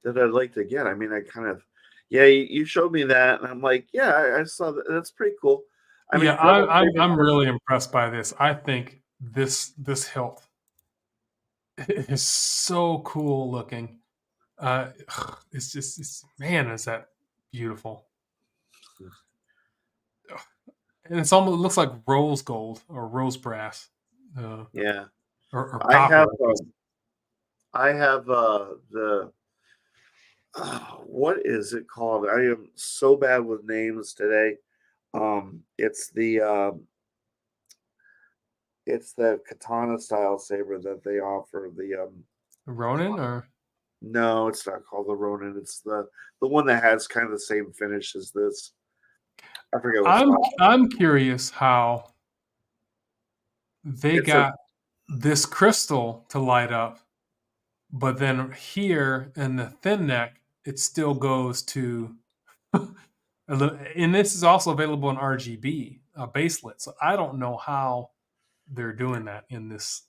that I'd like to get. I mean, I kind of, you showed me that, and I'm like, I saw that. That's pretty cool. I mean, I'm really impressed by this. I think this hilt is so cool looking. Man, is that beautiful. And it looks like rose gold or rose brass. Or copper. I have the what is it called? I am so bad with names today. It's the katana style saber that they offer. The Ronin, or no, it's not called the Ronin. It's the one that has kind of the same finish as this. I forget what I'm curious how they got this crystal to light up, but then here in the thin neck, it still goes to and this is also available in RGB baselit. So I don't know how they're doing that in this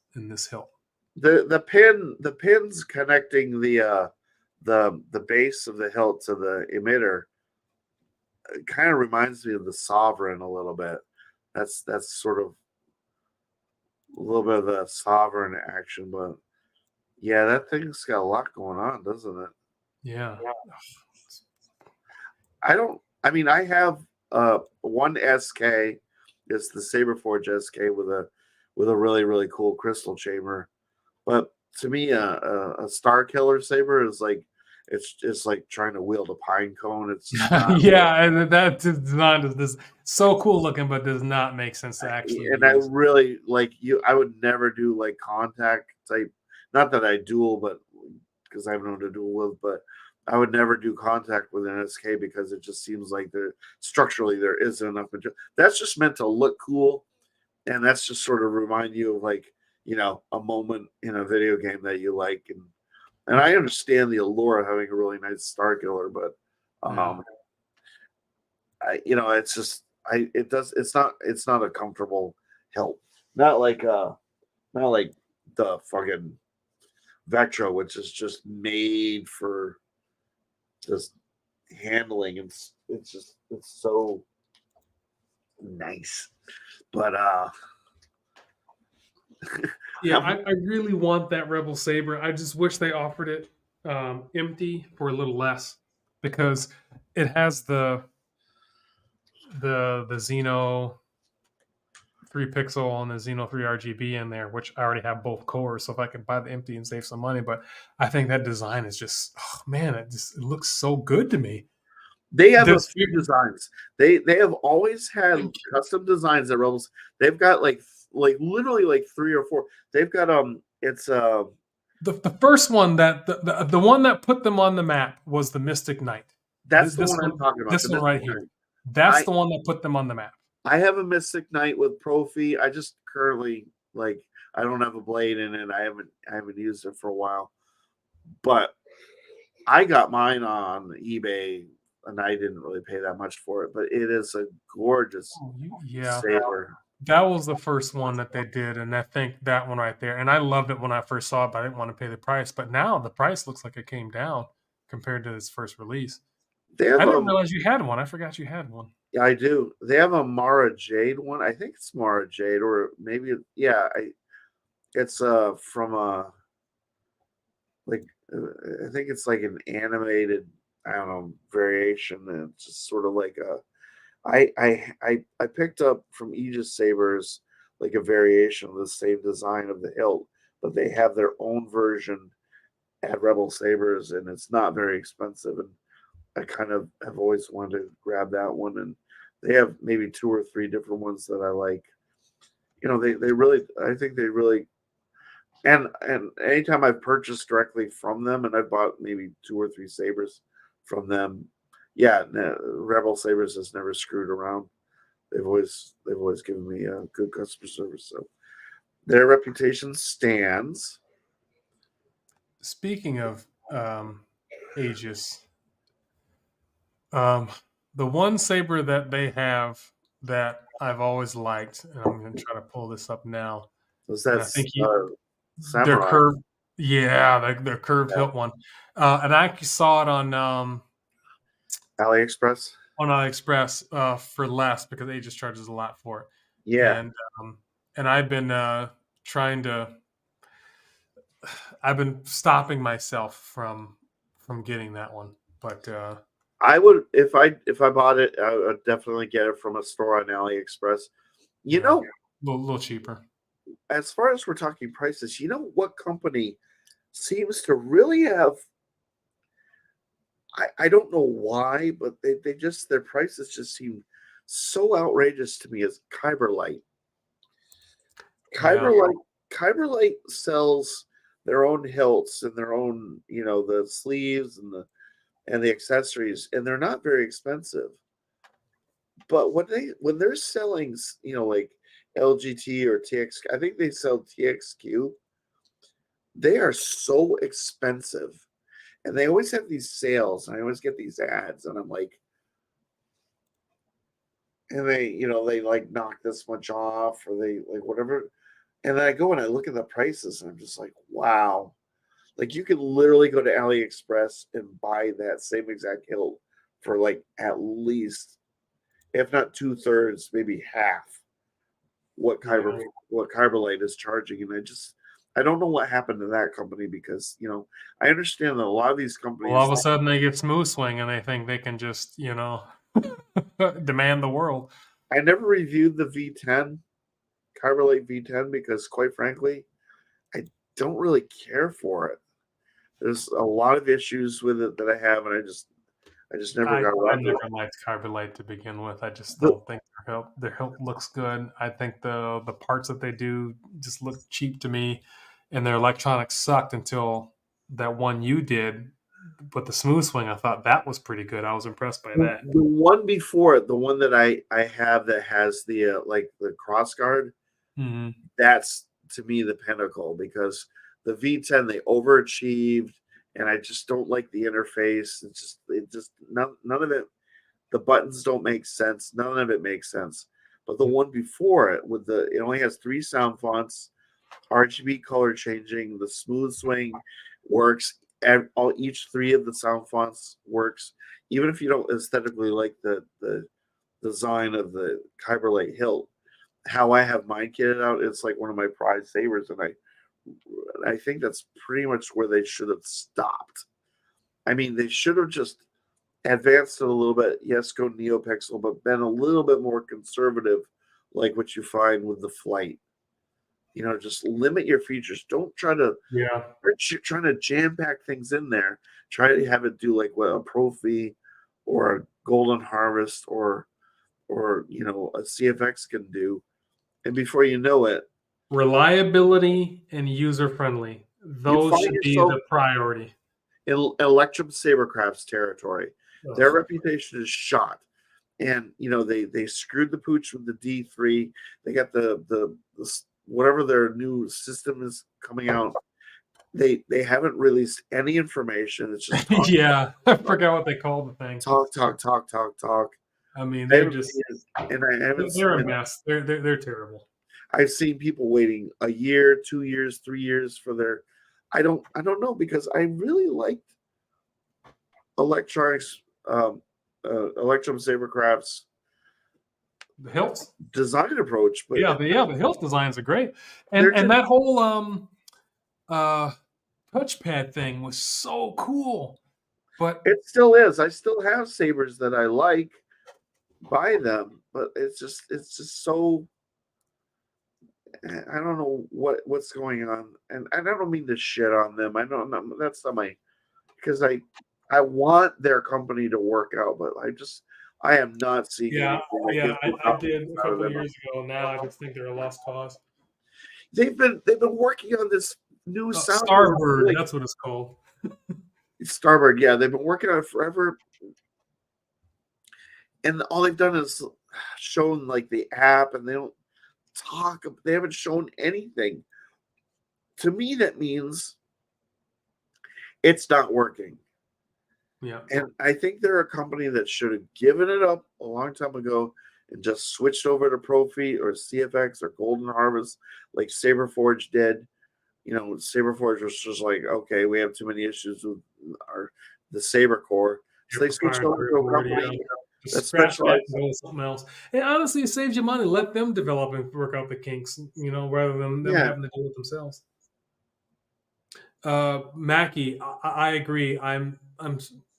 hilt. The pins connecting the base of the hilt to the emitter kind of reminds me of the Sovereign a little bit. That's sort of a little bit of the Sovereign action, but yeah, that thing's got a lot going on, doesn't it? Yeah. I have one SK. It's the Saberforge SK with a really, really cool crystal chamber. But to me, a Star Killer saber is like, it's like trying to wield a pine cone. It's not and that design is this so cool looking, but does not make sense to actually. And use. I really like you. I would never do like contact type. Not that I duel, but because I have no one to duel with, but I would never do contact with an SK because it just seems like structurally there isn't enough material. That's just meant to look cool, and that's just sort of remind you of like, a moment in a video game that you like, and I understand the allure of having a really nice Star Killer, but it's just it's not a comfortable hilt. Not like the fucking Vectra, which is just made for just handling. It's so nice. But I really want that Rebel Saber. I just wish they offered it empty for a little less, because it has the Xeno 3 pixel and the Xeno 3 RGB in there, which I already have both cores, so if I could buy the empty and save some money. But I think that design is just, it looks so good to me. They have a This few designs. They have always had custom designs at Rebels. They've got like literally like 3 or 4. They've got it's the first one that the one that put them on the map was the Mystic Knight. that's the one I'm talking about. This The one right Mystic here. Knight. That's the one that put them on the map. I have a Mystic Knight with Profi. I just currently like I don't have a blade in it. I haven't used it for a while. But I got mine on eBay and I didn't really pay that much for it, but it is a gorgeous Yeah. saber. That was the first one that they did, and I think that one right there. And I loved it when I first saw it, but I didn't want to pay the price. But now the price looks like it came down compared to its first release. They have I didn't realize you had one. I forgot you had one. Yeah, I do. They have a Mara Jade one. I think it's Mara Jade, or maybe it's from I think it's like an animated, I don't know, variation. And it's just sort of like I picked up from Aegis Sabers like a variation of the same design of the hilt, but they have their own version at Rebel Sabers, and it's not very expensive. And I kind of have always wanted to grab that one, and they have maybe 2 or 3 different ones that I like. You know, they really, I think they really, and anytime I've purchased directly from them, and I've bought maybe 2 or 3 sabers from them, yeah, Rebel Sabers has never screwed around. They've always given me a good customer service, so their reputation stands. Speaking of Aegis, the one saber that they have that I've always liked, and I'm going to try to pull this up now. Was And I that think Samurai? their curved, their curved hilt one, and I actually saw it on AliExpress. On AliExpress for less because Aegis charges a lot for it. Yeah, And I've been I've been stopping myself from getting that one, but I would if I bought it, I would definitely get it from a store on AliExpress. You know, a little cheaper. as far as we're talking prices, you know what company seems to really have I don't know why, but they just their prices just seem so outrageous to me as Kyberlight. Kyberlight Kyberlight sells their own hilts and their own, the sleeves and the accessories, and they're not very expensive. But when they're selling, like LGT or TX, I think they sell TXQ. They are so expensive, and they always have these sales. And I always get these ads, and I'm like, and they like knock this much off, or they like whatever. And then I go and I look at the prices, and I'm just like, wow. Like you could literally go to AliExpress and buy that same exact hilt for like at least, if not 2/3, maybe half what Kyberlight is charging. And I don't know what happened to that company because I understand that a lot of these companies. Well, all of a sudden they get smooth swing and they think they can just demand the world. I never reviewed the V10 Kyberlight V10 because, quite frankly, I don't really care for it. There's a lot of issues with it that I have, and I just never got around to it. I never liked Kyberlight to begin with. I just don't think their hilt looks good. I think the parts that they do just look cheap to me, and their electronics sucked until that one you did with the smooth swing. I thought that was pretty good. I was impressed by that. The one before it, the one that I have that has the like the cross guard, that's to me the pinnacle because the V10 they overachieved, and I just don't like the interface. It just none of it. The buttons don't make sense. None of it makes sense. But the one before it, it only has 3 sound fonts, RGB color changing. The smooth swing works. And each 3 of the sound fonts works. Even if you don't aesthetically like the design of the Kyberlight hilt, how I have mine kitted out, it's like one of my prized sabers, and I think that's pretty much where they should have stopped. I mean, they should have just advanced it a little bit. Yes, go NeoPixel, but been a little bit more conservative, like what you find with the Flight. Just limit your features. Don't try to trying to jam pack things in there. Try to have it do like what a Profi or a Golden Harvest or a CFX can do, and before you know it, Reliability and user friendly. you Those find should be yourself the priority. in Electrum Sabercraft's territory. Their Ugh. reputation is shot, and they screwed the pooch with the D3. They got the whatever their new system is coming out. They haven't released any information. It's just talk, Yeah, I forgot what they call the thing. talk, talk, talk, talk, talk. I mean, I they're haven't just seen it, and I haven't. they're a And mess. They're terrible. I've seen people waiting a year, 2 years, 3 years for their. I don't know because I really liked electronics, Electrum Sabercraft's The hilts, design approach, but the hilt designs are great, they're and just that whole touchpad thing was so cool. But it still is. I still have sabers that I like, buy them, but it's just so. I don't know what's going on, and I don't mean to shit on them. I don't know that's not my because I want their company to work out, but I am not seeing yeah, anything that gives me I did a confidence out of couple of them. years ago. Now I just think they're a lost cause. They've been working on this new soundboard. Starbird, Like, that's what it's called. Starbird, yeah, they've been working on it forever, and all they've done is shown like the app, and they don't talk. They haven't shown anything. To me, that means it's not working. Yeah, And I think they're a company that should have given it up a long time ago and just switched over to Profi or CFX or Golden Harvest like Saberforge did. Saberforge was just like, okay, we have too many issues with the Saber core. So they switched over to a company that just scratch that specializes. and go with something else. And honestly, it saves you money. Let them develop and work out the kinks, rather than them Yeah. having to do it themselves. Mackie, I agree. I'm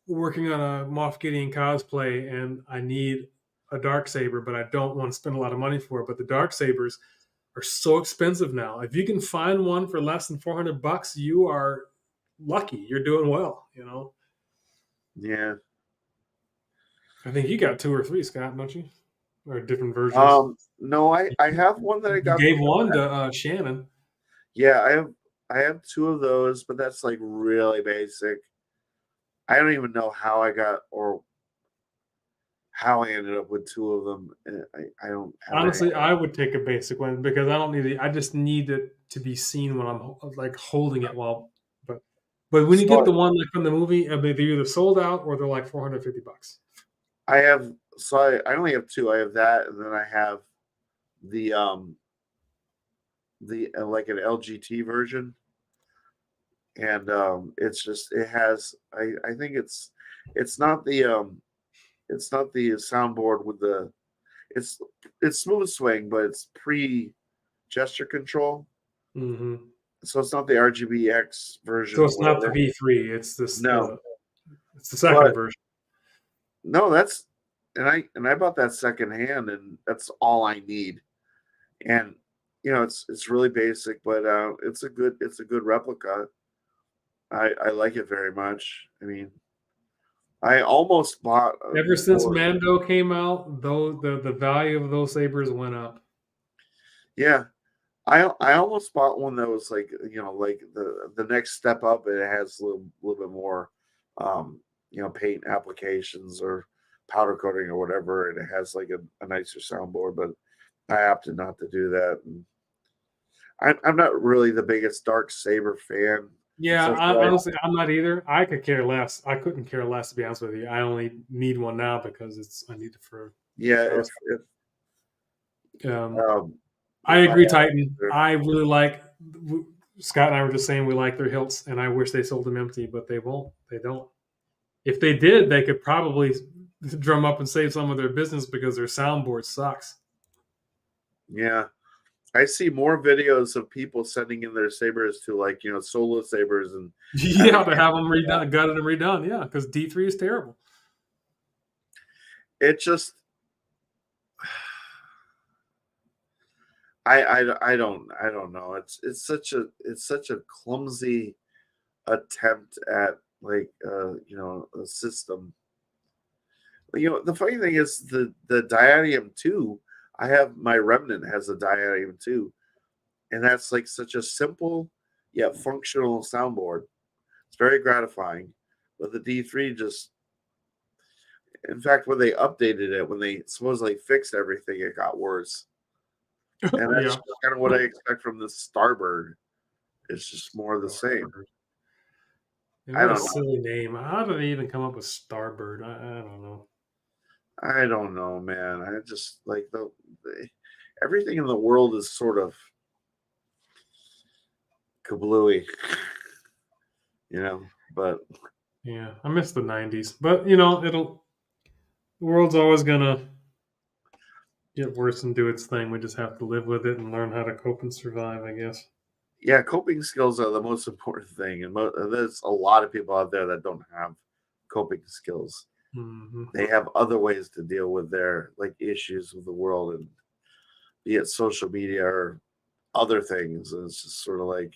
working on a Moff Gideon cosplay, and I need a dark saber, but I don't want to spend a lot of money for it. But the dark sabers are so expensive now. If you can find one for less than $400, you are lucky. You're doing well. Yeah. I think you got 2 or 3, Scott, don't you? Or different versions. No, I have one that I You got. gave one to Shannon. Yeah, I have 2 of those, but that's like really basic. I don't even know how I got or how I ended up with 2 of them. I don't have Honestly, I would take a basic one because I don't need it. I just need it to be seen when I'm like holding it while. But when you get the one like from the movie, they're either sold out or they're like $450. I only have 2. I have that, and then I have the like an LGT version, and it's just it has I think it's not the soundboard with the it's smooth swing, but it's pre gesture control. Mm-hmm. So it's not the RGBX version. So it's not the V3. It's this. No, it's the second version. No, that's and I bought that second hand, and that's all I need. And it's really basic, but it's a good replica. I like it very much. I mean, I almost bought ever since Mando came out, though the value of those sabers went up. Yeah, I almost bought one that was like like the next step up. It has a little bit more paint applications or powder coating or whatever, and it has like a nicer soundboard. But I opted not to do that. And I'm not really the biggest dark saber fan. Yeah, honestly, I'm not either. I could care less. I couldn't care less, to be honest with you. I only need one now because I need it for. Yeah, I agree, Titan. I really like. Scott and I were just saying we like their hilts, and I wish they sold them empty, but they won't. They don't. If they did, they could probably drum up and save some of their business because their soundboard sucks. Yeah. I see more videos of people sending in their sabers to like solo sabers and to have them redone, gutted and redone. Yeah, because D3 is terrible. It just I don't know. It's such a clumsy attempt at like a system. The funny thing is the Diadium 2, I have my Remnant has a Diadium 2, and that's like such a simple yet functional soundboard. It's very gratifying. But the D3 just, in fact, when they updated it, when they supposedly fixed everything, it got worse. And that's Yeah. kind of what I expect from the Starbird. It's just more of the same. And I what a don't know. silly name. How did they even come up with Starbird? I don't know. I don't know, man. I just like everything in the world is sort of kablooey, But Yeah, I miss the 90s. But, the world's always going to get worse and do its thing. We just have to live with it and learn how to cope and survive, I guess. yeah, coping skills are the most important thing, and there's a lot of people out there that don't have coping skills. Mm-hmm. They have other ways to deal with their issues with the world, and be it social media or other things. And it's just sort of like,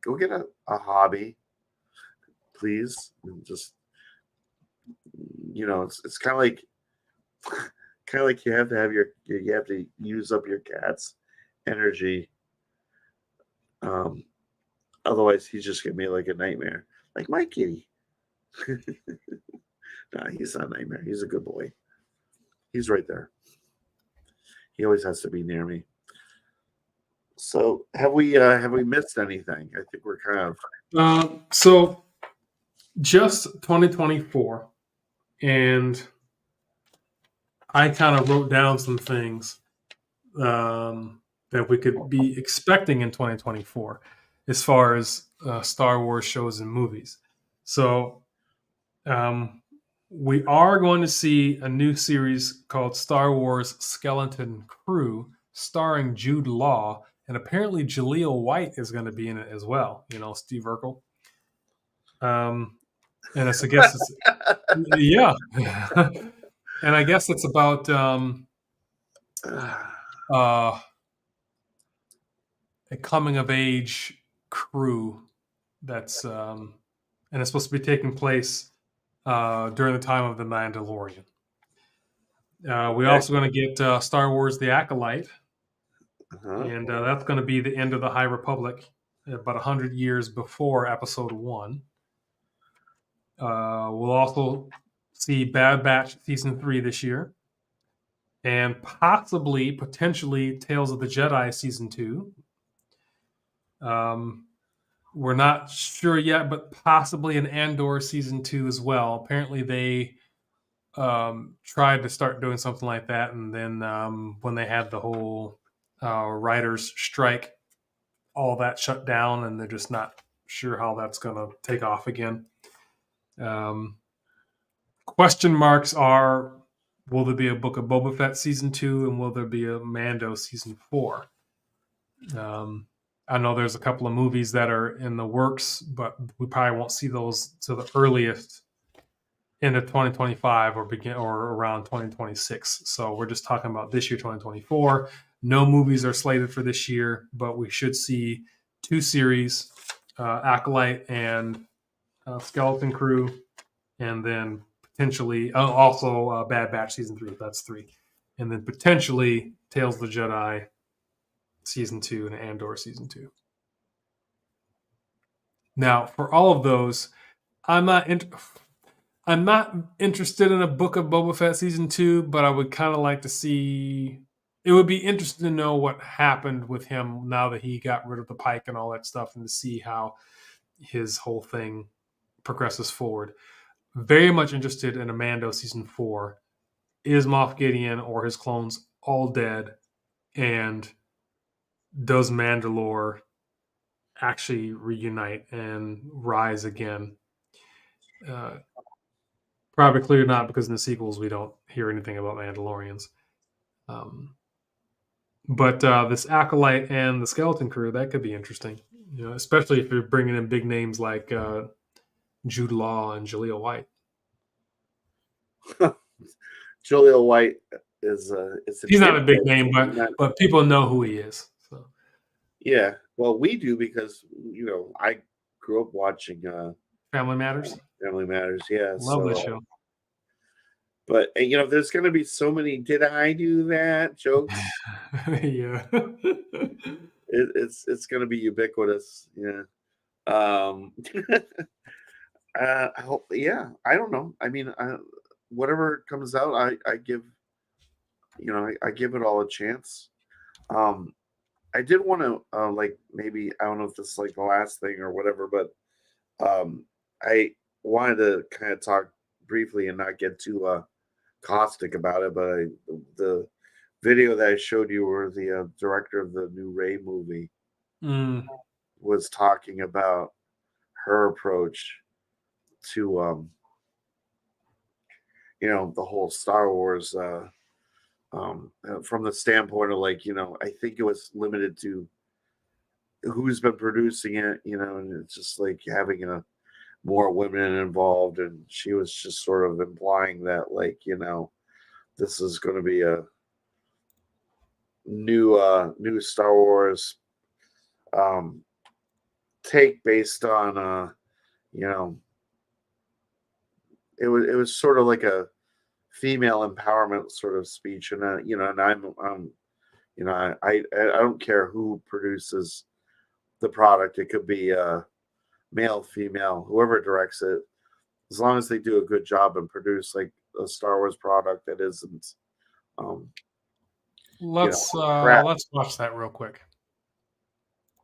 go get a hobby, please, and just it's kind of like you have to have you have to use up your cat's energy. Otherwise, he's just gonna be like a nightmare, like my kitty. No, he's not a nightmare. He's a good boy. He's right there. He always has to be near me. So have we missed anything? I think we're kind of So just 2024, and I kind of wrote down some things that we could be expecting in 2024 as far as Star Wars shows and movies. So we are going to see a new series called Star Wars Skeleton Crew, starring Jude Law, and apparently Jaleel White is going to be in it as well. Steve Urkel. And I guess it's yeah, and I guess it's about a coming of age crew that's and it's supposed to be taking place during the time of the Mandalorian. We're also going to get Star Wars: The Acolyte, and that's going to be the end of the High Republic, about 100 years before Episode 1. We'll also see Bad Batch Season 3 this year, and potentially, Tales of the Jedi Season 2. We're not sure yet, but possibly an Andor Season 2 as well. Apparently, they tried to start doing something like that, and then when they had the whole writers' strike, all that shut down, and they're just not sure how that's going to take off again. Question marks are, will there be a Book of Boba Fett Season 2, and will there be a Mando Season 4? I know there's a couple of movies that are in the works, but we probably won't see those to the earliest into 2025 or around 2026. So we're just talking about this year, 2024. No movies are slated for this year, but we should see 2 series, Acolyte and Skeleton Crew, and then potentially also Bad Batch Season 3. That's 3. And then potentially Tales of the Jedi Season 2 and Andor Season 2. Now, for all of those, I'm not interested in a Book of Boba Fett Season 2, but I would kind of like to see. It would be interesting to know what happened with him now that he got rid of the Pike and all that stuff, and to see how his whole thing progresses forward. Very much interested in a Mando Season 4. Is Moff Gideon or his clones all dead? And does Mandalore actually reunite and rise again? Probably not, because in the sequels we don't hear anything about Mandalorians. But this Acolyte and the Skeleton Crew, that could be interesting. Especially if you're bringing in big names like Jude Law and Jaleel White. Jaleel White is he's not a big name, but people know who he is. So. Yeah, well, we do, because I grew up watching Family Matters. Family Matters, yeah. Love that show. But there's going to be so many "Did I do that?" jokes. Yeah. It's going to be ubiquitous. Yeah. Um, I hope. Yeah. I don't know. I mean, whatever comes out, I give. I give it all a chance. Um, I did want to like maybe I don't know if this is like the last thing or whatever, but I wanted to kind of talk briefly and not get too caustic about it. But the video that I showed you, where the director of the new Ray movie Mm. was talking about her approach to the whole Star Wars from the standpoint of like I think it was limited to who's been producing it, and it's just like having more women involved, and she was just sort of implying that like this is going to be a new Star Wars um take based on you know it was sort of like a female empowerment sort of speech, and and I'm I don't care who produces the product. It could be male, female, whoever directs it, as long as they do a good job and produce like a Star Wars product that isn't um crap. Let's watch that real quick.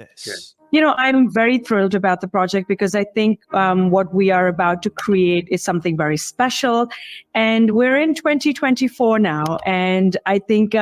Okay. Yes. I'm very thrilled about the project because I think what we are about to create is something very special. And we're in 2024 now. And I think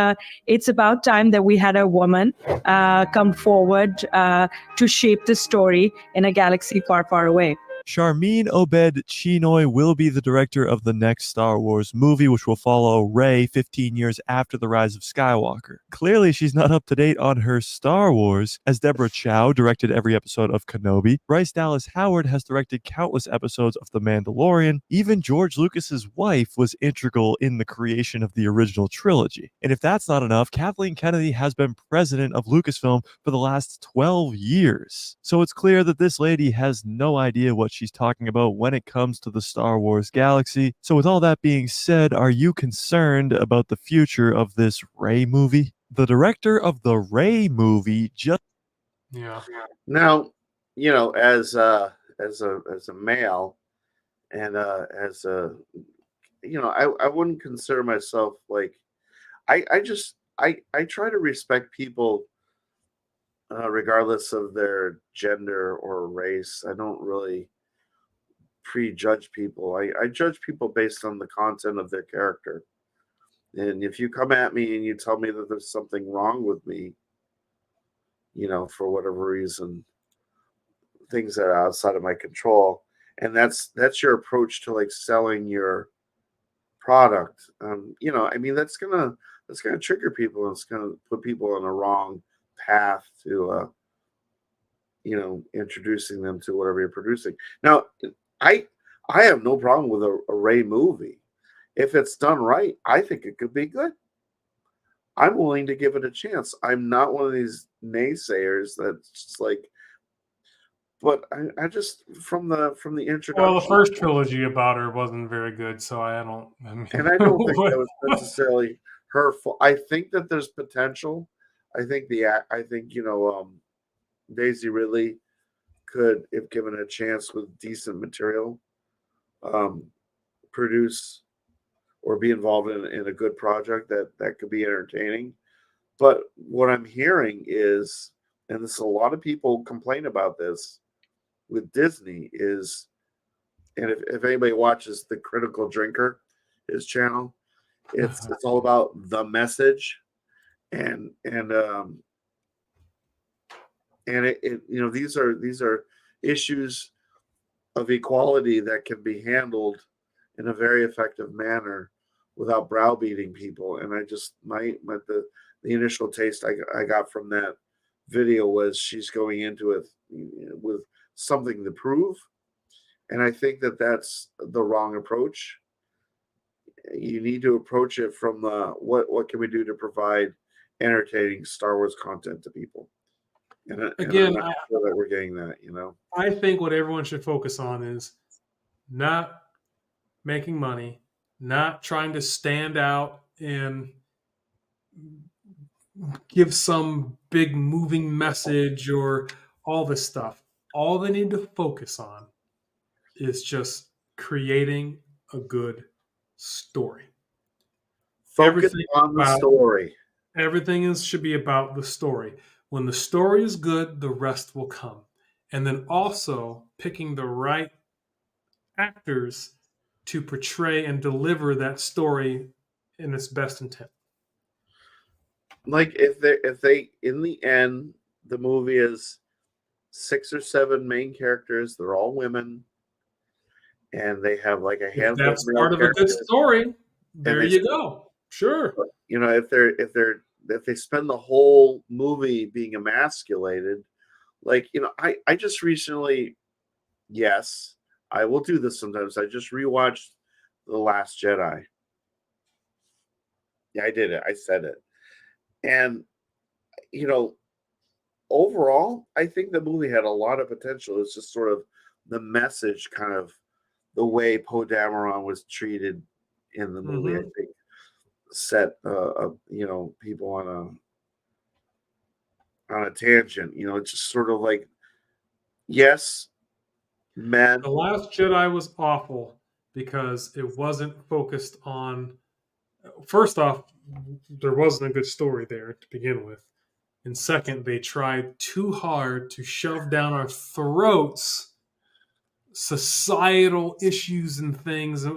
it's about time that we had a woman come forward to shape the story in a galaxy far, far away. Sharmeen Obed-Chinoy will be the director of the next Star Wars movie, which will follow Rey 15 years after the rise of Skywalker. Clearly, she's not up to date on her Star Wars, as Deborah Chow directed every episode of Kenobi. Bryce Dallas Howard has directed countless episodes of The Mandalorian. Even George Lucas's wife was integral in the creation of the original trilogy. And if that's not enough, Kathleen Kennedy has been president of Lucasfilm for the last 12 years. So it's clear that this lady has no idea what she's talking about when it comes to the Star Wars galaxy. So with all that being said, are you concerned about the future of this Rey movie? The director of the Rey movie just Yeah. Now, as a male and as a I wouldn't consider myself like I try to respect people regardless of their gender or race. I don't really prejudge people. I judge people based on the content of their character. And if you come at me and you tell me that there's something wrong with me, for whatever reason, things that are outside of my control, and that's your approach to like selling your product. I mean that's gonna trigger people, and it's gonna put people on a wrong path to introducing them to whatever you're producing. Now, I I have no problem with a Ray movie. If it's done right, I think it could be good. I'm willing to give it a chance. I'm not one of these naysayers that's just like, but I just from the Well, the introduction, first trilogy about her wasn't very good, so I don't. I mean, and I don't think that was necessarily her fault. I think that there's potential. I think Daisy Ridley could, if given a chance with decent material, um, produce or be involved in a good project that could be entertaining. But what I'm hearing is, and this a lot of people complain about this with Disney is, and if anybody watches the Critical Drinker, his channel, it's all about the message, and these are issues of equality that can be handled in a very effective manner without browbeating people. And I just the initial taste I got from that video was she's going into it with something to prove, and I think that that's the wrong approach. You need to approach it from what can we do to provide entertaining Star Wars content to people. And I'm again, not sure that we're getting that, I think what everyone should focus on is not making money, not trying to stand out and give some big moving message or all this stuff. All they need to focus on is just creating a good story. Focus Everything on the about story. everything is should be about the story. When the story is good, the rest will come. And then also picking the right actors to portray and deliver that story in its best intent. Like if they in the end the movie is 6 or 7 main characters, they're all women, and they have like a If handful of that's male part of a good characters. story, there they- you go. Sure. You know, if they spend the whole movie being emasculated, like, you know, I just recently, yes, I will do this sometimes. I just rewatched The Last Jedi. Yeah, I did it. I said it. And, you know, overall, I think the movie had a lot of potential. It's just sort of the message, kind of the way Poe Dameron was treated in the movie, I think, set you know, people on a tangent. You know, it's just sort of like, yes, men. The Last Jedi was awful because it wasn't focused on. First off, there wasn't a good story there to begin with. And second, they tried too hard to shove down our throats societal issues and things.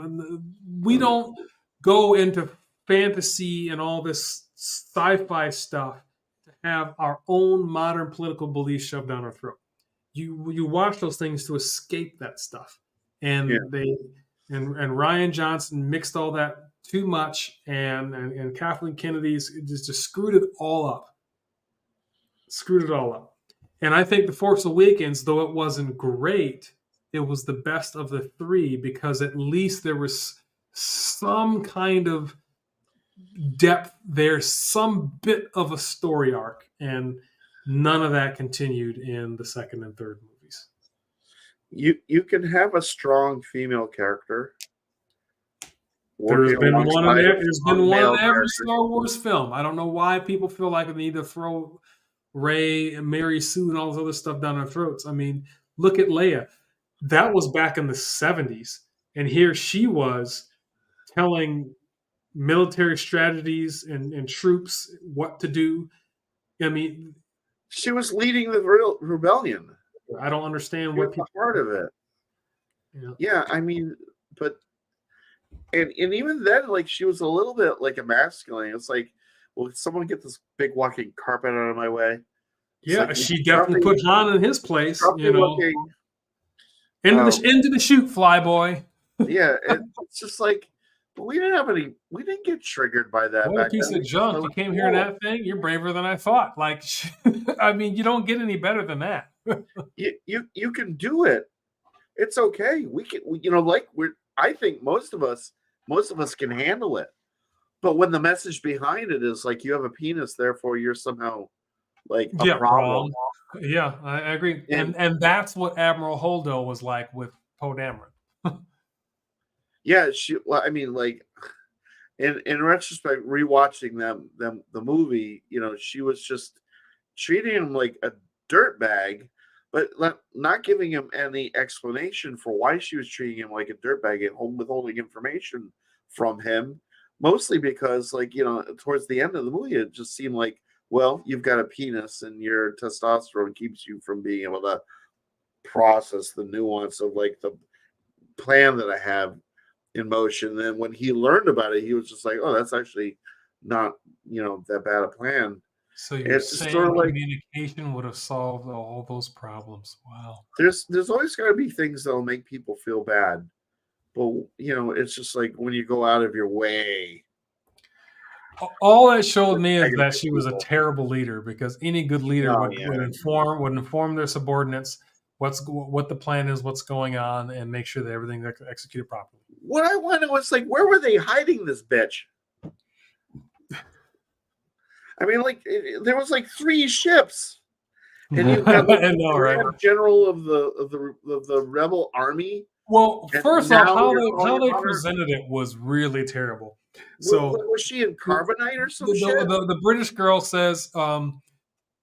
We don't go into fantasy and all this sci-fi stuff to have our own modern political beliefs shoved down our throat. You watch those things to escape that stuff, and and Ryan Johnson mixed all that too much, and Kathleen Kennedy's just screwed it all up. And I think The Force Awakens, though it wasn't great, it was the best of the three because at least there was some kind of depth there, some bit of a story arc, and none of that continued in the second and third movies. You can have a strong female character. There's been one in every Star Star Wars film. I don't know why people feel like they need to throw Rey and Mary Sue and all this other stuff down our throats. I mean, look at Leia. That was back in the 70s. And here she was telling military strategies and troops what to do. I mean, she was leading the rebellion. I don't understand She what was people. part of it. Yeah, I mean, but and even then, like, she was a little bit like emasculating. It's like, well, someone get this big walking carpet out of my way. Yeah, like, she definitely put Han in his place. You know, looking, into the chute, flyboy. Yeah, it's just like, but we didn't get triggered by that. What a piece of junk! You came here in that thing. You're braver than I thought. Like, I mean, you don't get any better than that. you can do it. It's okay. You know, like I think most of us can handle it. But when the message behind it is like, you have a penis, therefore you're somehow like a problem. Yeah, I agree. And that's what Admiral Holdo was like with Poe Dameron. Yeah, well, I mean, like, in retrospect, rewatching the movie, you know, she was just treating him like a dirtbag, but not giving him any explanation for why she was treating him like a dirtbag and withholding information from him. Mostly because, like, you know, towards the end of the movie, it just seemed like, well, you've got a penis and your testosterone keeps you from being able to process the nuance of like the plan that I have in motion. And then when he learned about it, he was just like, oh, that's actually not, you know, that bad a plan. So you're saying sort of like communication would have solved all those problems. Wow. There's always got to be things that'll make people feel bad. But, you know, it's just like when you go out of your way. All that showed me is that she was a terrible leader, because any good leader would inform their subordinates what the plan is, what's going on, and make sure that everything's executed properly. What I wanted was, like, where were they hiding this bitch? I mean, like, there was like 3 ships, and you've got like, the general of the rebel army Well, And first off, now you're calling how they on her? presented it was really terrible. So So was she in carbonite or some the, shit? the British girl says,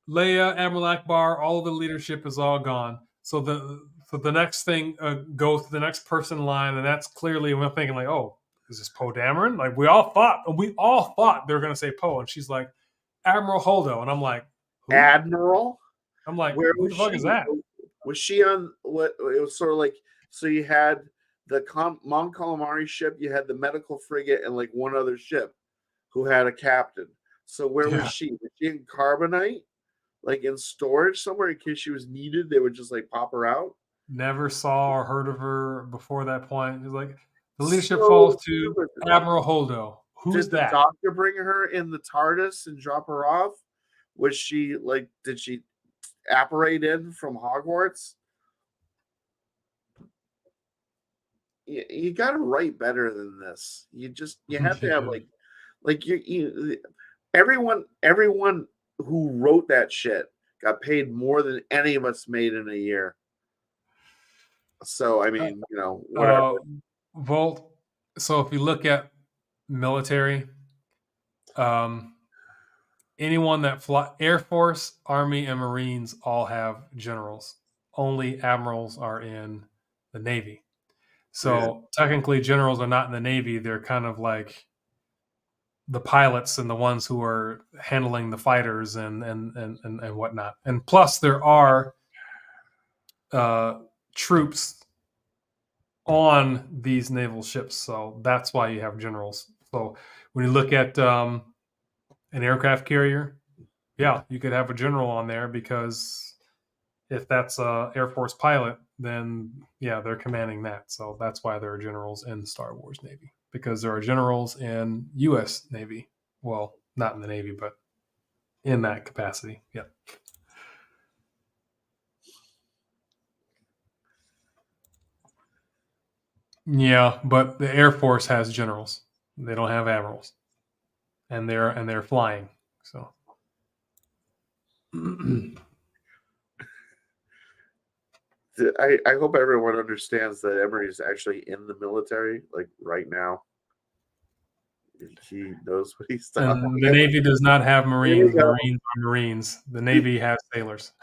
Leia, Admiral Akbar, all of the leadership is all gone. So the next thing goes to the next person in line, and that's clearly we're thinking like, oh, is this Poe Dameron? Like we all thought they were going to say Poe, and she's like Admiral Holdo, and I'm like, who? Admiral? I'm like, Where who was the fuck she? is that? Was she on what? It was sort of like, so you had the Mon Calamari ship, you had the medical frigate, and like one other ship who had a captain. So where Yeah. was she? Was she in carbonite? Like in storage somewhere in case she was needed? They would just like pop her out? Never saw or heard of her before that point. It's like the leadership So falls to stupid. Admiral Holdo. Who's Did the that? doctor bring her in the TARDIS and drop her off? Was she like, did she apparate in from Hogwarts? You got to write better than this. You have to have like everyone who wrote that shit got paid more than any of us made in a year. So I mean, whatever. Volt. So if you look at military, anyone that fly Air Force, Army, and Marines all have generals. Only admirals are in the Navy. So technically, generals are not in the Navy. They're kind of like the pilots and the ones who are handling the fighters and whatnot. And plus, there are troops on these naval ships, so that's why you have generals. So when you look at an aircraft carrier, yeah, you could have a general on there because if that's a Air Force pilot, then yeah, they're commanding that. So that's why there are generals in the Star Wars Navy, because there are generals in U.S. Navy. Well, not in the Navy, but in that capacity. Yeah. Yeah, but the Air Force has generals. They don't have admirals, and they're flying. So. I hope everyone understands that Emery is actually in the military, like right now. He knows what he's talking about. And the Navy does not have Marines. There you go. Marines are Marines. The Navy has sailors.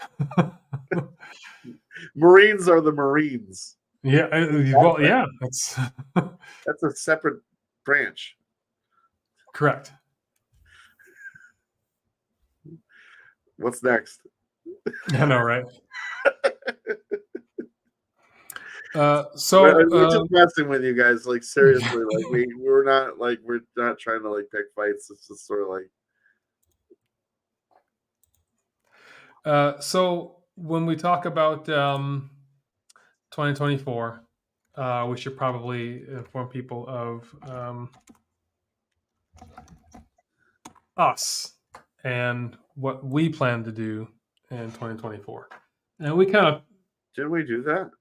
Marines are the Marines. Yeah, well, yeah, that's That's a separate branch. correct. What's next? I know, right? We're just messing with you guys. Like seriously, like we're not trying to like pick fights. It's just sort of like. So when we talk about 2024, we should probably inform people of us and what we plan to do in 2024. And we kind of Didn't we do that?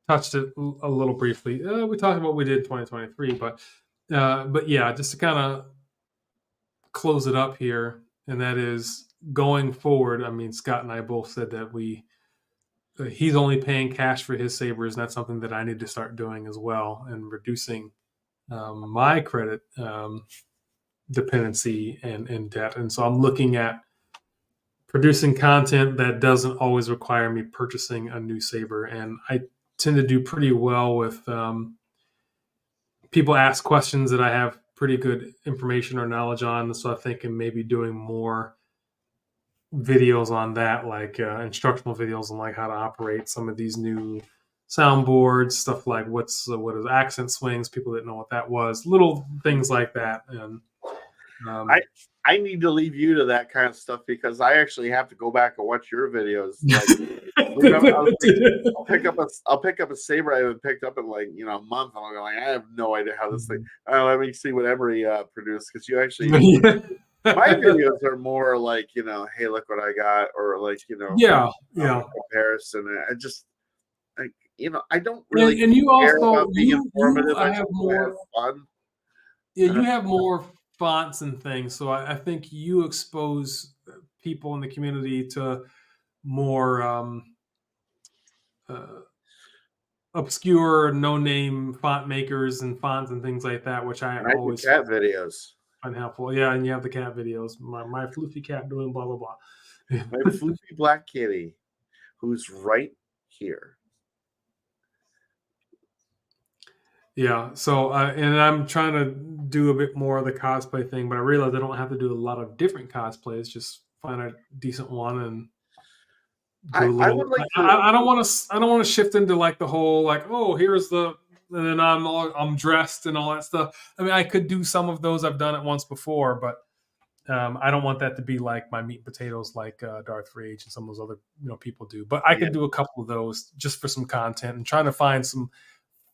touched it a little briefly. We talked about what we did in 2023, but yeah, just to kind of close it up here, and that is going forward. I mean, Scott and I both said that he's only paying cash for his sabers, and that's something that I need to start doing as well, and reducing my credit dependency and debt. And so I'm looking at producing content that doesn't always require me purchasing a new saber, and I tend to do pretty well with people ask questions that I have pretty good information or knowledge on. So I think in maybe doing more videos on that, like instructional videos on like how to operate some of these new soundboards, stuff like what is accent swings. People didn't know what that was, little things like that. And I need to leave you to that kind of stuff because I actually have to go back and watch your videos. Like, I'll pick up a saber I haven't picked up in like a month, and I'll go like, I have no idea how this thing. Let me see what Emery produced, because you actually my videos are more like hey, look what I got, or like comparison. I just like I don't really and you care also about being informative. I have more fun. Yeah, you have more fonts and things, so I think you expose people in the community to more obscure, no-name font makers and fonts and things like that, which I And I do always cat videos. find helpful. Yeah, and you have the cat videos. My floofy cat doing blah blah blah. My floofy black kitty, who's right here. Yeah, so and I'm trying to do a bit more of the cosplay thing, but I realize I don't have to do a lot of different cosplays. Just find a decent one and do a I little. would like to. I don't want to. I don't want to shift into like the whole like, oh, here's the, and then I'm dressed and all that stuff. I mean, I could do some of those. I've done it once before, but I don't want that to be like my meat and potatoes, like Darth Rage and some of those other people do. But I could do a couple of those just for some content and trying to find some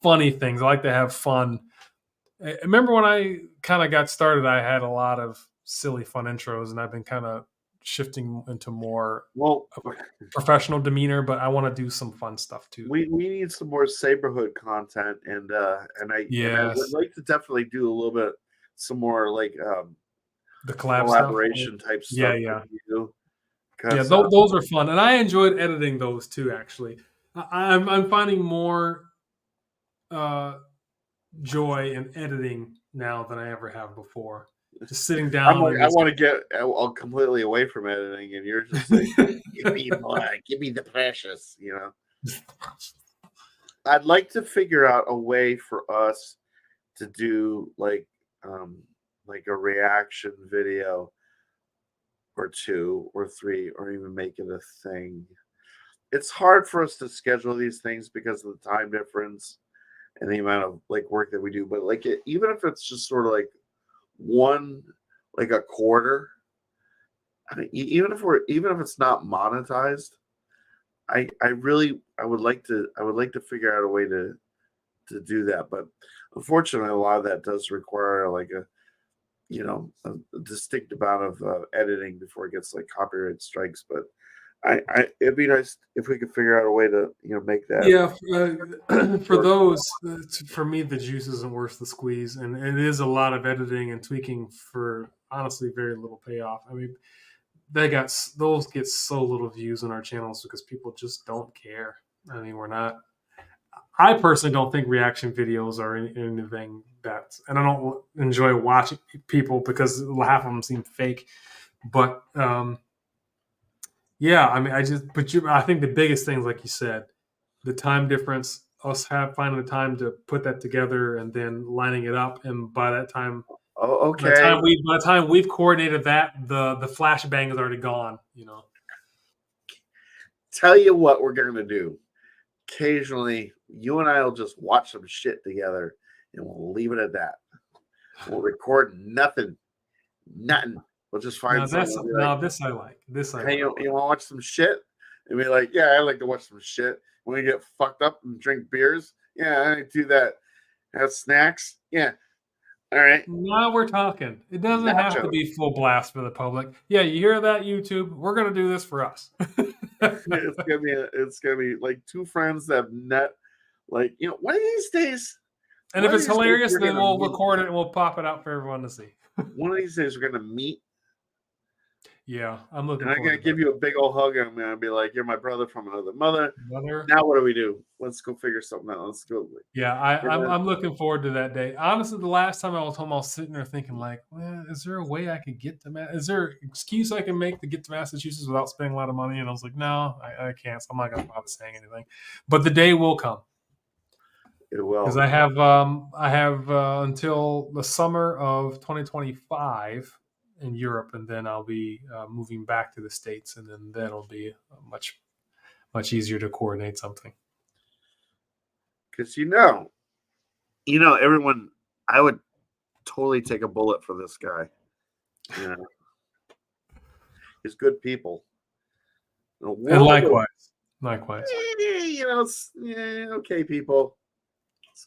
funny things. I like to have fun. I remember when I kind of got started, I had a lot of silly fun intros, and I've been kind of shifting into more professional demeanor, but I want to do some fun stuff too. We need some more Saberhood content, and I would like to definitely do a little bit some more like the collaboration stuff. type stuff. Yeah. Yeah, those are fun, and I enjoyed editing those too. Actually, I'm finding more joy in editing now than I ever have before. Just sitting down. I want to get completely away from editing, and you're just like, give me the precious, I'd like to figure out a way for us to do like a reaction video or 2 or 3, or even make it a thing. It's hard for us to schedule these things because of the time difference and the amount of like work that we do. But like even if it's just sort of like a quarter, even if it's not monetized, I would like to figure out a way to do that. But unfortunately, a lot of that does require like a distinct amount of editing before it gets like copyright strikes. But it'd be nice if we could figure out a way to make that. Yeah, for those, for me, the juice isn't worth the squeeze, and it is a lot of editing and tweaking for honestly very little payoff. I mean, those get so little views on our channels because people just don't care. I mean, I personally don't think reaction videos are anything and I don't enjoy watching people because half of them seem fake. But yeah, I mean, I think the biggest thing is, like you said, the time difference, us finding the time to put that together and then lining it up. And by that time, okay. By the time we've coordinated that, the flashbang is already gone, Tell you what we're going to do. Occasionally, you and I will just watch some shit together, and we'll leave it at that. We'll record nothing. We'll just find something. This I like. Hey, you want to watch some shit? And be like, yeah, I like to watch some shit. When we get fucked up and drink beers, yeah, I do that. Have snacks, yeah. All right. Now we're talking. It doesn't have to be full blast for the public. Yeah, you hear that, YouTube? We're gonna do this for us. It's gonna be like two friends that have met, like one of these days. And if it's hilarious, then we'll record it and we'll pop it out for everyone to see. One of these days, we're gonna meet. Yeah, I'm looking. And I'm gonna give you a big old hug, and I'm gonna be like, "You're my brother from another mother." Now what do we do? Let's go figure something out. Let's go. Yeah, I'm looking forward to that day. Honestly, the last time I was home, I was sitting there thinking, like, well, is there a way I could get to Is there an excuse I can make to get to Massachusetts without spending a lot of money? And I was like, no, I can't. So I'm not gonna bother saying anything. But the day will come. It will, because I have until the summer of 2025 in Europe, and then I'll be moving back to the States, and then that'll be much easier to coordinate something. Because everyone, I would totally take a bullet for this guy. He's good people. And likewise. Okay, people. This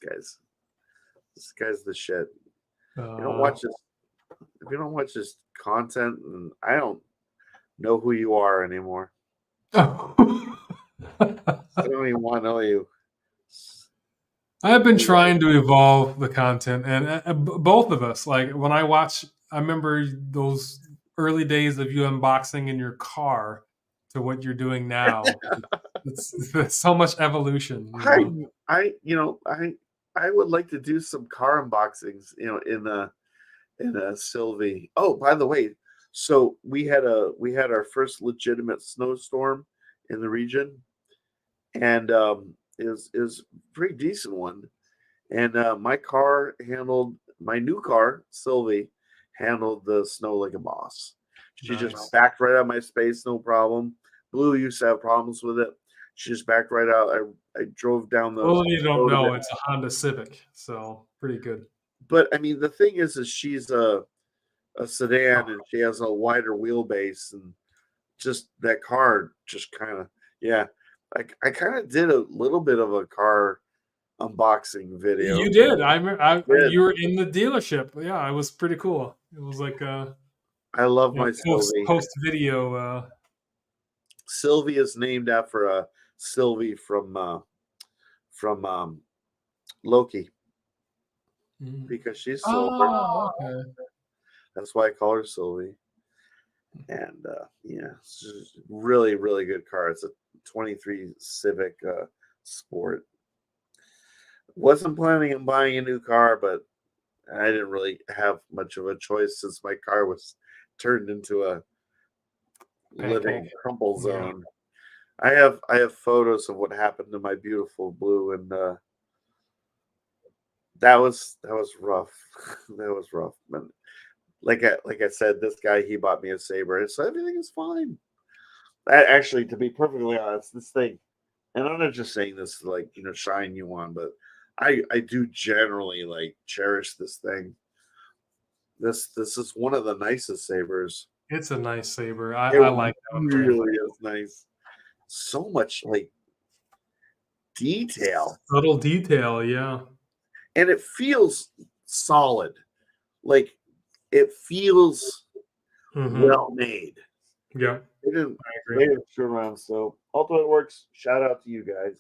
guy's the shit. If you don't watch this content, and I don't know who you are anymore. I don't even want to know you. I've been trying to evolve the content, and both of us, like when I remember those early days of you unboxing in your car to what you're doing now. It's so much evolution. I would like to do some car unboxings, in a Sylvie. Oh, by the way, so we had our first legitimate snowstorm in the region, and is a pretty decent one. And my new car, Sylvie, handled the snow like a boss. She Nice. just backed right out of my space, no problem. Blue used to have problems with it. She just backed right out. I drove down the Well, you don't road a know. bit. It's a Honda Civic, so pretty good. But I mean, the thing is she's a sedan and she has a wider wheelbase, and just that car just kind of, yeah. I kind of did a little bit of a car unboxing video. You did. Did. You were in the dealership. Yeah, it was pretty cool. It was like I love my Sylvie. post video. Sylvie is named after a Sylvie from Loki, because she's silver. Oh, okay. That's why I call her Sylvie. And yeah, it's just really, really good car. It's a 23 Civic Sport. Wasn't planning on buying a new car, but I didn't really have much of a choice since my car was turned into a living crumple zone. I have photos of what happened to my beautiful Blue, and that was rough. That was rough. But like I said, this guy, he bought me a Saber, so everything is fine. Actually, to be perfectly honest, this thing, and I'm not just saying this to, like, shine you on, but I do generally like cherish this thing. This is one of the nicest Sabers. It's a nice Saber. It I like that. really is nice. So much like detail, Subtle detail, yeah. and it feels solid. Like, it feels well made. Yeah, They didn't I agree. screw around. So Ultimate Works, shout out to you guys.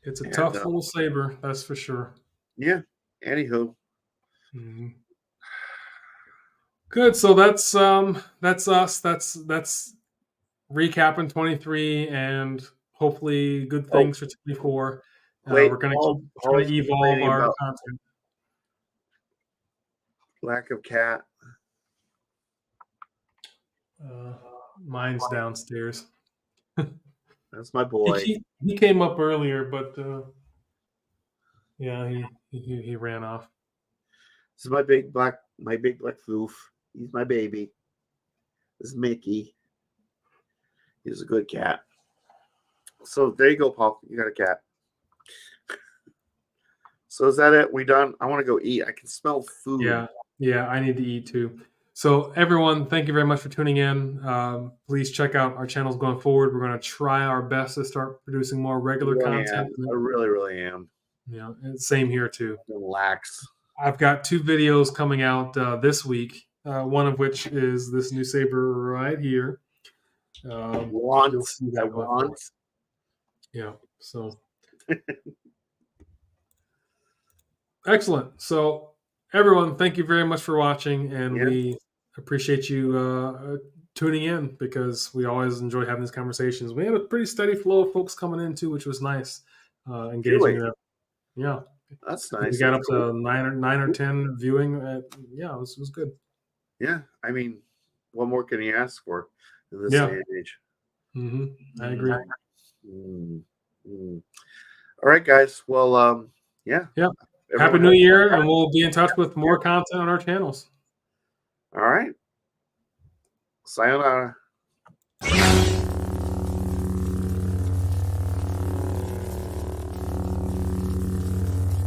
It's a And, tough little Saber, that's for sure. Yeah. Anywho, good. So that's us. That's recapping 23 and hopefully good things for 24. wait, We're gonna Paul- keep trying Paul's to evolve complaining our about content. lack of cat. Mine's downstairs. That's my boy. He came up earlier, but yeah, he ran off. This is my big black floof. He's my baby. This is Mickey. He's a good cat. So there you go, Paul. You got a cat. So is that it? We done? I want to go eat. I can smell food. Yeah, I need to eat too. So everyone, thank you very much for tuning in. Please check out our channels going forward. We're going to try our best to start producing more regular content. I really, really am. Yeah, and same here too. Relax. I've got 2 videos coming out this week. One of which is this new Saber right here. You'll see that going. Yeah. So excellent. So everyone, thank you very much for watching, and we appreciate you tuning in, because we always enjoy having these conversations. We had a pretty steady flow of folks coming in too, which was nice. Engaging them. Yeah. That's nice. We got up to 9 or 10 viewing. Yeah, it was good. Yeah, I mean, what more can you ask for in this day and age? I agree. All right, guys. Well, yeah. Happy New Year, and we'll be in touch with more content on our channels. All right. Sayonara.